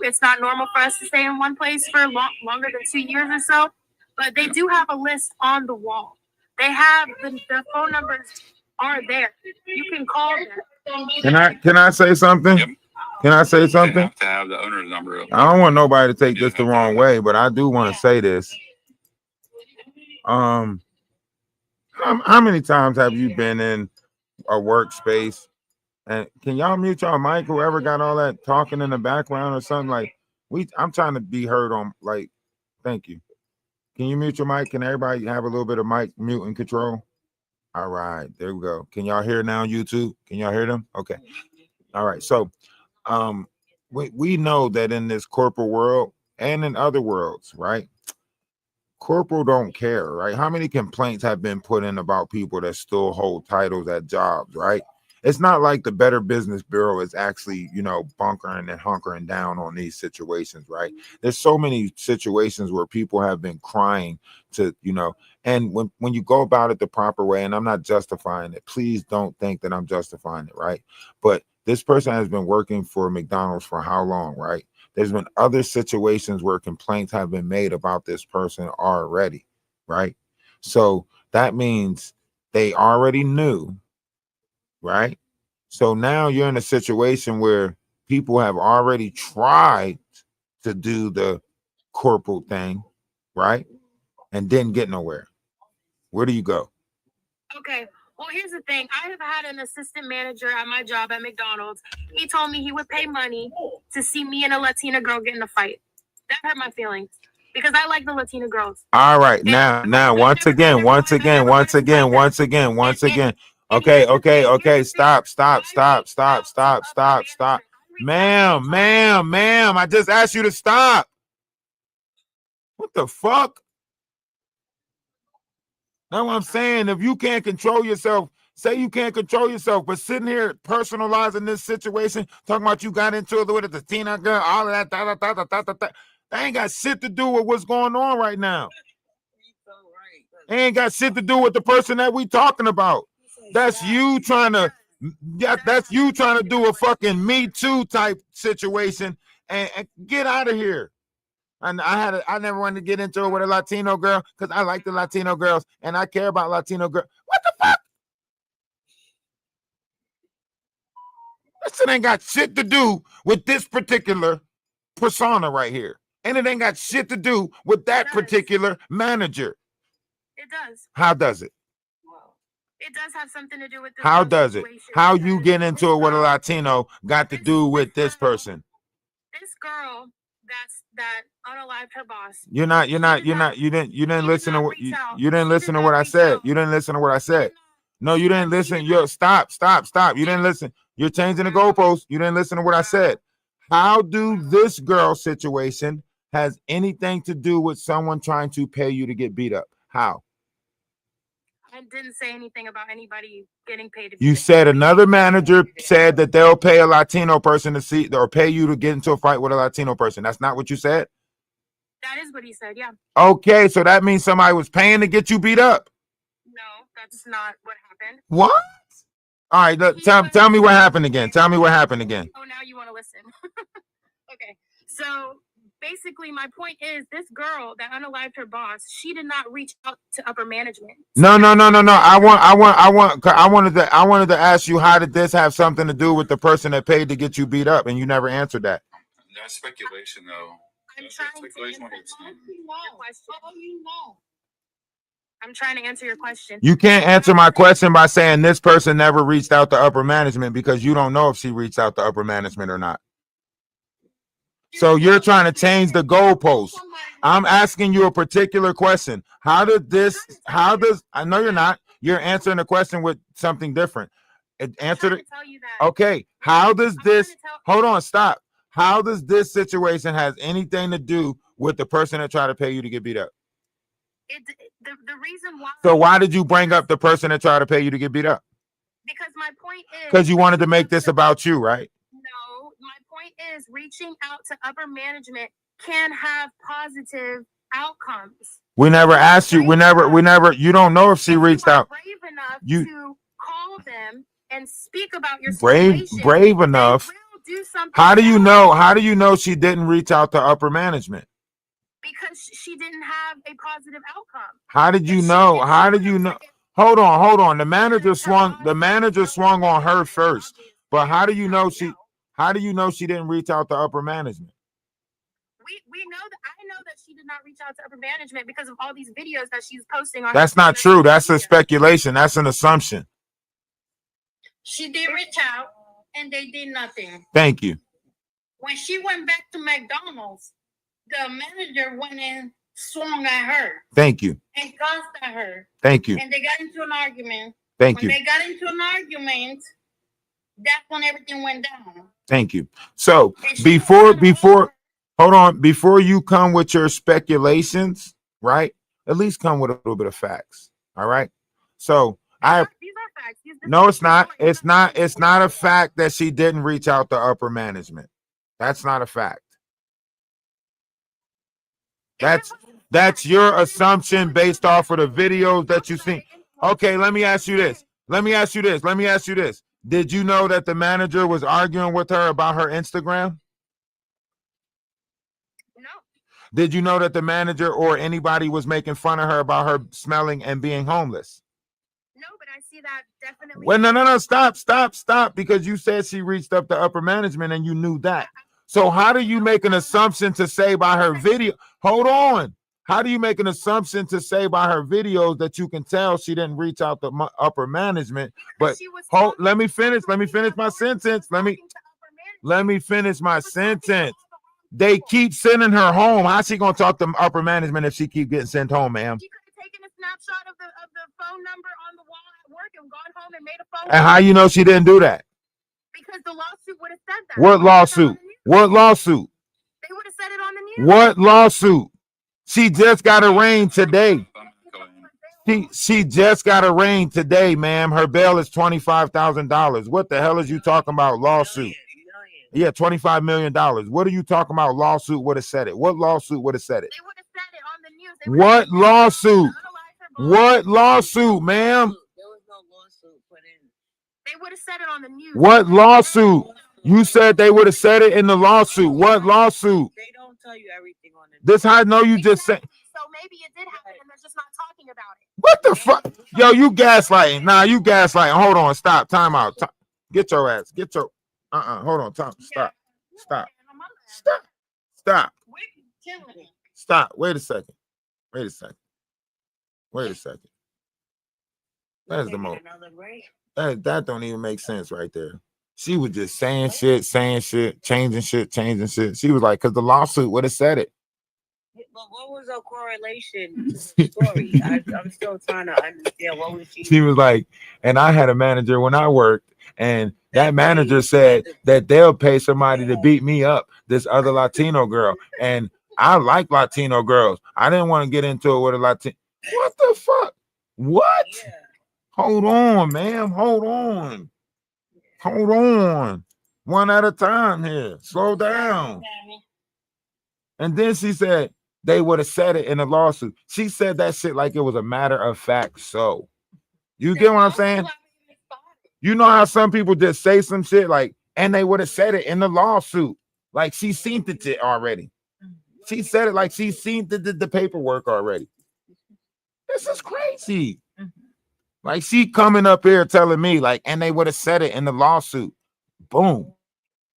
it's not normal for us to stay in one place for longer than 2 years or so. But they do have a list on the wall. They have the phone numbers are there. You can call them. Can I say something? Yep. Can I say something? You have to have the owner's number. I don't want nobody to take this the wrong way, but I do want to say this. How many times have you been in a workspace? And can y'all mute y'all mic? Whoever got all that talking in the background or something, like I'm trying to be heard on, like, thank you. Can you mute your mic? Can everybody have a little bit of mic mute and control? All right, there we go. Can y'all hear now on YouTube? Can y'all hear them? Okay. All right. So we know that in this corporate world and in other worlds, right? Corporal don't care, right? How many complaints have been put in about people that still hold titles at jobs, right? It's not like the Better Business Bureau is actually, bunkering and hunkering down on these situations, right? There's so many situations where people have been crying to, and when you go about it the proper way, and I'm not justifying it, please don't think that I'm justifying it, right? But this person has been working for McDonald's for how long, right? There's been other situations where complaints have been made about this person already, right? So that means they already knew, right? So now you're in a situation where people have already tried to do the corporal thing, right? And didn't get nowhere. Where do you go? Okay. Well, here's the thing. I have had an assistant manager at my job at McDonald's. He told me he would pay money to see me and a Latina girl get in a fight. That hurt my feelings because I like the Latina girls. All right. Now, once again. Okay. Stop. Ma'am. I just asked you to stop. What the fuck? That's what I'm saying. If you can't control yourself, say you can't control yourself, but sitting here personalizing this situation, talking about you got into it with the Tina girl, all of that, that ain't got shit to do with what's going on right now. It ain't got shit to do with the person that we talking about. That's you trying to do a fucking Me Too type situation and get out of here. And I never wanted to get into it with a Latino girl because I like the Latino girls and I care about Latino girls. What the fuck? That shit ain't got shit to do with this particular persona right here. And it ain't got shit to do with that particular manager. It does. How does it? It does have something to do with this. How does it? How you get into it with a Latino got to do with this person? This girl that unalived her boss. You didn't listen to what you didn't listen to what I said. You didn't listen to what I said. No, you didn't listen. Stop. You didn't listen. You're changing the goalpost. You didn't listen to what I said. How do this girl situation has anything to do with someone trying to pay you to get beat up? How? I didn't say anything about anybody getting paid. You said another manager said that they'll pay a Latino person to see or pay you to get into a fight with a Latino person. That's not what you said? That is what he said, yeah. Okay, so that means somebody was paying to get you beat up. No, that's not what happened. What? All right, tell me what happened again. Tell me what happened again. Oh, now you want to listen. Okay, so basically my point is this girl that unalived her boss, she did not reach out to upper management. No. I wanted to ask you, how did this have something to do with the person that paid to get you beat up, and you never answered that? That's speculation, though. I'm trying to answer your question. I'm trying to answer your question. You can't answer my question by saying this person never reached out to upper management because you don't know if she reached out to upper management or not. So you're trying to change the goalpost. I'm asking you a particular question. I know you're not. You're answering the question with something different. Answer it. Okay. Hold on, stop. How does this situation has anything to do with the person that tried to pay you to get beat up? The reason why. So why did you bring up the person that tried to pay you to get beat up? Because my point is. Because you wanted to make this about you, right? No, my point is reaching out to upper management can have positive outcomes. We never asked you. We never. You don't know if she reached out. Brave enough You to call them and speak about your brave situation. enough. They will do something. How do you know? How do you know she didn't reach out to upper management? Because she didn't have a positive outcome. How did you know? How did you know? Hold on. The manager swung on her first. But how do you know she didn't reach out to upper management? We know that I know that she did not reach out to upper management because of all these videos that she's posting on. That's not true. That's a speculation. That's an assumption. She did reach out and they did nothing. Thank you. When she went back to McDonald's, the manager went and swung at her. Thank you. And cussed at her. Thank you. And they got into an argument. Thank when you. They got into an argument. That's when everything went down. Thank you. So before you come with your speculations, right? At least come with a little bit of facts. All right. So these are facts. No, it's not. It's not a fact that she didn't reach out to upper management. That's not a fact. That's your assumption based off of the videos that you see. Okay, let me ask you this. Did you know that the manager was arguing with her about her Instagram? No. Did you know that the manager or anybody was making fun of her about her smelling and being homeless? No, but I see that definitely. Well, no, stop, because you said she reached up to upper management and you knew that. So how do you make an assumption to say by her video? Hold on. How do you make an assumption to say by her videos that you can tell she didn't reach out to upper management? But let me finish my sentence. Let me finish my sentence. They keep sending her home. How's she gonna talk to upper management if she keep getting sent home, ma'am? She could have taken a snapshot of the phone number on the wall at work and gone home and made a phone. And how you know she didn't do that? Because the lawsuit would have said that. What lawsuit? What lawsuit? They would have said it on the news. What lawsuit? She just got arraigned today. She just got arraigned today, ma'am. Her bail is $25,000. What the hell is you talking about lawsuit? Yeah, $25 million. What are you talking about? Lawsuit would have said it. What lawsuit would have said it? They would have said it on the news. What lawsuit? What lawsuit, ma'am? There was no lawsuit put in. They would have said it on the news. What lawsuit? You said they would have said it in the lawsuit. What lawsuit? They don't tell you everything on the This how I know you just said. So maybe it did happen and they're just not talking about it. What the fuck? Yo, you gaslighting. Nah, you gaslighting. Hold on. Stop. Time out. Get your ass. Get your. Hold on. Stop. Stop. Wait a second. That is the most. That don't even make sense right there. She was just saying shit, changing shit. She was like, because the lawsuit would have said it. But what was her correlation to the story? I'm still trying to understand what was she. She was like, and I had a manager when I worked, and that manager said that they'll pay somebody to beat me up, this other Latino girl. And I like Latino girls. I didn't want to get into it with a Latino. What the fuck? What? Yeah. Hold on, ma'am. Hold on. One at a time here. Slow down. And then she said they would have said it in the lawsuit. She said that shit like it was a matter of fact. So you get what I'm saying? You know how some people just say some shit like, and they would have said it in the lawsuit. Like she seen the shit already. She said it like she seen the paperwork already. This is crazy. Like she coming up here telling me like, and they would have said it in the lawsuit. Boom.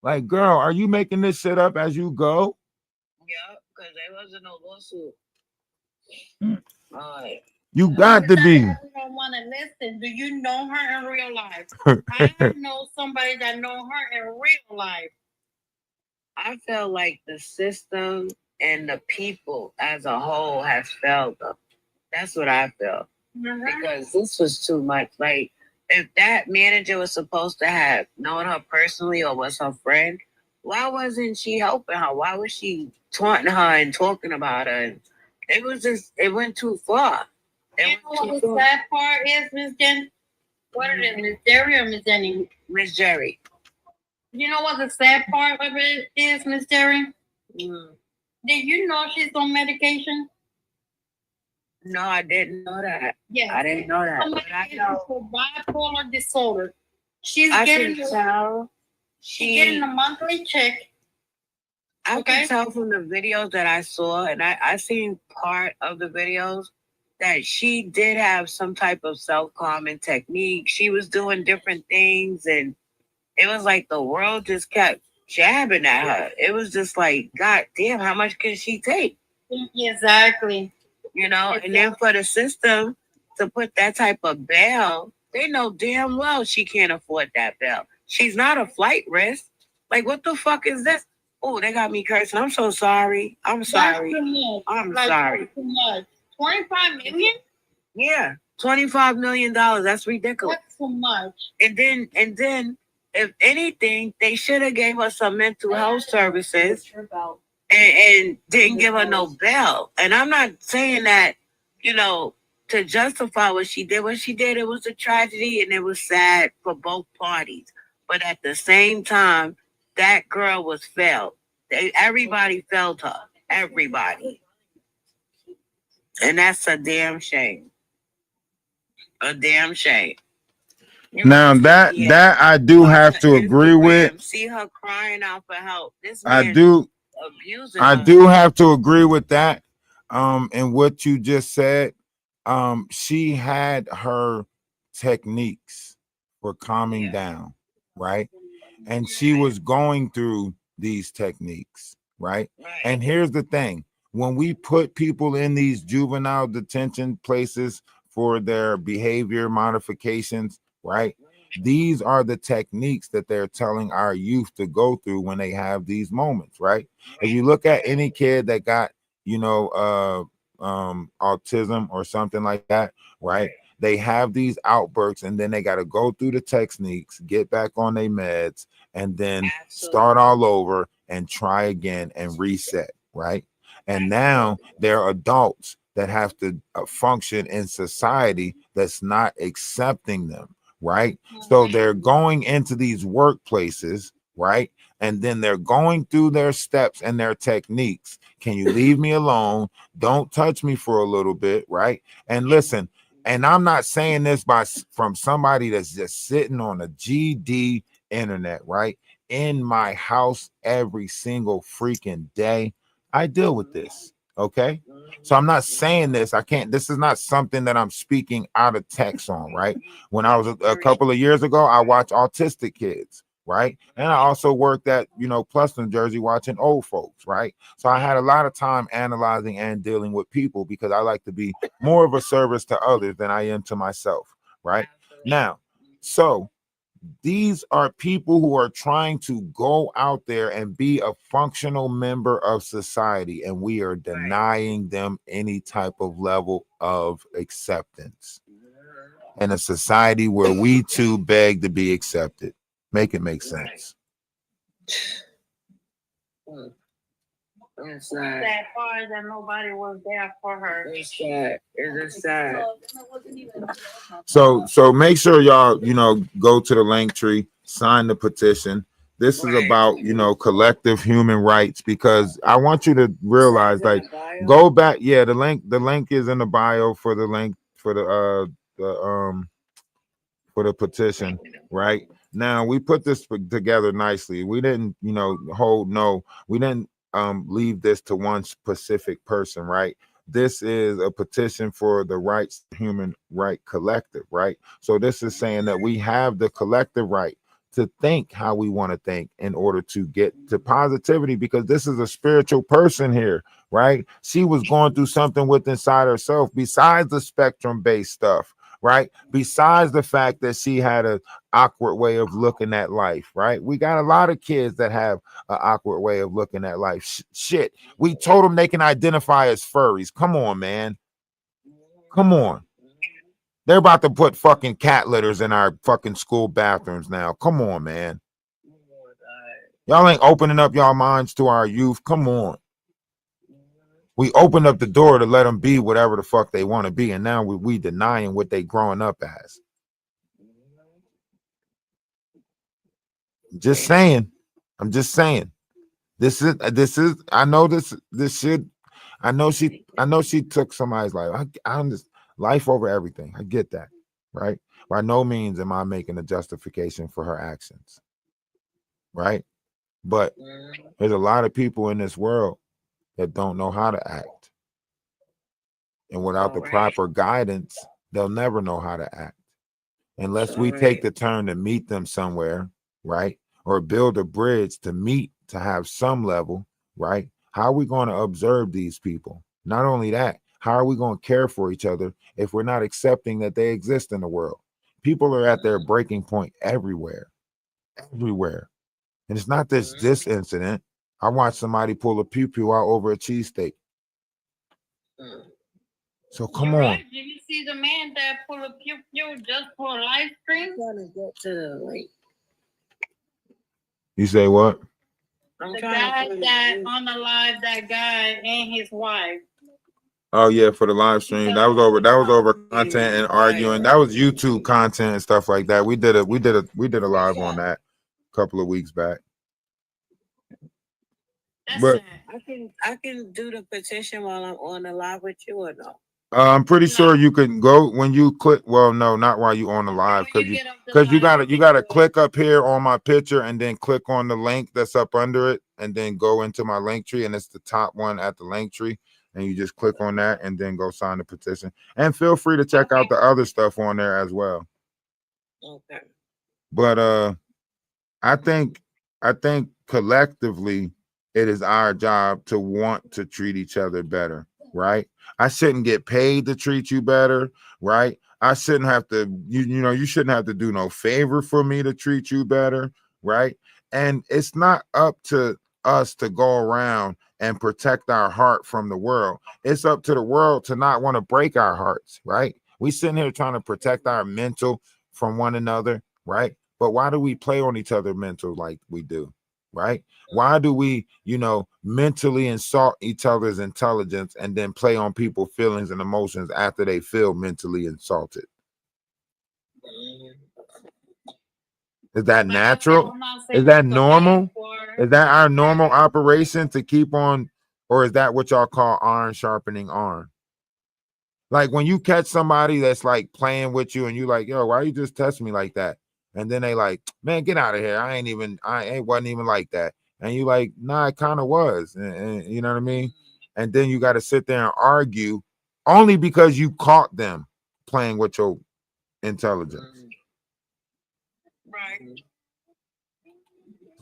Like, girl, are you making this shit up as you go? Yeah, because there wasn't no lawsuit. All right. You got to be. I don't want to listen. Do you know her in real life? I know somebody that know her in real life. I feel like the system and the people as a whole has failed them. That's what I feel. Because this was too much. Like, if that manager was supposed to have known her personally or was her friend, why wasn't she helping her? Why was she taunting her and talking about her? And it went too far. You know what the sad part is, Miss Jen? What is it, Miss Jerry or Miss Jenny? Miss Jerry. You know what the sad part of it is, Miss Jerry? Did you know she's on medication? No, I didn't know that. Yes. I didn't know that. On But I medication know. for bipolar disorder. She's I getting can tell. she's getting a monthly check. I can tell from the videos that I saw, and I seen part of the videos, that she did have some type of self-calming technique. She was doing different things, and it was like the world just kept jabbing at her. It was just like, God damn, how much can she take? Exactly. You know, and then for the system to put that type of bail, they know damn well she can't afford that bail. She's not a flight risk. Like, what the fuck is this? Oh, they got me cursing. I'm so sorry. I'm sorry. That's too much. I'm Like, sorry. Too much. 25 million? Yeah, $25 million. That's ridiculous. That's too much. And then, if anything, they should have gave her some mental health services and didn't give her no bail. And I'm not saying that, you know, to justify what she did. What she did, it was a tragedy and it was sad for both parties. But at the same time, that girl was failed. Everybody failed her. Everybody. And that's a damn shame. A damn shame. Now that I do have to agree with. See her crying out for help. This I man do abusing I her. do have to agree with that. And what you just said. She had her techniques for calming down, right? And she was going through these techniques, right? And here's the thing. When we put people in these juvenile detention places for their behavior modifications, right? These are the techniques that they're telling our youth to go through when they have these moments, right? If you look at any kid that got, you know, autism or something like that, right? They have these outbursts and then they got to go through the techniques, get back on their meds, and then start all over and try again and reset, right? And now they're adults that have to function in society that's not accepting them, right? So they're going into these workplaces, right? And then they're going through their steps and their techniques. Can you leave me alone? Don't touch me for a little bit, right? And listen, and I'm not saying this from somebody that's just sitting on a GD internet, right? In my house every single freaking day. I deal with this, okay? So I'm not saying this. This is not something that I'm speaking out of text on, right? When I was a couple of years ago, I watched autistic kids, right? And I also worked at, you know, Pluston, Jersey, watching old folks, right? So I had a lot of time analyzing and dealing with people because I like to be more of a service to others than I am to myself, right? Now, so these are people who are trying to go out there and be a functional member of society, and we are denying them any type of level of acceptance in a society where we too beg to be accepted. Make it make sense. It's sad. That part that nobody was there for her. It's sad. It's sad. So make sure y'all, you know, go to the link tree, sign the petition. This is about, you know, collective human rights, because I want you to realize, like, go back. Yeah, the link is in the bio for the link for the petition, right? Now we put this together nicely. We didn't, you know, we didn't leave this to one specific person, right? This is a petition for the rights, human right collective, right? So this is saying that we have the collective right to think how we want to think in order to get to positivity, because this is a spiritual person here. right? She was going through something with inside herself besides the spectrum-based stuff, right? Besides the fact that she had an awkward way of looking at life, right? We got a lot of kids that have an awkward way of looking at life. Shit, we told them they can identify as furries. Come on, man. Come on. They're about to put fucking cat litters in our fucking school bathrooms now. Come on, man. Y'all ain't opening up y'all minds to our youth. Come on. We opened up the door to let them be whatever the fuck they want to be, and now we denying what they growing up as. Just saying. I'm just saying. This is I know this should I know she took somebody's life. I'm just life over everything. I get that, right? By no means am I making a justification for her actions, right? But there's a lot of people in this world that don't know how to act. And without the proper guidance, they'll never know how to act. Unless we take the turn to meet them somewhere, right? Or build a bridge to meet, to have some level, right? How are we going to observe these people? Not only that, how are we going to care for each other if we're not accepting that they exist in the world? People are at their breaking point everywhere. And it's not this incident. I watched somebody pull a pew-pew out over a cheesesteak. So come on. Did you see the man that pulled a pew-pew just for a live stream? You say what? The guy that on the live, that guy and his wife. Oh yeah, for the live stream. That was over content and arguing. That was YouTube content and stuff like that. We did a live on that a couple of weeks back. But I can do the petition while I'm on the live with you or no? I'm pretty sure you can go when you click. Well, no, not while you on the live, because you gotta click up here on my picture and then click on the link that's up under it, and then go into my link tree, and it's the top one at the link tree, and you just click on that and then go sign the petition. And feel free to check out the other stuff on there as well. Okay. But I think collectively it is our job to want to treat each other better, right? I shouldn't get paid to treat you better, right? I shouldn't have to, you shouldn't have to do no favor for me to treat you better, right? And it's not up to us to go around and protect our heart from the world. It's up to the world to not want to break our hearts, right? We sitting here trying to protect our mental from one another, right? But why do we play on each other mental like we do, right? Why do we, mentally insult each other's intelligence and then play on people's feelings and emotions after they feel mentally insulted? Is that natural? Is that normal? Is that our normal operation to keep on, or is that what y'all call iron sharpening iron? Like when you catch somebody that's like playing with you and you like, yo, why you just test me like that? And then they like, man, get out of here. I wasn't even like that. And you like, nah, it kind of was. And you know what I mean? And then you got to sit there and argue only because you caught them playing with your intelligence. Right.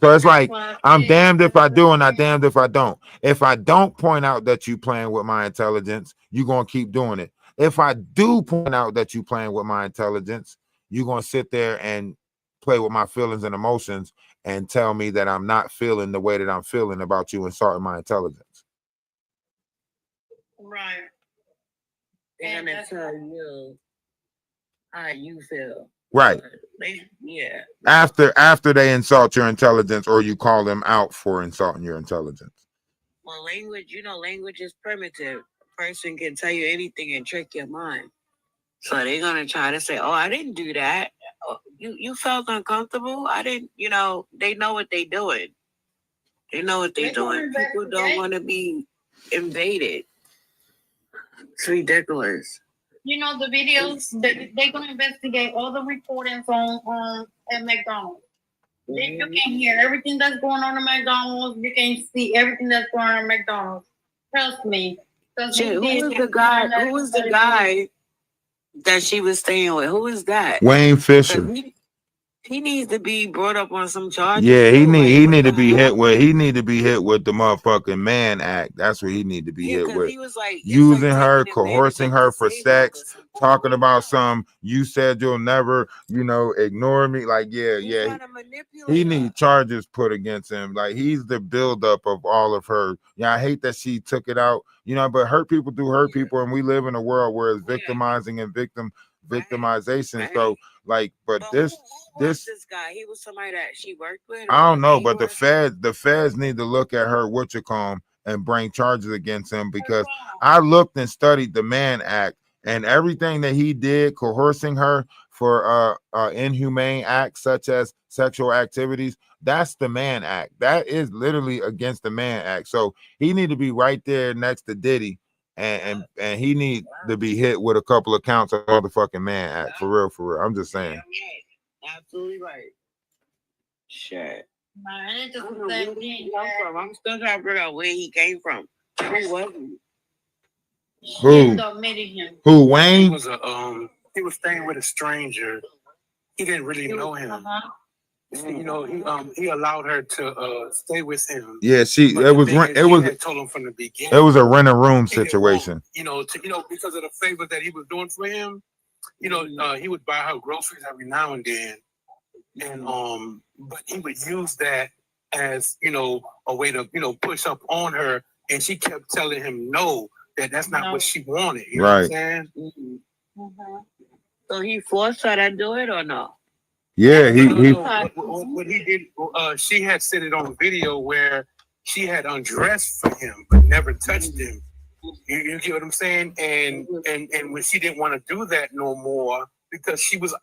So it's like, I'm damned if I do and I'm damned if I don't. If I don't point out that you playing with my intelligence, you're going to keep doing it. If I do point out that you playing with my intelligence, you're going to sit there and play with my feelings and emotions and tell me that I'm not feeling the way that I'm feeling about you insulting my intelligence. Right. They're gonna tell you how you feel. Right. Yeah. After they insult your intelligence or you call them out for insulting your intelligence. Well, language is primitive. A person can tell you anything and trick your mind. So they're gonna try to say, "Oh, I didn't do that. Oh, you felt uncomfortable. I didn't." They know what they're doing. They know what they're doing. People don't want to be invaded. It's ridiculous. The videos, they're gonna investigate all the recordings on at McDonald's. You can hear everything that's going on at McDonald's. You can see everything that's going on at McDonald's. Trust me. Who was the guy that she was staying with? Who is that? Wayne Fisher. He needs to be brought up on some charges. Yeah, too, like, he what need the to be hell? hit with the motherfucking Man Act. That's what he need to be Yeah, hit because with. he was like, it's like Using her, taking advantage coercing of her for disabled or sex, something. talking about some. You said you'll never, ignore me. Like, yeah. Trying to manipulate He her. need charges put against him. Like, he's the buildup of all of her. Yeah, I hate that she took it out. But hurt people do hurt people, and we live in a world where it's victimizing and victimization. So, like, but Who was this this guy? He was somebody that she worked with. I don't know, Or but the feds need to look at her and bring charges against him, because I looked and studied the Man Act and everything that he did, coercing her for inhumane acts such as sexual activities. That's the Man Act. That is literally against the Man Act. So he need to be right there next to Diddy, and he need to be hit with a couple of counts of motherfucking Man Act, for real. I'm just saying. absolutely right. Shit. Man, it's I just don't the know same where he thing. come from. I'm still trying to figure out where he came from. Who was he? Who? Ended up meeting him. Who, He Wayne? was he was staying with a stranger. He didn't really know him. Uh-huh. He allowed her to stay with him. Yeah, But it the was thing rent. is, It he was had told him from the beginning. it was a rent a room He didn't situation. want, because of the favor that he was doing for him. He would buy her groceries every now and then, and but he would use that as a way to push up on her, and she kept telling him no, that's not what she wanted. You know what I'm Right. saying? So he forced her to do it or no? Yeah, he What he did, she had said it on video where she had undressed for him but never touched him. You get what I'm saying? And when she didn't want to do that no more because she was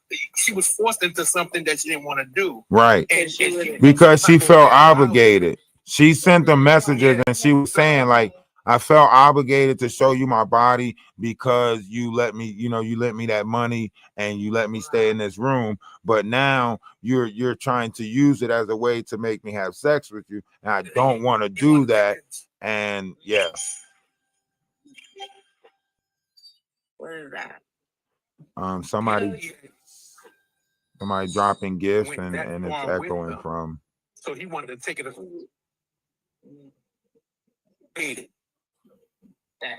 forced into something that she didn't want to do. right, And she because she felt obligated. She sent them messages and she was saying, like, I felt obligated to show you my body because you let me that money and you let me stay in this room. But now you're trying to use it as a way to make me have sex with you, and I don't want to do that. And yeah, What is that? somebody dropping gifts went and that it's far with echoing them. from. So he wanted to take it as paid.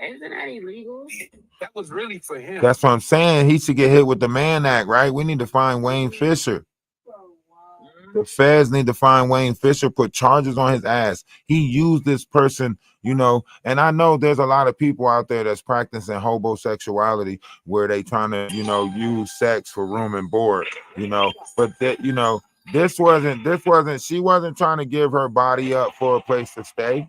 Isn't that illegal? That was really for him. That's what I'm saying. He should get hit with the Man Act, right? We need to find Wayne Fisher. The feds need to find Wayne Fisher, put charges on his ass. He used this person, and I know there's a lot of people out there that's practicing homosexuality where they trying to, use sex for room and board, but that, she wasn't trying to give her body up for a place to stay.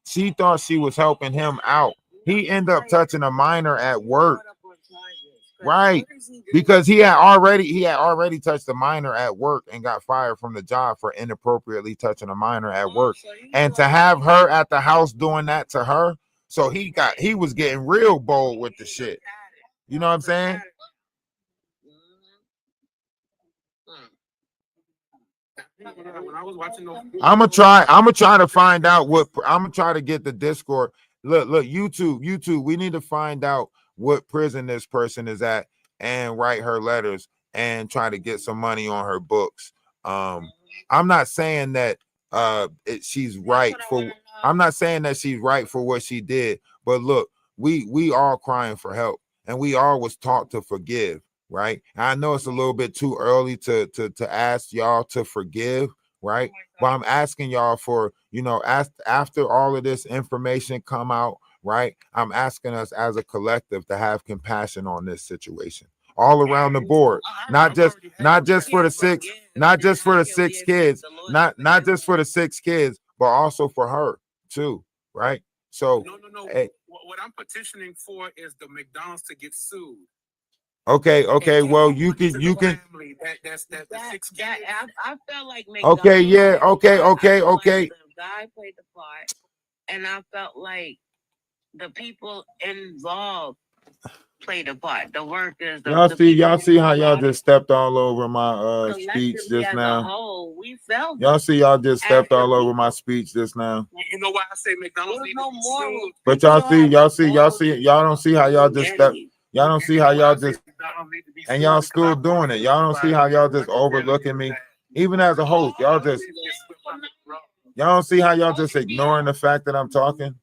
She thought she was helping him out. He ended up touching a minor at work. Right, because he had already touched a minor at work and got fired from the job for inappropriately touching a minor at work. And to have her at the house doing that to her, so he was getting real bold with the shit. You know what I'm saying? When I was watching those, I'm gonna try to find out I'm gonna try to get the Discord. Look, YouTube. We need to find out what prison this person is at and write her letters and try to get some money on her books. I'm not saying that she's right for. I'm not saying that she's right for what she did, but look, we all crying for help, and we all was taught to forgive. Right. I know it's a little bit too early to ask y'all to forgive, right? But I'm asking y'all for, after all of this information come out, right? I'm asking us as a collective to have compassion on this situation all around the board, not just for the six kids, not just for the 6 kids, but also for her too, right? So no. Hey, What I'm petitioning for is the McDonald's to get sued. okay. Well, you can. That's the 6 kids. I felt like Okay, yeah, okay. The guy played the part, and I felt like the people involved played a part. The workers, Y'all see how y'all just stepped all over my speech just now. Whole, we felt Y'all see y'all just stepped all over my speech just now. You know why I say McDonald's need to be sued? But y'all don't see how y'all just stepped. Y'all don't see how y'all just McDonald's need to be and y'all still doing it. Y'all don't see how y'all just overlooking me, even as a host. Y'all don't see how y'all just ignoring the fact that I'm talking.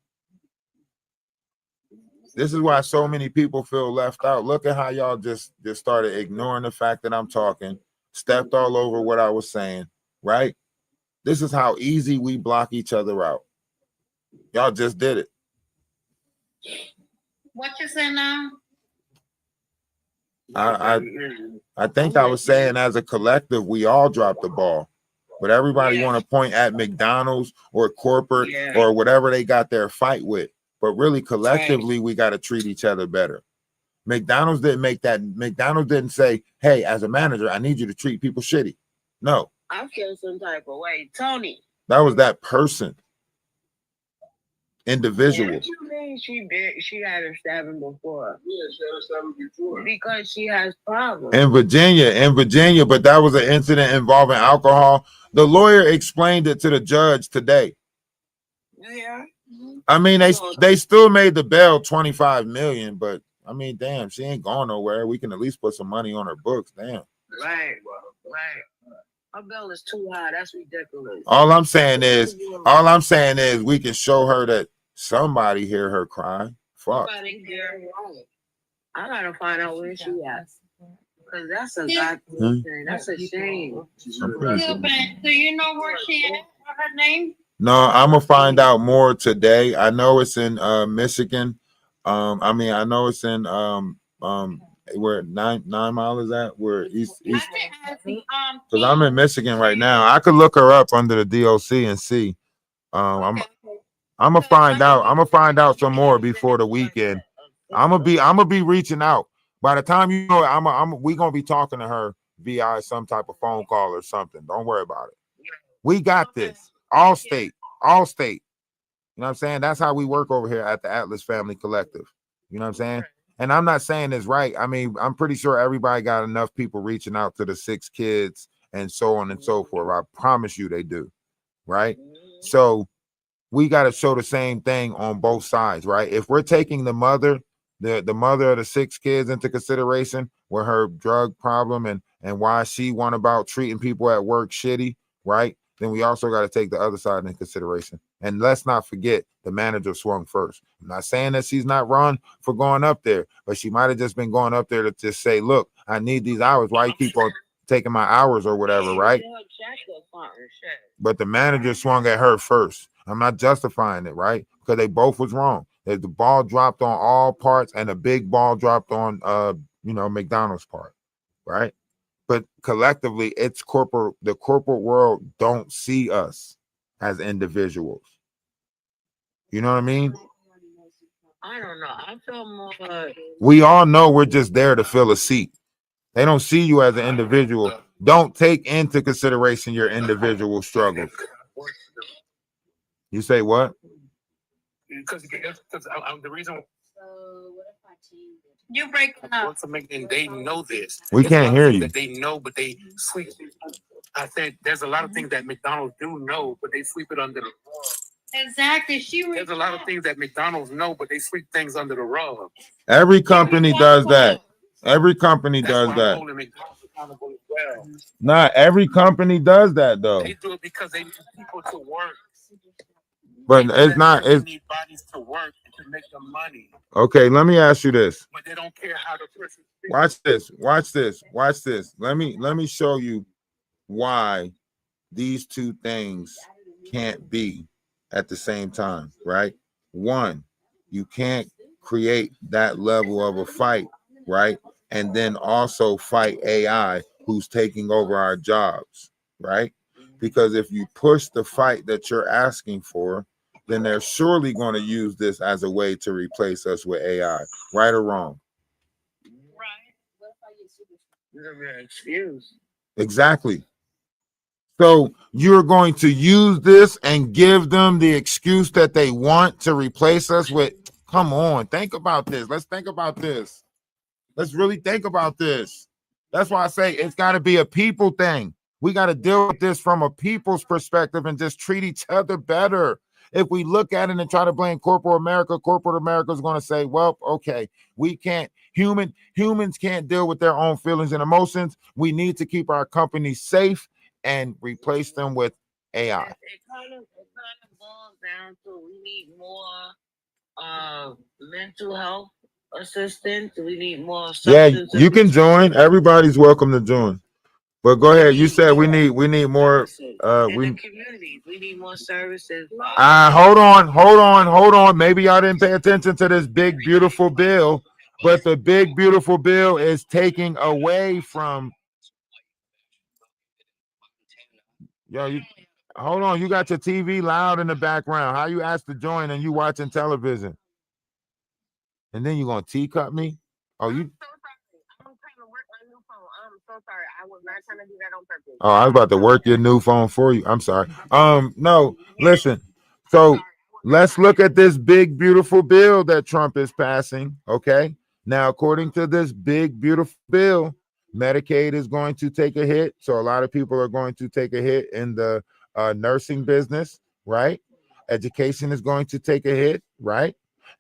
This is why so many people feel left out. Look at how y'all just started ignoring the fact that I'm talking, stepped all over what I was saying, right? This is how easy we block each other out. Y'all just did it. What you say now? I think I was saying as a collective, we all dropped the ball. But everybody want to point at McDonald's or corporate or whatever they got their fight with. But really, collectively, we got to treat each other better. McDonald's didn't make that. McDonald's didn't say, hey, as a manager, I need you to treat people shitty. No. I feel some type of way. Tony. That was that person. Individual. What you mean she had her stabbing before? Yeah, she had her stabbing before. Because she has problems. In Virginia, but that was an incident involving alcohol. The lawyer explained it to the judge today. Yeah. I mean, they still made the bail $25 million, but I mean, damn, she ain't going nowhere. We can at least put some money on her books. Damn. Right. Her bill is too high. That's ridiculous. All I'm saying is we can show her that somebody hear her cry. Fuck. I gotta find out where she at. Cause that's a goddamn thing. That's a shame. Do you know where she at? What her name? No, I'm gonna find out more today. I know it's in Michigan. I know it's in where 9 Mile is at, where east. Because I'm in Michigan right now. I could look her up under the DOC and see. I'm gonna find out. I'm gonna find out some more before the weekend. I'm gonna be reaching out. By the time you know it, we gonna be talking to her via some type of phone call or something. Don't worry about it. We got this. All state. You know what I'm saying? That's how we work over here at the Atlas Family Collective. You know what I'm saying? And I'm not saying it's right. I mean, I'm pretty sure everybody got enough people reaching out to the 6 kids and so on and so forth. I promise you they do. Right? So we got to show the same thing on both sides, right? If we're taking the mother of the 6 kids into consideration with her drug problem and why she went about treating people at work shitty, right? Then we also got to take the other side into consideration. And let's not forget the manager swung first. I'm not saying that she's not wrong for going up there, but she might have just been going up there to just say, look, I need these hours. Why you keep on taking my hours or whatever, right? But the manager swung at her first. I'm not justifying it, right? Because they both was wrong. The ball dropped on all parts and the big ball dropped on McDonald's part, right? But collectively, the corporate world don't see us as individuals. You know what I mean? I don't know. I feel more. We all know we're just there to fill a seat. They don't see you as an individual. Don't take into consideration your individual struggles. You say what? Because the reason. You breaking up. And they know this. We can't hear you. That they know, but they sweep. I said there's a lot of things that McDonald's do know, but they sweep it under the rug. Exactly. There's a lot of things that McDonald's know, but they sweep things under the rug. Every company does that. Every company does that. Not every company does that though. They do it because they need people to work. But it's not. They need bodies to work to make them money. Okay, let me ask you this. But they don't care how the person. Watch this. Let me show you why these two things can't be at the same time, right? One, you can't create that level of a fight, right? And then also fight AI who's taking over our jobs, right? Because if you push the fight that you're asking for, then they're surely going to use this as a way to replace us with AI, right or wrong? Exactly. So you're going to use this and give them the excuse that they want to replace us with. Come on, think about this. Let's think about this. Let's really think about this. That's why I say it's got to be a people thing. We got to deal with this from a people's perspective and just treat each other better. If we look at it and try to blame corporate America is going to say, well, okay, we can't, humans can't deal with their own feelings and emotions. We need to keep our companies safe and replace them with AI. It kind of boils down to we need more mental health assistance. We need more Yeah, substance you can abuse. join. Everybody's welcome to join. But go ahead. You said we need more. In We the communities, we need more services. hold on. Maybe y'all didn't pay attention to this big beautiful bill, but the big beautiful bill is taking away from. Yo, you hold on. You got your TV loud in the background. How you asked to join and you watching television? And then you gonna teacup me? Oh, you. I'm trying to work my new phone. I'm so sorry. I was not trying to do that on purpose. Oh, I was about to work your new phone for you. I'm sorry. No, listen. So let's look at this big, beautiful bill that Trump is passing. Okay. Now, according to this big, beautiful bill, Medicaid is going to take a hit. So a lot of people are going to take a hit in the nursing business, right? Education is going to take a hit, right?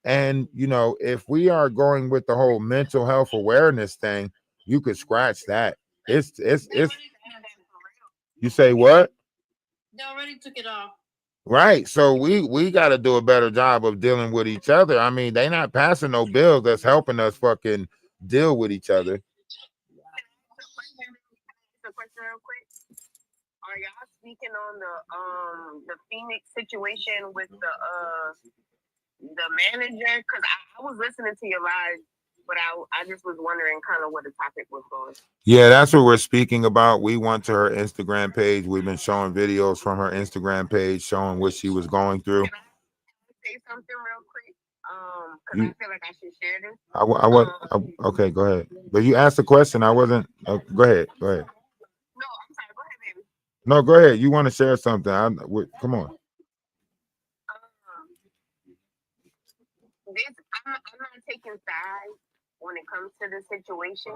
And if we are going with the whole mental health awareness thing, you could scratch that. It's you say what? They already took it off. Right. So we got to do a better job of dealing with each other. I mean, they not passing no bills that's helping us fucking deal with each other. A question real quick. Are y'all speaking on the Phoenix situation with the manager? Because I was listening to your live, but I just was wondering kind of what the topic was going. Yeah, that's what we're speaking about. We went to her Instagram page. We've been showing videos from her Instagram page showing what she was going through. Can I say something real quick? Because I feel like I should share this. Okay, go ahead. But you asked the question. I wasn't. Go ahead. Go ahead. No, I'm sorry. Go ahead, baby. No, go ahead. You want to share something? Come on. I'm not taking sides when it comes to the situation,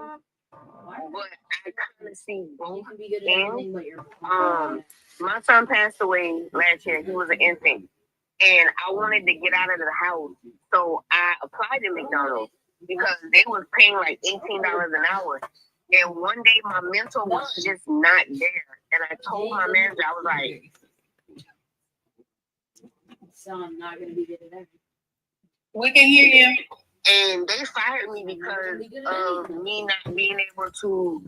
but I kind of see both ends. My son passed away last year. He was an infant, and I wanted to get out of the house, so I applied to McDonald's because they was paying like $18 an hour. And one day my mentor was just not there, and I told my manager, I was like, So I'm not gonna be good at everything. we can hear you. And they fired me because of me not being able to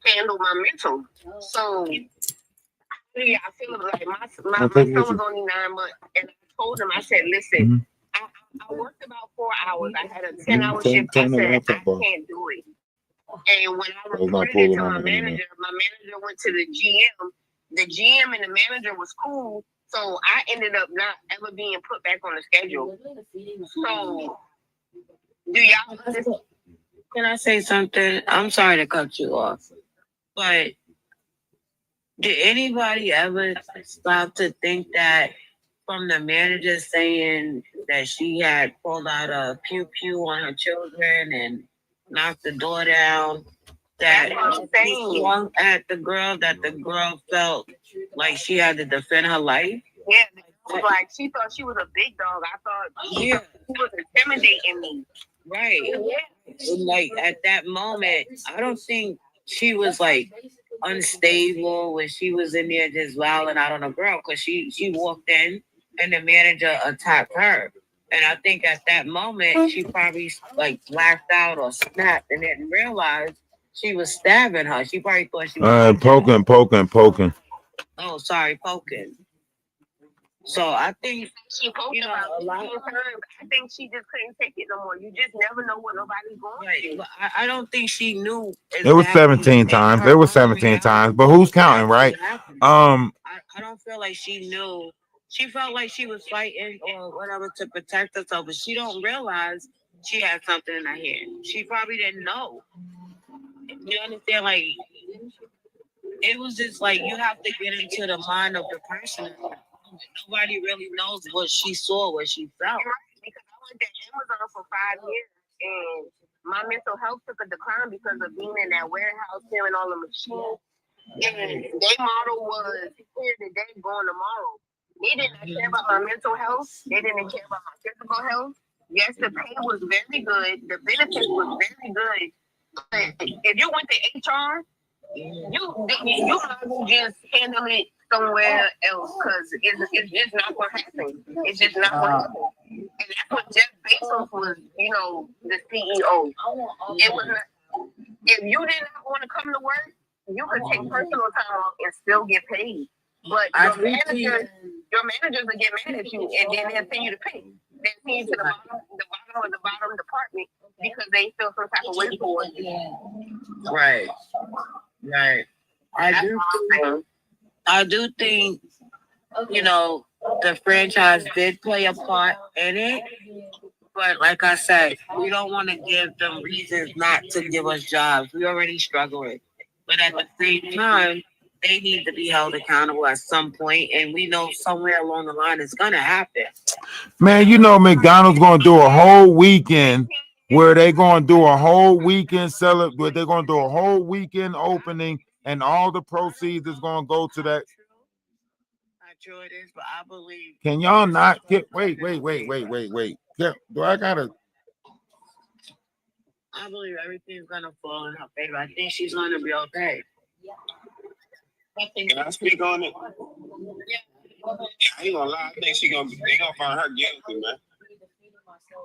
handle my mental. So yeah, I feel like my son was only 9 months, and I told him, I said, listen, I worked about 4 hours. I had a 10-hour shift. I said, I can't do it. And when I reported it to my manager went to the GM. The GM and the manager was cool. So I ended up not ever being put back on the schedule. So, do y'all understand? Can I say something? I'm sorry to cut you off, but did anybody ever stop to think that from the manager saying that she had pulled out a pew pew on her children and knocked the door down, that she swung at the girl, that the girl felt like she had to defend her life? Yeah, it was like she thought she was a big dog. I thought she was intimidating me. Right. Yeah. Like at that moment, I don't think she was like unstable when she was in there just wilding out on a girl, because she walked in and the manager attacked her. And I think at that moment she probably like blacked out or snapped and didn't realize she was stabbing her. She probably thought she was Poking. Oh, sorry, poking. So I think she poked about a lot. I think she just couldn't take it no more. You just never know what nobody's going through. But I don't think she knew. It was 17 times. It was 17 times. But who's counting, right? I don't feel like she knew. She felt like she was fighting or whatever to protect herself, but she don't realize she had something in her hand. She probably didn't know. You understand? Like, it was just like you have to get into the mind of the person. Nobody really knows what she saw, what she felt. Because I went to Amazon for 5 years, and my mental health took a decline because of being in that warehouse, hearing all the machines. And their model was here today, going tomorrow. They did not care about my mental health. They didn't care about my physical health. Yes, the pay was very good. The benefits was very good. But if you went to HR, you might as well just handle it somewhere else because it's just not going to happen. It's just not going to happen. And that's what Jeff Bezos was, the CEO. It was not, if you did not want to come to work, you could take personal time off and still get paid. But your managers will get mad at you and then they'll send you to pay. They'll send you to the bottom department because they feel some type of way for it. Right. I do think, the franchise did play a part in it. But like I said, we don't want to give them reasons not to give us jobs. We already struggling. But at the same time, they need to be held accountable at some point, and we know somewhere along the line it's gonna happen. Man, McDonald's gonna do a whole weekend where they're gonna do a whole weekend where they're gonna do a whole weekend opening, and all the proceeds is gonna go to that. Not sure it is, but I believe. Can y'all not get? Wait. Yeah, do I gotta? I believe everything's gonna fall in her favor. I think she's gonna be okay. Can I speak on it? I ain't gonna lie. I think they gonna find her guilty, man.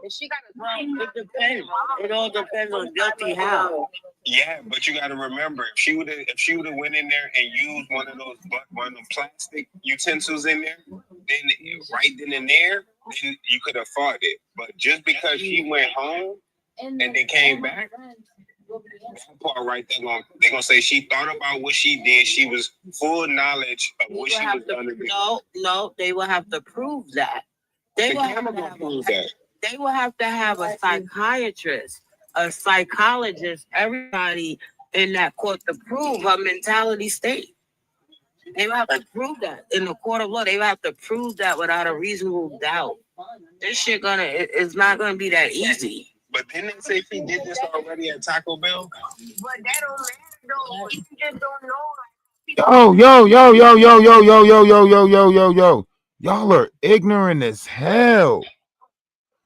She got it depends. It all depends on guilty how. Yeah, but you got to remember, if she would have went in there and used one of them plastic utensils in there, then right then and there, then you could have fought it. But just because she went home and then came back, that part right there, they're gonna say she thought about what she did. She was full knowledge of what she was gonna do. No, they will have to prove that. They will have to have a psychiatrist, a psychologist, everybody in that court to prove her mentality state. They will have to prove that in the court of law. They will have to prove that without a reasonable doubt. This shit it's not gonna be that easy. But didn't they say she did this already at Taco Bell? But that don't matter though. You just don't know. Yo. Y'all are ignorant as hell.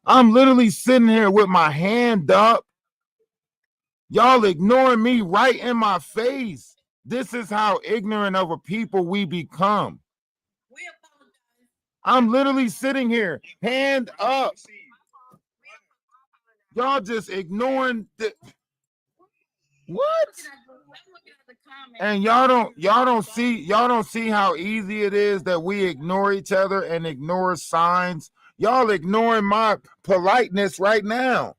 I'm literally sitting here with my hand up. Y'all ignoring me right in my face. This is how ignorant of a people we become. I'm literally sitting here, hand up. Y'all just ignoring the what? And y'all don't see how easy it is that we ignore each other and ignore signs. Y'all ignoring my politeness right now.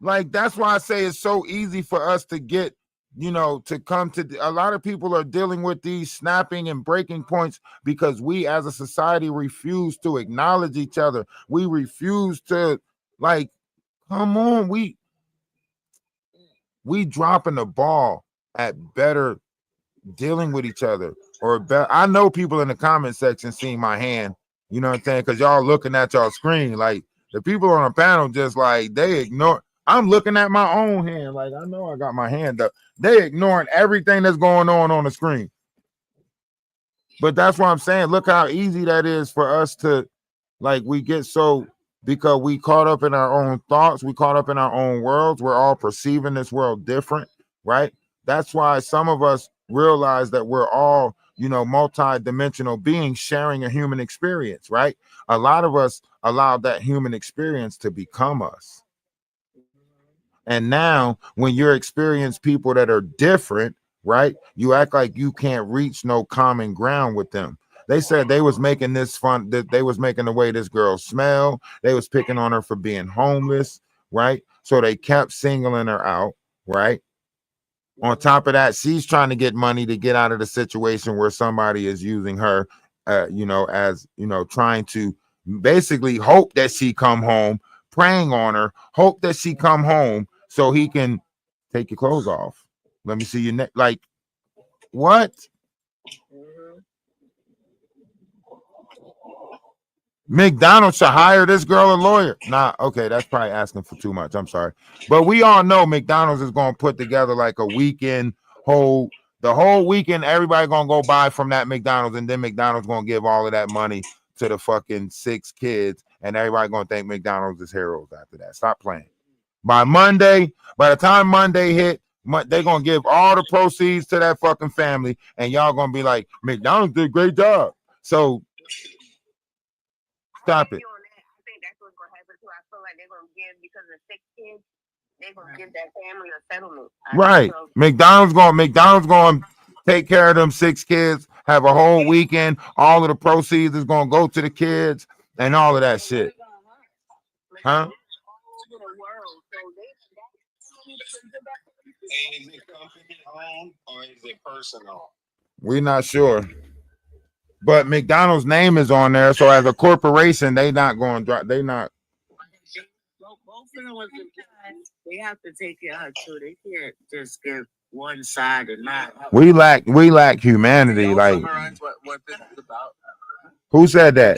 Like, that's why I say it's so easy for us to get, to come to. A lot of people are dealing with these snapping and breaking points because we as a society refuse to acknowledge each other. We refuse to, come on, we dropping the ball at better dealing with each other. I know people in the comment section seeing my hand, you know what I'm saying? Because y'all looking at y'all screen. Like, the people on the panel just they ignore. I'm looking at my own hand. Like, I know I got my hand up. They ignoring everything that's going on the screen. But that's what I'm saying. Look how easy that is for us to, we get so, because we caught up in our own thoughts. We caught up in our own worlds. We're all perceiving this world different, right? That's why some of us realize that we're all, multi-dimensional beings sharing a human experience, right? A lot of us allowed that human experience to become us. And now when you're experiencing people that are different, right, you act like you can't reach no common ground with them. They said they was making this fun, that they was making the way this girl smell. They was picking on her for being homeless, right? So they kept singling her out, right? On top of that, she's trying to get money to get out of the situation where somebody is using her, as, trying to basically hope that she come home, preying on her, hope that she come home so he can take your clothes off. Let me see your neck. Like, what? McDonald's should hire this girl a lawyer. Nah, okay, that's probably asking for too much. I'm sorry. But we all know McDonald's is going to put together like a weekend whole, The whole weekend, everybody gonna go buy from that McDonald's, and then McDonald's gonna give all of that money to the fucking 6 kids, and everybody gonna think McDonald's is heroes after that. Stop playing. By Monday, by the time Monday hit, they're gonna give all the proceeds to that fucking family, and y'all gonna be like, McDonald's did a great job. So stop it. I think that's what's gonna happen too. I feel like they're gonna give, because of 6 kids, they're gonna give that family a settlement. Right. McDonald's gonna take care of them 6 kids, have a whole weekend. All of the proceeds is gonna go to the kids and all of that shit. Huh? Is it company owned or is it personal? We're not sure. But McDonald's name is on there, so as a corporation, they not going to drop. They not. Both of them was they have to take care of her too. They can't just give one side and not. We lack humanity. Like, what this is about. who said that?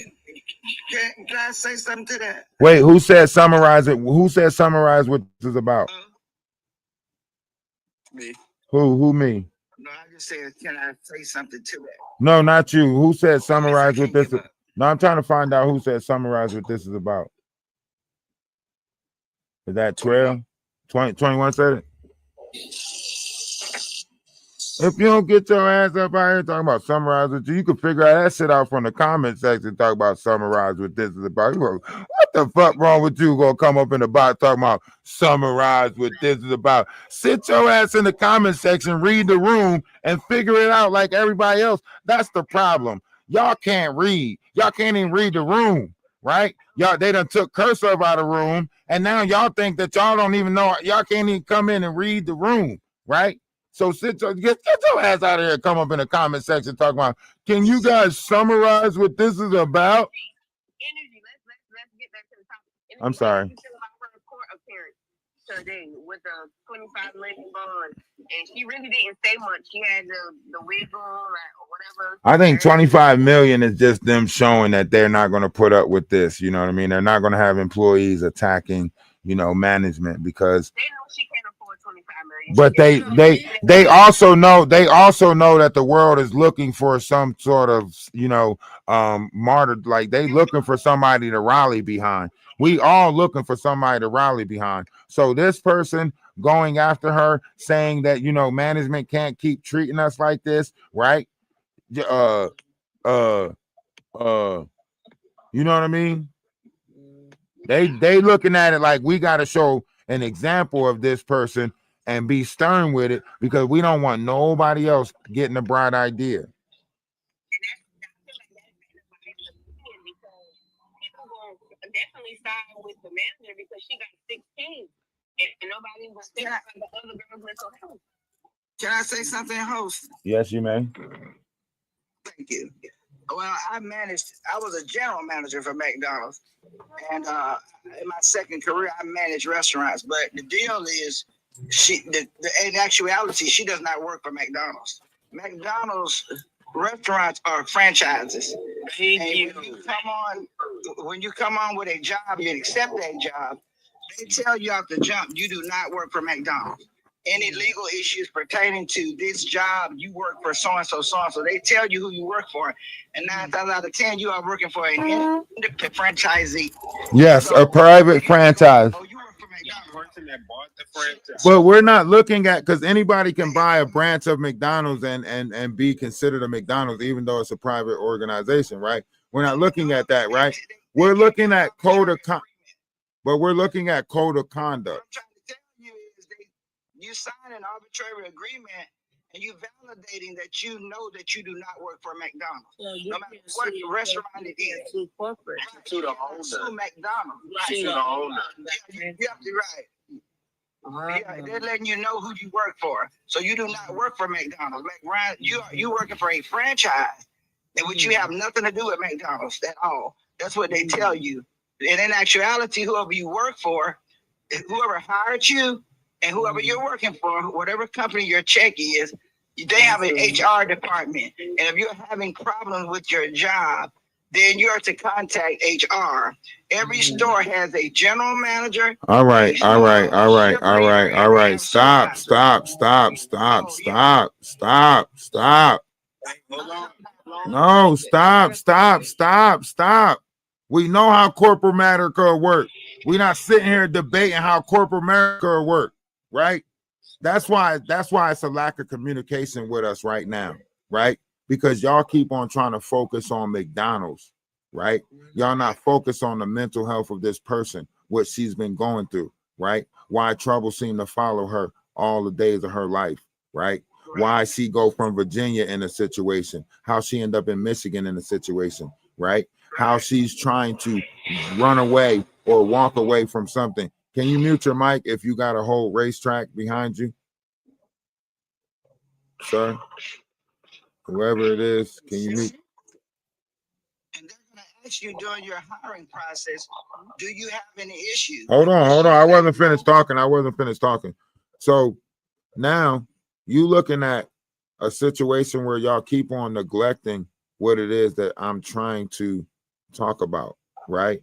Can I say something to that? Wait, who said summarize it? Who said summarize what this is about? Me. Who me? No, I just said, can I say something to that? No, not you. Who said summarize what this is? No, I'm trying to find out who said summarize what this is about. Is that 12? 21 said it? If you don't get your ass up out here talking about summarize with you can figure out that shit out from the comment section. Talk about summarize what this is about. You go, what the fuck wrong with you? Gonna come up in the box talking about summarize what this is about. Sit your ass in the comment section, read the room, and figure it out like everybody else. That's the problem. Y'all can't read. Y'all can't even read the room, right? Y'all, they done took Cursor out of the room, and now y'all think that y'all don't even know. Y'all can't even come in and read the room, right? So get your ass out of here. Come up in the comment section talking about, can you guys summarize what this is about? Let's get back to the topic. I'm sorry. Today with the $25 million bond, and she really didn't say much. She had the wiggle or whatever. I think 25 million is just them showing that they're not going to put up with this. You know what I mean? They're not going to have employees attacking, management, because they know she can't afford 25 million. But they also know that the world is looking for some sort of martyr. Like, they looking for somebody to rally behind. We all looking for somebody to rally behind. So this person going after her, saying that management can't keep treating us like this, right? You know what I mean? They looking at it like we got to show an example of this person and be stern with it, because we don't want nobody else getting a bright idea. Definitely side with the manager because she got 16 and nobody was thinking about the other girls' mental health. Can I say something, host? Yes, you may. Thank you. Well, I was a general manager for McDonald's, and in my second career, I managed restaurants. But the deal is, in actuality, she does not work for McDonald's. McDonald's restaurants are franchises. When you come on with a job, you accept that job, they tell you off the jump, you do not work for McDonald's. Any legal issues pertaining to this job, you work for so-and-so, so-and-so. They tell you who you work for. And 9 times out of 10, you are working for an independent franchisee. Yes, a private franchise. But we're not looking at, because anybody can buy a branch of McDonald's and be considered a McDonald's, even though it's a private organization, right? We're not looking at that, right? We're looking at code of conduct. You sign an arbitrary agreement and you validating that you know that you do not work for McDonald's. No matter what restaurant it is. To corporate, to the owner. To McDonald's. Right. To the owner. Right. Yeah, they're letting you know who you work for. So you do not work for McDonald's. You working for a franchise, in which you have nothing to do with McDonald's at all. That's what they tell you. And in actuality, whoever you work for, whoever hired you, and whoever you're working for, whatever company your check is, they have an HR department. And if you're having problems with your job, then you're to contact HR. Every store has a general manager. All right. Stop. No, stop. We know how corporate America work. We're not sitting here debating how corporate America work, right? That's why it's a lack of communication with us right now, right? Because y'all keep on trying to focus on McDonald's, right? Y'all not focused on the mental health of this person, what she's been going through, right? Why trouble seemed to follow her all the days of her life, right? Why she go from Virginia in a situation, how she end up in Michigan in a situation, right? How she's trying to run away or walk away from something. Can you mute your mic if you got a whole racetrack behind you? Sir, whoever it is, can you mute? And they're going to ask you during your hiring process, do you have any issues? Hold on. I wasn't finished talking. So now you looking at a situation where y'all keep on neglecting what it is that I'm trying to talk about, right?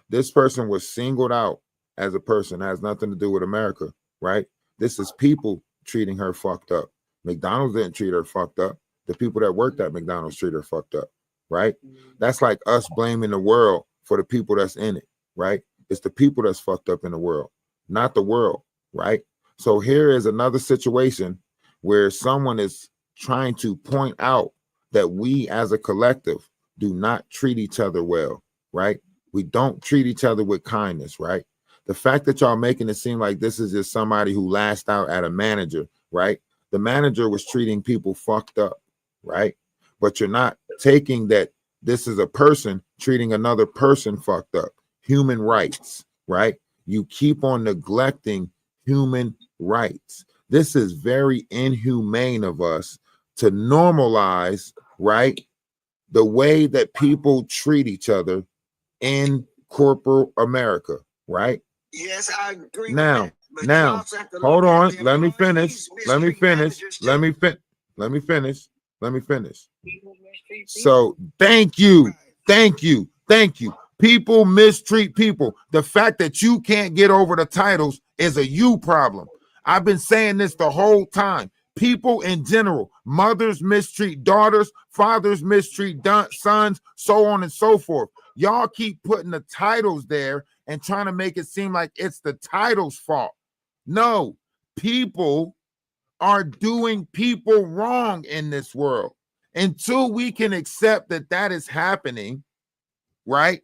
This person was singled out as a person, has nothing to do with America, right? This is people treating her fucked up. McDonald's didn't treat her fucked up. The people that worked at McDonald's treat her fucked up, right? That's like us blaming the world for the people that's in it, right? It's the people that's fucked up in the world, not the world, right? So here is another situation where someone is trying to point out that we as a collective do not treat each other well, right? We don't treat each other with kindness, right? The fact that y'all making it seem like this is just somebody who lashed out at a manager, right? The manager was treating people fucked up, right? But you're not taking that this is a person treating another person fucked up. Human rights, right? You keep on neglecting human rights. This is very inhumane of us to normalize, right? The way that people treat each other in corporate America, right? Yes, I agree. Now, hold on. Let me finish. So thank you. People mistreat people. The fact that you can't get over the titles is a you problem. I've been saying this the whole time. People in general, mothers mistreat daughters, fathers mistreat sons, so on and so forth. Y'all keep putting the titles there and trying to make it seem like it's the title's fault. No, people are doing people wrong in this world. Until we can accept that that is happening, right?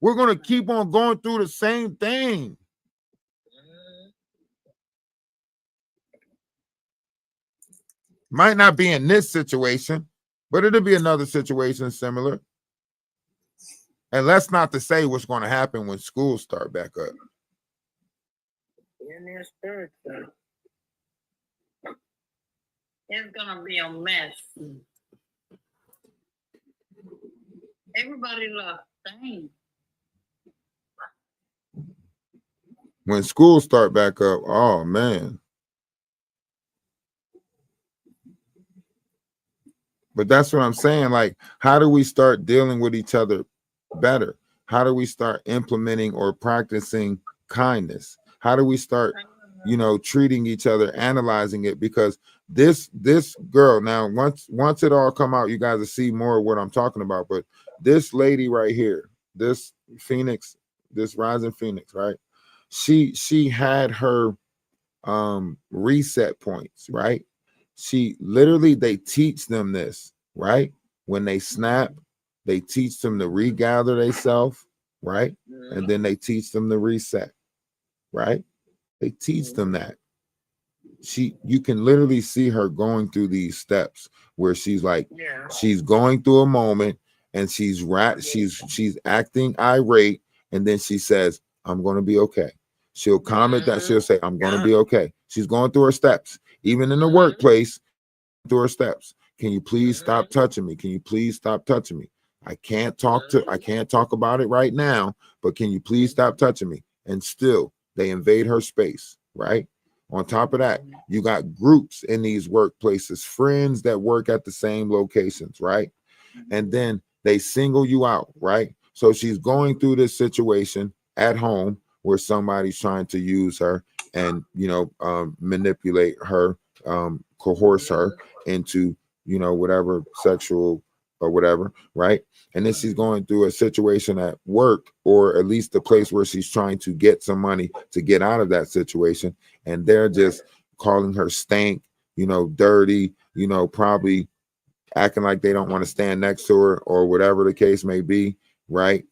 We're going to keep on going through the same thing. Might not be in this situation, but it'll be another situation similar. And let's not to say what's going to happen when schools start back up. In their spirit, it's gonna be a mess. Everybody loves things. When schools start back up, oh man. But that's what I'm saying. Like, how do we start dealing with each other better? How do we start implementing or practicing kindness? How do we start, treating each other, analyzing it? Because this girl, now once it all come out, you guys will see more of what I'm talking about. But this lady right here, this Phoenix, this rising Phoenix, right? She had her reset points, right? She literally, they teach them this, right? When they snap, they teach them to regather themselves, right? And then they teach them to reset, right? They teach them that. You can literally see her going through these steps where she's like, she's going through a moment and she's acting irate, and then she says, I'm going to be okay. She'll comment that, she'll say, I'm going to be okay. She's going through her steps. Even in the workplace, through her steps. Can you please stop touching me? Can you please stop touching me? I can't talk about it right now, but can you please stop touching me? And still, they invade her space, right? On top of that, you got groups in these workplaces, friends that work at the same locations, right? And then they single you out, right? So she's going through this situation at home where somebody's trying to use her and, manipulate her, coerce her into, whatever sexual or whatever, right? And then she's going through a situation at work, or at least the place where she's trying to get some money to get out of that situation. And they're just calling her stank, dirty, probably acting like they don't want to stand next to her or whatever the case may be, right?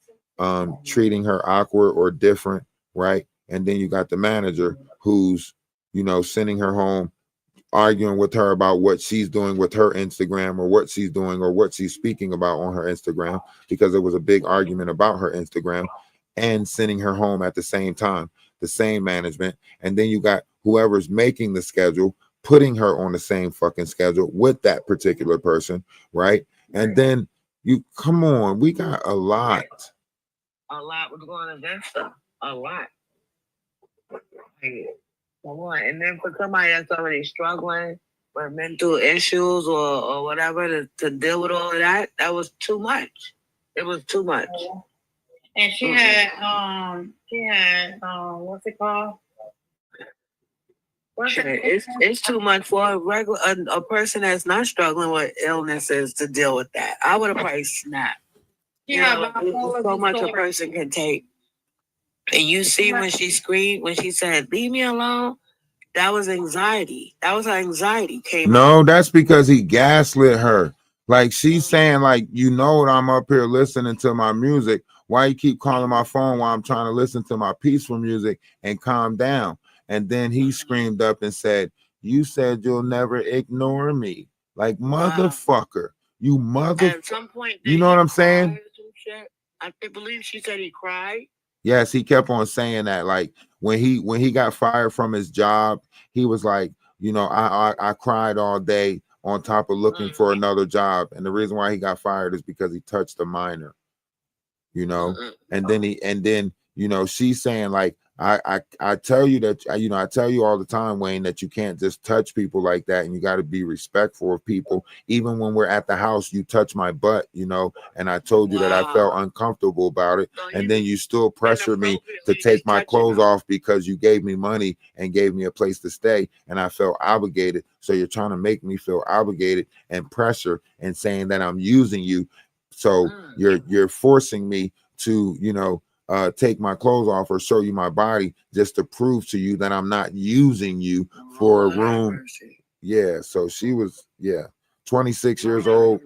Treating her awkward or different, right? And then you got the manager who's, sending her home, arguing with her about what she's doing with her Instagram, or what she's doing or what she's speaking about on her Instagram, because it was a big argument about her Instagram, and sending her home at the same time, the same management. And then you got whoever's making the schedule, putting her on the same fucking schedule with that particular person, right? And then come on, we got a lot. A lot was going against her. A lot. Come on. And then for somebody that's already struggling with mental issues or whatever to deal with all of that, that was too much. It was too much. And she had what's it called? It's too much for a person that's not struggling with illnesses to deal with that. I would have probably snapped. So much a person can take. And you see when she screamed, when she said, "Leave me alone," that was anxiety. That was her anxiety came. No, that's because he gaslit her. Like, she's saying, like, what, I'm up here listening to my music. Why you keep calling my phone while I'm trying to listen to my peaceful music and calm down? And then he screamed up and said, "You said you'll never ignore me." Like, motherfucker, you mother. At some point, you know what I'm saying? I believe she said he cried. Yes, he kept on saying that. Like, when he got fired from his job, he was like, I cried all day on top of looking for another job. And the reason why he got fired is because he touched a minor, and then she's saying, like, I tell you that, I tell you all the time, Wayne, that you can't just touch people like that, and you got to be respectful of people. Even when we're at the house, you touch my butt, and I told you that I felt uncomfortable about it. And then you still pressure me to take my clothes off because you gave me money and gave me a place to stay, and I felt obligated. So you're trying to make me feel obligated and pressure and saying that I'm using you. So you're forcing me to, take my clothes off or show you my body just to prove to you that I'm not using you for a room. Yeah. So she was, 26 years old,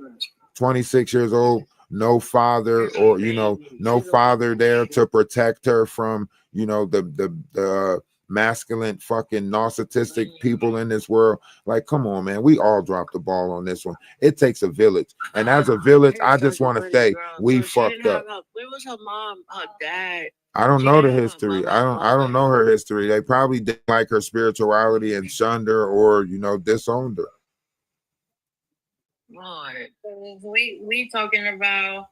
no father, or, no father there to protect her from, the masculine fucking narcissistic people in this world. Like, come on, man, we all dropped the ball on this one. It takes a village, and as a village, I just want to say we fucked up. Where was her mom, her dad? I don't know the history. I don't know her history. They probably didn't like her spirituality and shunned her, or disowned her. We talking about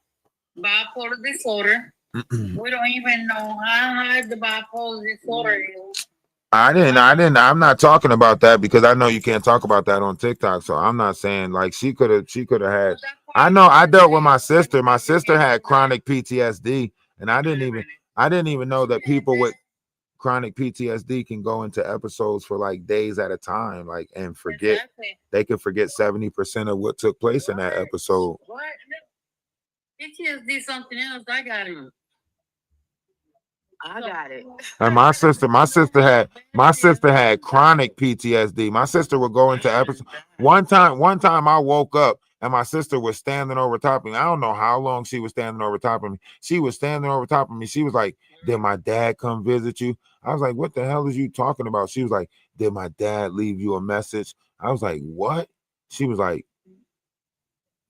bipolar disorder. We don't even know how high the bipolar disorder is. I'm not talking about that because I know you can't talk about that on TikTok. So I'm not saying, like, she could have had. I know I dealt with my sister. My sister had chronic PTSD, and I didn't even know that people with chronic PTSD can go into episodes for like days at a time, like, and forget. They can forget 70% of what took place in that episode. What? PTSD something else. I got it. And my sister had chronic PTSD. My sister would go into episodes. One time I woke up and my sister was standing over top of me. I don't know how long she was standing over top of me. She was standing over top of me. She was like, "Did my dad come visit you?" I was like, "What the hell is you talking about?" She was like, "Did my dad leave you a message?" I was like, "What?" She was like,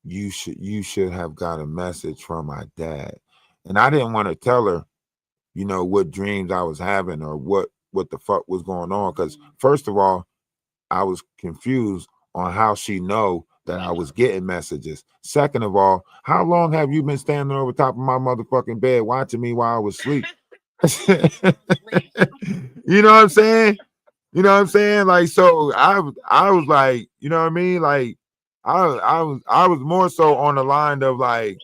you should have got a message from my dad." And I didn't want to tell her, what dreams I was having or what the fuck was going on. Because first of all, I was confused on how she know that I was getting messages. Second of all, how long have you been standing over top of my motherfucking bed watching me while I was asleep? You know what I'm saying? Like, so I was like, you know what I mean? Like, I was more so on the line of like,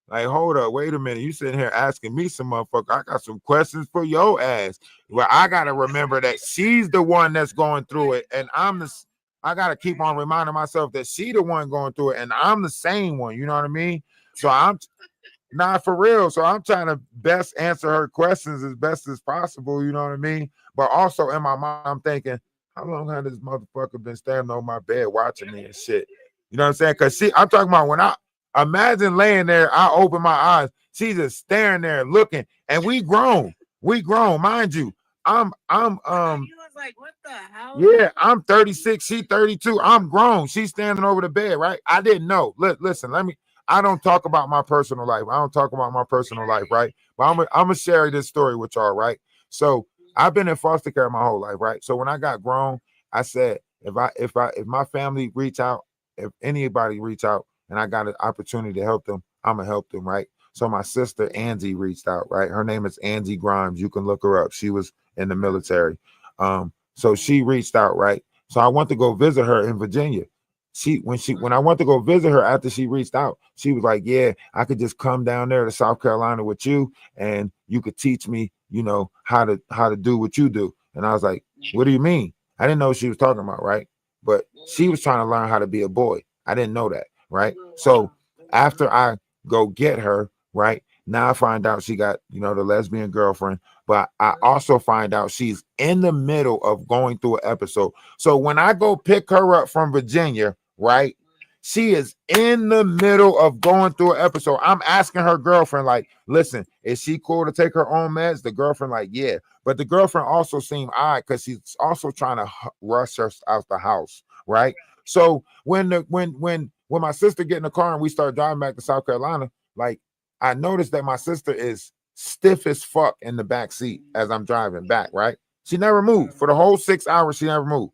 Like, hold up, wait a minute. You sitting here asking me some motherfucker. I got some questions for your ass. Well, I gotta remember that she's the one that's going through it, and I gotta keep on reminding myself that she the one going through it, and I'm the same one. You know what I mean? So I'm not for real. So I'm trying to best answer her questions as best as possible. You know what I mean? But also in my mind, I'm thinking, how long has this motherfucker been standing on my bed watching me and shit? You know what I'm saying? Because I'm talking about when I imagine laying there, I open my eyes, she's just staring there looking, and we grown, mind you. I'm like, what the hell? Yeah, I'm 36, she 32. I'm grown. She's standing over the bed, right? I didn't know. Listen, I don't talk about my personal life. Right? But I'm gonna share this story with y'all, right? So I've been in foster care my whole life, right? So when I got grown, I said, if my family reach out, if anybody reach out and I got an opportunity to help them, I'm gonna help them, right? So my sister Angie reached out, right? Her name is Angie Grimes. You can look her up. She was in the military. So she reached out, right? So I went to go visit her in Virginia. When I went to go visit her after she reached out, she was like, yeah, I could just come down there to South Carolina with you and you could teach me, you know, how to do what you do. And I was like, what do you mean? I didn't know what she was talking about, right? But she was trying to learn how to be a boy. I didn't know that, right? So after I go get her, right, now I find out she got, you know, the lesbian girlfriend, but I also find out she's in the middle of going through an episode. So when I go pick her up from Virginia, right, she is in the middle of going through an episode. I'm asking her girlfriend, like, listen, is she cool to take her own meds? The girlfriend, like, yeah. But the girlfriend also seemed odd because she's also trying to rush her out the house, right? So when my sister get in the car and we start driving back to South Carolina, like, I noticed that my sister is stiff as fuck in the back seat as I'm driving back, right? She never moved. For the whole 6 hours, she never moved.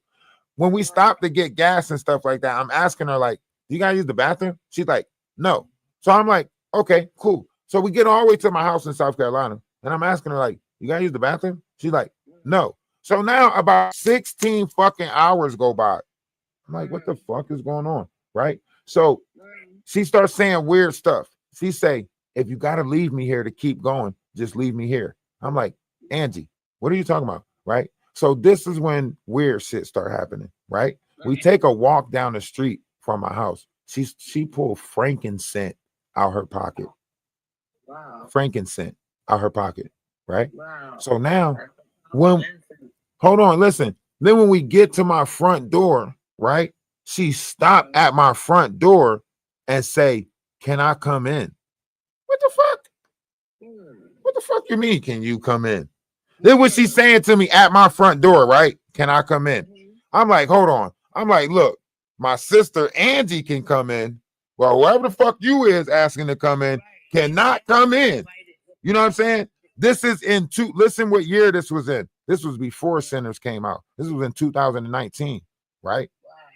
When we stopped to get gas and stuff like that, I'm asking her, like, do you guys use the bathroom? She's like, no. So I'm like, okay, cool. So we get all the way to my house in South Carolina, and I'm asking her, like, you guys use the bathroom? She's like, no. So now about 16 fucking hours go by. I'm like, what the fuck is going on, right? So she starts saying weird stuff. She say, if you got to leave me here to keep going, just leave me here. I'm like, Angie, what are you talking about? Right? So this is when weird shit start happening, right? We take a walk down the street from my house. She pulled frankincense out her pocket. Wow. Frankincense out her pocket, right? Wow. So now, hold on, listen. Then when we get to my front door, right? She stopped at my front door and say, can I come in? What the fuck? What the fuck you mean, can you come in? Then what she's saying to me at my front door, right? Can I come in? I'm like, hold on. I'm like, look, my sister Angie can come in. Well, whoever the fuck you is asking to come in cannot come in. You know what I'm saying? This is listen what year this was in. This was before Sinners came out. This was in 2019, right?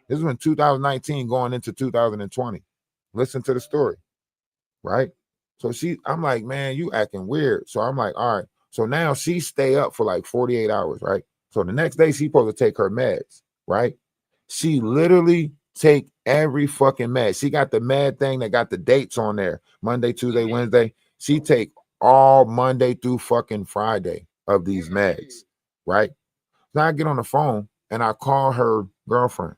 This was in 2019 going into 2020. Listen to the story, right? So I'm like, man, you acting weird. So I'm like, all right. So now she stay up for like 48 hours, right? So the next day she supposed to take her meds, right? She literally take every fucking med. She got the med thing that got the dates on there. Monday, Tuesday, Wednesday. She take all Monday through fucking Friday of these meds, right? Now I get on the phone and I call her girlfriend.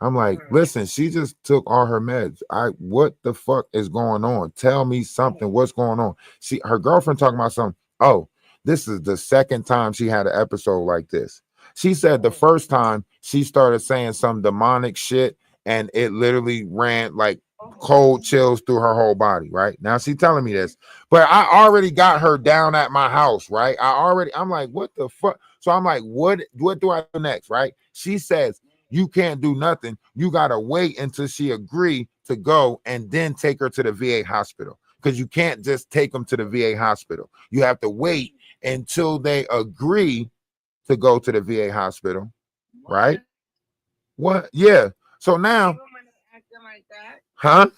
I'm like, listen, she just took all her meds. What the fuck is going on? Tell me something. What's going on? Her girlfriend talking about something. Oh, this is the second time she had an episode like this. She said the first time she started saying some demonic shit and it literally ran like cold chills through her whole body, right? Now she telling me this, but I already got her down at my house, right? I'm like, what the fuck? So I'm like, what do I do next, right? She says, you can't do nothing. You got to wait until she agree to go and then take her to the VA hospital because you can't just take them to the VA hospital. You have to wait until they agree to go to the VA hospital, right? What? Yeah. So now, huh?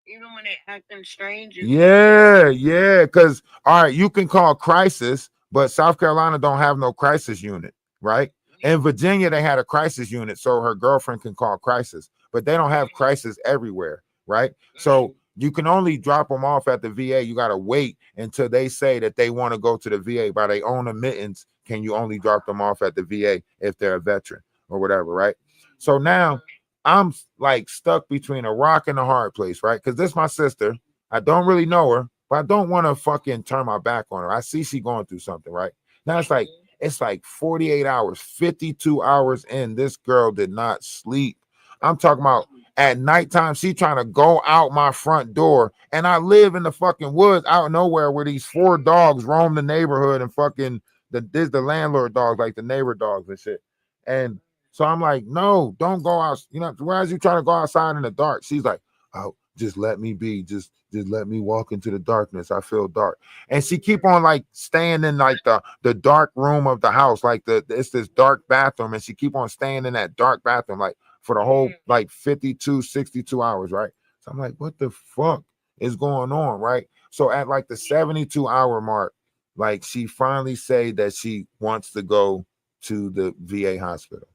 Even when they acting strange. Yeah. Because, all right, you can call crisis, but South Carolina don't have no crisis unit, right? In Virginia, they had a crisis unit, so her girlfriend can call crisis, but they don't have crisis everywhere, right? So You can only drop them off at the VA. You got to wait until they say that they want to go to the VA by their own admittance. Can you only drop them off at the VA if they're a veteran or whatever, right? So now I'm like stuck between a rock and a hard place, right? Because this is my sister. I don't really know her, but I don't want to fucking turn my back on her. I see she going through something, right? Now it's like 48 hours, 52 hours in. This girl did not sleep. I'm talking about at nighttime, she trying to go out my front door. And I live in the fucking woods out nowhere where these 4 dogs roam the neighborhood and fucking the landlord dogs, like the neighbor dogs and shit. And so I'm like, no, don't go out. You know, why is you trying to go outside in the dark? She's like, oh, just let me be. Just let me walk into the darkness. I feel dark. And she keep on like staying in like the dark room of the house. Like it's this dark bathroom. And she keep on staying in that dark bathroom like for the whole like 52, 62 hours, right? So I'm like, what the fuck is going on, right? So at like the 72-hour mark, like she finally say that she wants to go to the VA hospital.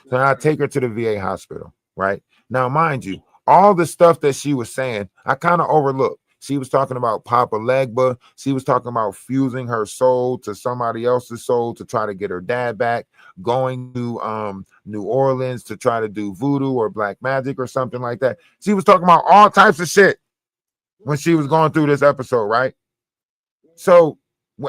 So I take her to the VA hospital, right? Now, mind you, all the stuff that she was saying, I kind of overlooked. She was talking about Papa Legba. She was talking about fusing her soul to somebody else's soul to try to get her dad back, going to New Orleans to try to do voodoo or black magic or something like that. She was talking about all types of shit when she was going through this episode, right? So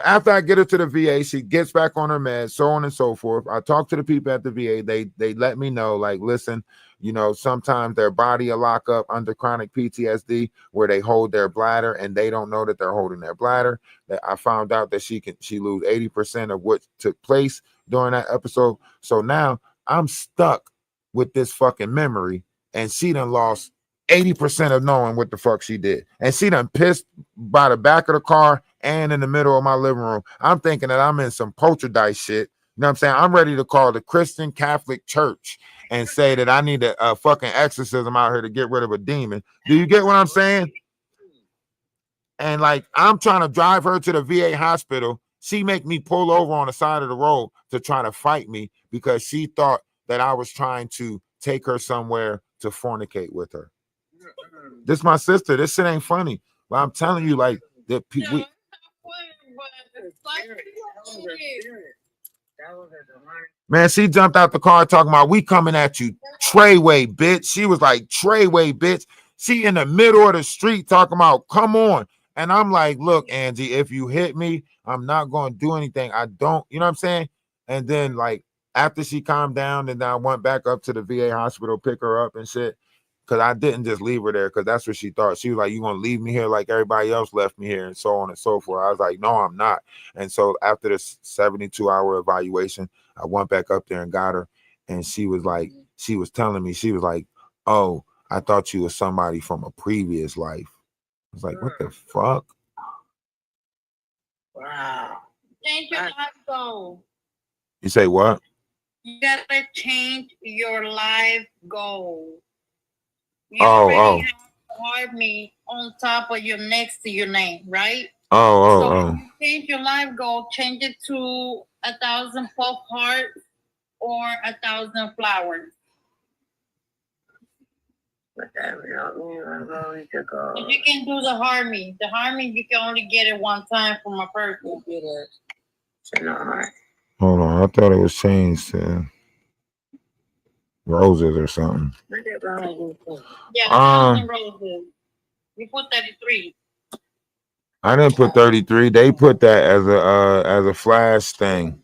after I get her to the VA, she gets back on her meds, so on and so forth. I talk to the people at the VA. They let me know, like, listen, you know, sometimes their body will lock up under chronic PTSD where they hold their bladder and they don't know that they're holding their bladder. That I found out that she lose 80% of what took place during that episode. So now I'm stuck with this fucking memory, and she done lost 80% of knowing what the fuck she did. And she done pissed by the back of the car and in the middle of my living room. I'm thinking that I'm in some poltergeist shit. You know what I'm saying? I'm ready to call the Christian Catholic Church and say that I need a fucking exorcism out here to get rid of a demon. Do you get what I'm saying? And like, I'm trying to drive her to the VA hospital. She make me pull over on the side of the road to try to fight me because she thought that I was trying to take her somewhere to fornicate with her. This is my sister. This shit ain't funny. But I'm telling you, like, that people. Man, she jumped out the car talking about, we coming at you, Treyway, bitch. She was like, Treyway, bitch. She in the middle of the street talking about, come on. And I'm like, look, Angie, if you hit me, I'm not going to do anything. I don't, you know what I'm saying? And then, like, after she calmed down, and then I went back up to the VA hospital, pick her up and shit. Because I didn't just leave her there because that's what she thought. She was like, you going to leave me here like everybody else left me here, and so on and so forth. I was like, no, I'm not. And so after this 72-hour evaluation, I went back up there and got her. And she was like, she was telling me, she was like, oh, I thought you was somebody from a previous life. I was like, what the fuck? Wow. Change your life goal. You say what? You gotta change your life goal. You Oh. have Army on top of your next to your name, right? Oh. If you change your life goal, change it to 1,000 pop hearts or 1,000 flowers. If you can do the harmony you can only get it one time from a person. Hold on, I thought it was changed to roses or something. Yeah, 1,000 roses. You put 33. I didn't put 33. They put that as a flash thing.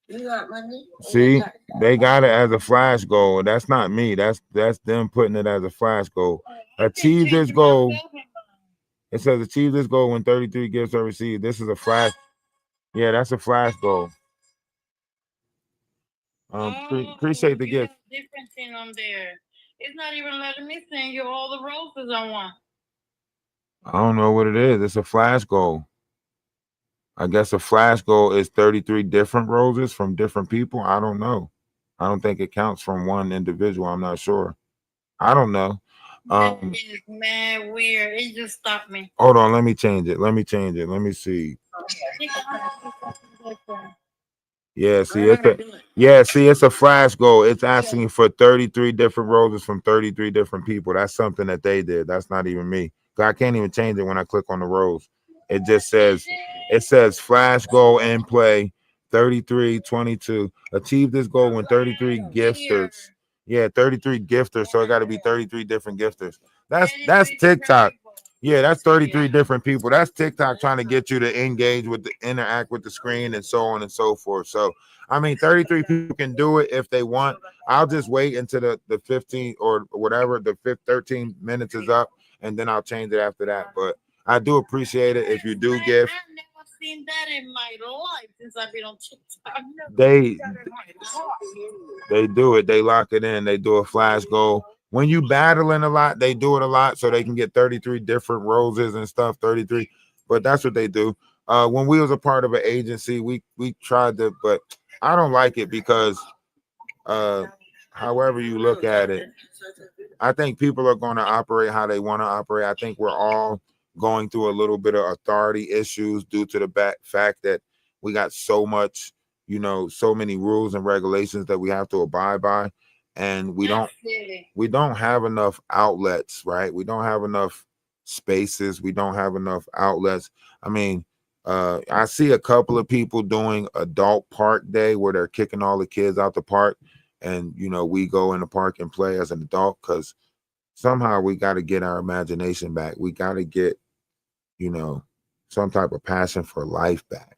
You got money? See, they got it as a flash goal. That's not me. That's them putting it as a flash goal. Achieve this goal. It says achieve this goal when 33 gifts are received. This is a flash. Yeah, that's a flash goal. Appreciate the gift. Different thing on there. It's not even letting me send you all the roses I want. I don't know what it is. It's a flash goal. I guess a flash goal is 33 different roses from different people. I don't know. I don't think it counts from one individual. I'm not sure. I don't know. That is mad weird. It just stopped me. Hold on. Let me change it. Let me see. Yeah, see, it's a flash goal. It's asking for 33 different roses from 33 different people. That's something that they did. That's not even me. 'Cause I can't even change it when I click on the rose. It just says flash goal in play 3322. Achieve this goal when 33 gifters. Yeah, 33 gifters. So it got to be 33 different gifters. That's TikTok. Yeah, that's 33 different people. That's TikTok trying to get you to engage with interact with the screen and so on and so forth. So, I mean, 33 people can do it if they want. I'll just wait until the 15 or whatever, the 13 minutes is up, and then I'll change it after that. But I do appreciate it if you do give. I've never seen that in my life since I've been on TikTok. They do it. They lock it in. They do a flash goal. When you battling a lot, they do it a lot so they can get 33 different roses and stuff. 33, but that's what they do. When we was a part of an agency, we tried to, but I don't like it because however you look at it, I think people are going to operate how they want to operate. I think we're all going through a little bit of authority issues due to the fact that we got so much, so many rules and regulations that we have to abide by, and we don't have enough outlets, right? We don't have enough spaces. We don't have enough outlets. I mean, I see a couple of people doing adult park day where they're kicking all the kids out the park, and we go in the park and play as an adult, because somehow we got to get our imagination back. We got to get some type of passion for life back.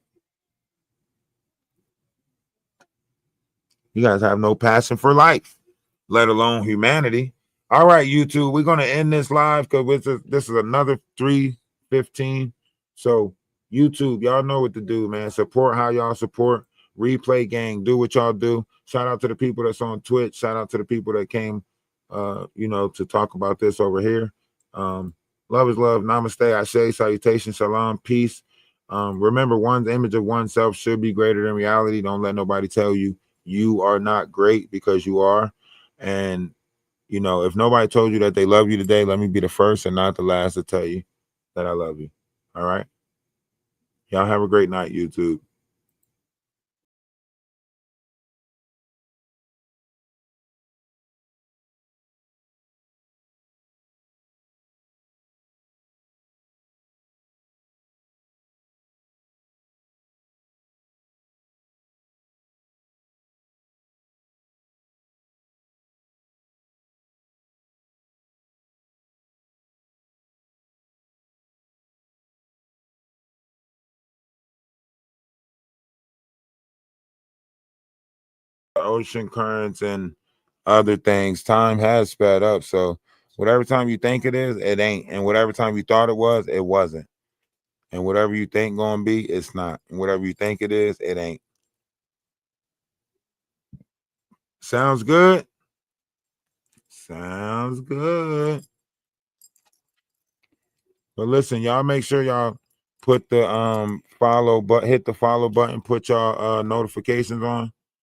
You guys have no passion for life, let alone humanity. All right, YouTube, we're going to end this live because this is another 3:15. So YouTube, y'all know what to do, man. Support how y'all support. Replay Gang, do what y'all do. Shout out to the people that's on Twitch. Shout out to the people that came to talk about this over here. Love is love. Namaste. Ashe. Salutation. Shalom. Peace. Remember, one's image of oneself should be greater than reality. Don't let nobody tell you you are not great, because you are. And if nobody told you that they love you today, let me be the first and not the last to tell you that I love you. All right. Y'all have a great night, YouTube. Ocean currents and other things, time has sped up. So whatever time you think it is, it ain't. And whatever time you thought it was, it wasn't. And whatever you think gonna be, it's not. And whatever you think it is, it ain't. Sounds good? Sounds good. But listen, y'all make sure y'all put the follow button, hit the follow button, put y'all notifications on.